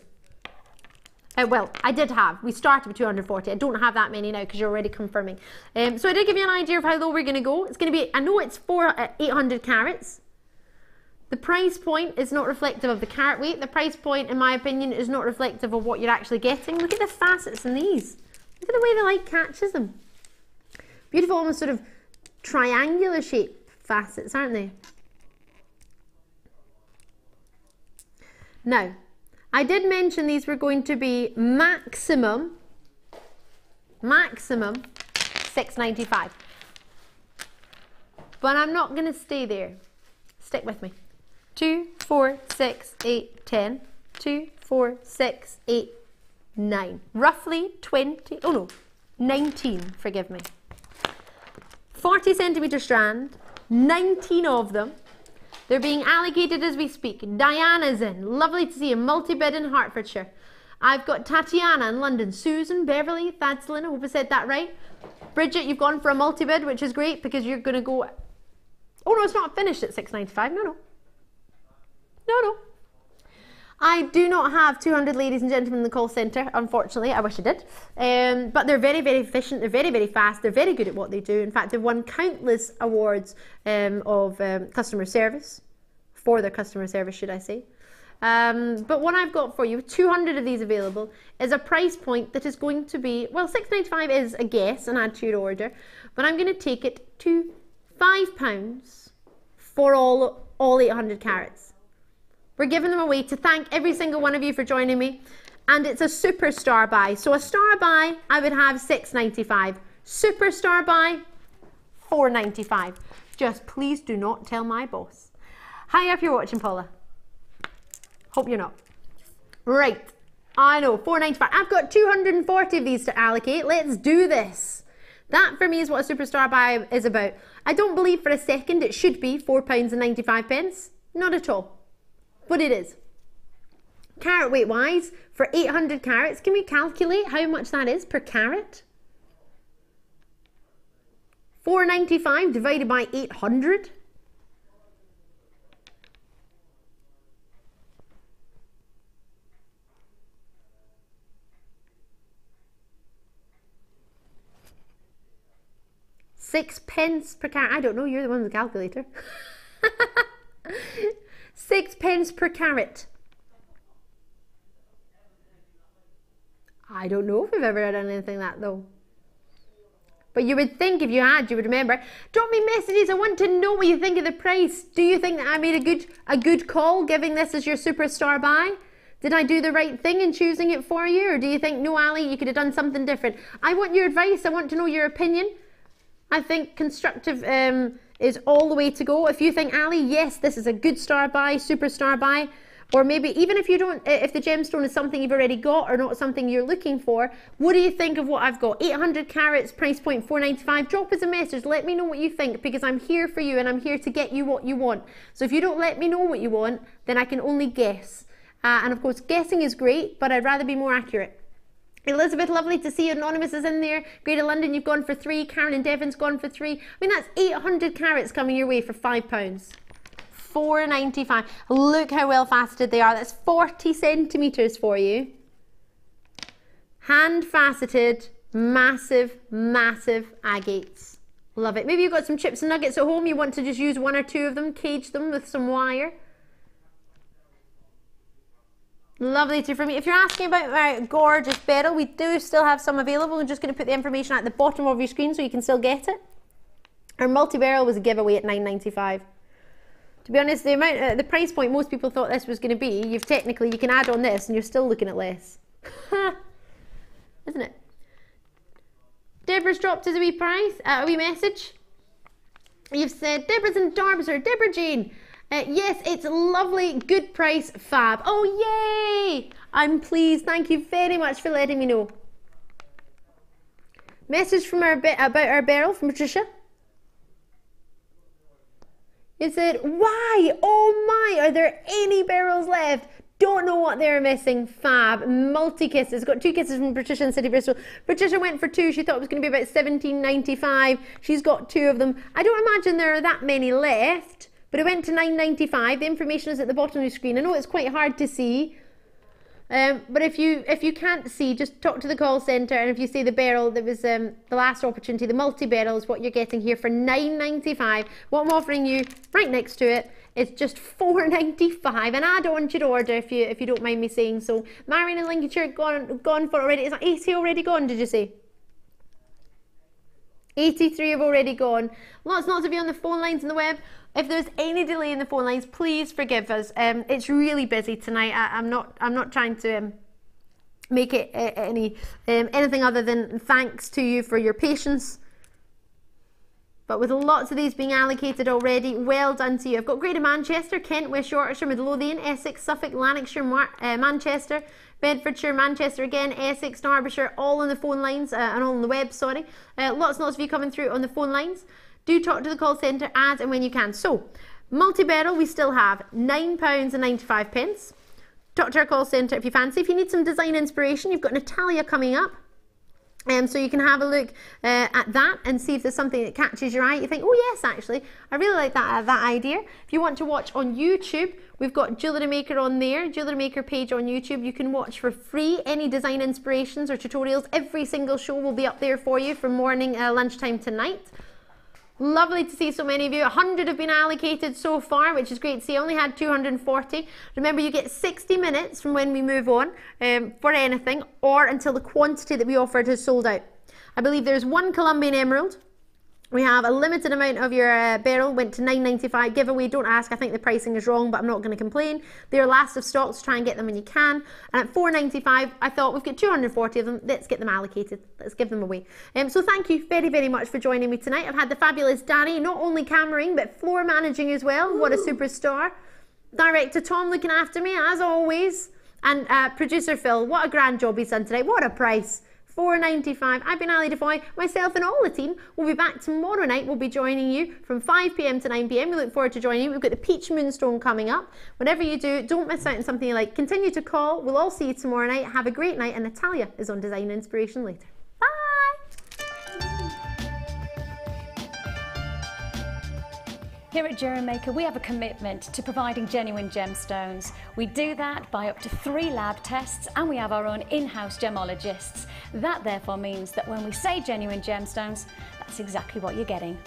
Well, I did have, we started with 240. I don't have that many now because you're already confirming. So I did give you an idea of how low we're going to go. It's going to be, I know it's 800 carats. The price point is not reflective of the carat weight. The price point, in my opinion, is not reflective of what you're actually getting. Look at the facets in these. Look at the way the light catches them. Beautiful, almost sort of triangular shaped facets, aren't they? Now, I did mention these were going to be maximum $6.95. But I'm not going to stay there. Stick with me. 2, 4, 6, 8, 10. 2, 4, 6, 8, 9. Roughly 20, oh no, 19, forgive me. 40 centimetre strand, 19 of them. They're being allocated as we speak. Diana's in. Lovely to see you. Multi-bid in Hertfordshire. I've got Tatiana in London. Susan, Beverly, Thadslin. I hope I said that right. Bridget, you've gone for a multi-bid, which is great because you're going to go... Oh, no, it's not finished at $6.95. No. I do not have 200 ladies and gentlemen in the call centre, unfortunately. I wish I did. But they're very, very efficient. They're very, very fast. They're very good at what they do. In fact, they've won countless awards of customer service, for their customer service, should I say. But what I've got for you, 200 of these available, is a price point that is going to be, well, $6.95 is a guess and add to your order, but I'm going to take it to £5 for all 800 carats. We're giving them away to thank every single one of you for joining me. And it's a superstar buy. So a star buy, I would have $6.95. Superstar buy, $4.95. Just please do not tell my boss. Hi if you're watching, Paula. Hope you're not. Right. I know, $4.95. I've got 240 of these to allocate. Let's do this. That for me is what a superstar buy is about. I don't believe for a second it should be £4.95. Not at all. But it is. Carat weight wise, for 800 carats, can we calculate how much that is per carat? $4.95 divided by 800. 6 pence per carat. I don't know, you're the one with the calculator. 6 pence per carat. I don't know if we've ever done anything like that though. But you would think if you had, you would remember. Drop me messages. I want to know what you think of the price. Do you think that I made a good call giving this as your superstar buy? Did I do the right thing in choosing it for you? Or do you think, no, Ali, you could have done something different? I want your advice. I want to know your opinion. I think constructive is all the way to go. If you think, Ali, yes, this is a good star buy, superstar buy, or maybe even if you don't, if the gemstone is something you've already got or not something you're looking for, what do you think of what I've got? 800 carats, price point $4.95. Drop us a message. Let me know what you think, because I'm here for you and I'm here to get you what you want. So if you don't let me know what you want, then I can only guess. And of course, guessing is great, but I'd rather be more accurate. Elizabeth, lovely to see you. Anonymous is in there. Greater London, you've gone for 3. Karen and Devon's gone for 3. I mean, that's 800 carats coming your way for £5. $4.95. Look how well faceted they are. That's 40 centimetres for you. Hand faceted, massive, massive agates. Love it. Maybe you've got some chips and nuggets at home. You want to just use 1 or 2 of them, cage them with some wire. Lovely to from me. If you're asking about my gorgeous beryl, we do still have some available. I'm just going to put the information at the bottom of your screen so you can still get it. Our multi-beryl was a giveaway at $9.95. To be honest, the price point most people thought this was going to be, you can add on this and you're still looking at less. Isn't it? Deborah's dropped us a wee price, a wee message. You've said, Deborah's in Derbyshire. Deborah Jane. Yes, it's lovely, good price, fab. Oh, yay! I'm pleased. Thank you very much for letting me know. Message from about our beryl from Patricia. You said, why? Oh my, are there any beryls left? Don't know what they're missing. Fab. Multi-kisses. Got 2 kisses from Patricia in City Bristol. Patricia went for 2. She thought it was going to be about $17.95. She's got 2 of them. I don't imagine there are that many left. But it went to $9.95. The information is at the bottom of the screen. I know it's quite hard to see, but if you can't see, just talk to the call centre. And if you see the beryl, that was the last opportunity. The multi-beryl is what you're getting here for $9.95. What I'm offering you right next to it is just $4.95. And add on to your order if you don't mind me saying so. Marion in Lincolnshire gone for already. Is that 80 already gone? Did you say? 83 have already gone. Lots of you on the phone lines and the web. If there's any delay in the phone lines, please forgive us. It's really busy tonight. I'm not trying to make it anything other than thanks to you for your patience. But with lots of these being allocated already, well done to you. I've got Greater Manchester, Kent, West Yorkshire, Midlothian, Essex, Suffolk, Lanarkshire, Manchester, Bedfordshire, Manchester again, Essex, Derbyshire, all on the phone lines and all on the web, sorry. Lots of you coming through on the phone lines. Do talk to the call centre as and when you can. So, multi-beryl, we still have £9.95. Talk to our call centre if you fancy. If you need some design inspiration, you've got Natalia coming up. So you can have a look at that and see if there's something that catches your eye. You think, oh yes, actually, I really like that idea. If you want to watch on YouTube, we've got Jewellery Maker on there, Jewellery Maker page on YouTube. You can watch for free any design inspirations or tutorials. Every single show will be up there for you from morning, lunchtime to night. Lovely to see so many of you. 100 have been allocated so far, which is great to see. I only had 240. Remember, you get 60 minutes from when we move on for anything, or until the quantity that we offered has sold out. I believe there's 1 Colombian emerald. We have a limited amount of your beryl, went to $9.95 giveaway. Don't ask, I think the pricing is wrong, but I'm not going to complain. They're last of stock, so try and get them when you can. And at $4.95, I thought we've got 240 of them. Let's get them allocated. Let's give them away. So thank you very, very much for joining me tonight. I've had the fabulous Danny, not only cameraing, but floor managing as well. What a superstar. Director Tom looking after me, as always. And producer Phil, what a grand job he's done tonight. What a price. $4.95. I've been Ali Defoy. Myself and all the team will be back tomorrow night. We'll be joining you from 5 p.m. to 9 p.m. We look forward to joining you. We've got the Peach Moonstone coming up. Whatever you do, don't miss out on something you like. Continue to call. We'll all see you tomorrow night. Have a great night. And Natalia is on Design Inspiration later. Here at Jewellery Maker, we have a commitment to providing genuine gemstones. We do that by up to 3 lab tests, and we have our own in-house gemologists. That therefore means that when we say genuine gemstones, that's exactly what you're getting.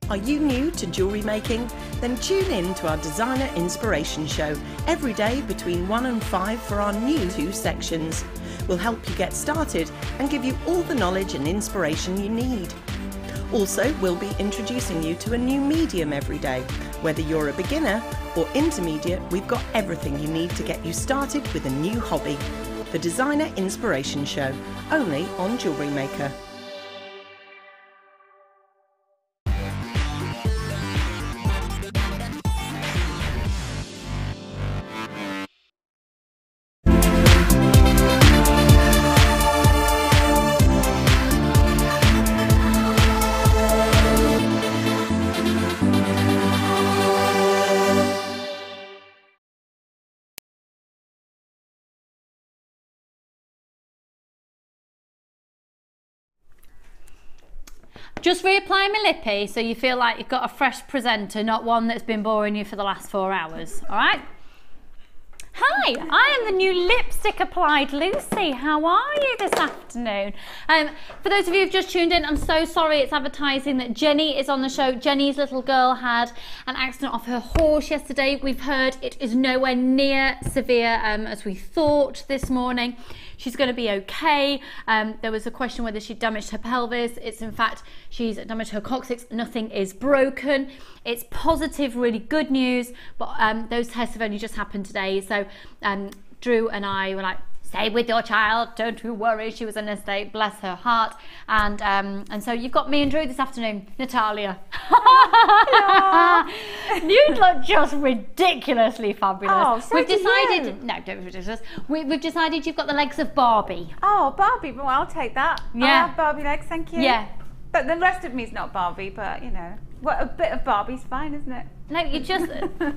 Are you new to jewellery making? Then tune in to our Designer Inspiration Show every day between 1 and 5 for our new 2 sections. We'll help you get started and give you all the knowledge and inspiration you need. Also, we'll be introducing you to a new medium every day. Whether you're a beginner or intermediate, we've got everything you need to get you started with a new hobby. The Designer Inspiration Show, only on Jewellery Maker. Just reapply my lippy so you feel like you've got a fresh presenter, not one that's been boring you for the last 4 hours, all right? Hi, I am the new lipstick applied Lucy. How are you this afternoon? For those of you who've just tuned in, I'm so sorry it's advertising that Jenny is on the show. Jenny's little girl had an accident off her horse yesterday. We've heard it is nowhere near severe as we thought this morning. She's going to be okay. There was a question whether she'd damaged her pelvis. It's in fact, she's damaged her coccyx. Nothing is broken. It's positive, really good news, but those tests have only just happened today. So Drew and I were like, stay with your child, don't you worry. She was in a state, bless her heart. And so you've got me and Drew this afternoon, Natalia. You look just ridiculously fabulous. Oh, so we've decided, no, don't be ridiculous. We've decided you've got the legs of Barbie. Oh, Barbie, well, I'll take that. Yeah. I'll have Barbie legs, thank you. Yeah. But the rest of me's not Barbie, but you know, what, a bit of Barbie's fine, isn't it? No, you're just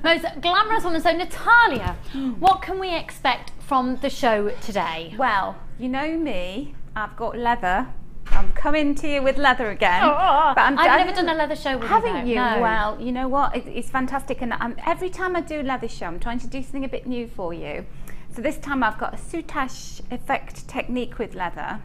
most glamorous woman. So Natalia, what can we expect from the show today? Well, you know me, I've got leather. I'm coming to you with leather again. Oh, but I've never done a leather show with you. Haven't you? No. Well, you know what? It's fantastic, and every time I do leather show, I'm trying to do something a bit new for you. So this time I've got a soutache effect technique with leather.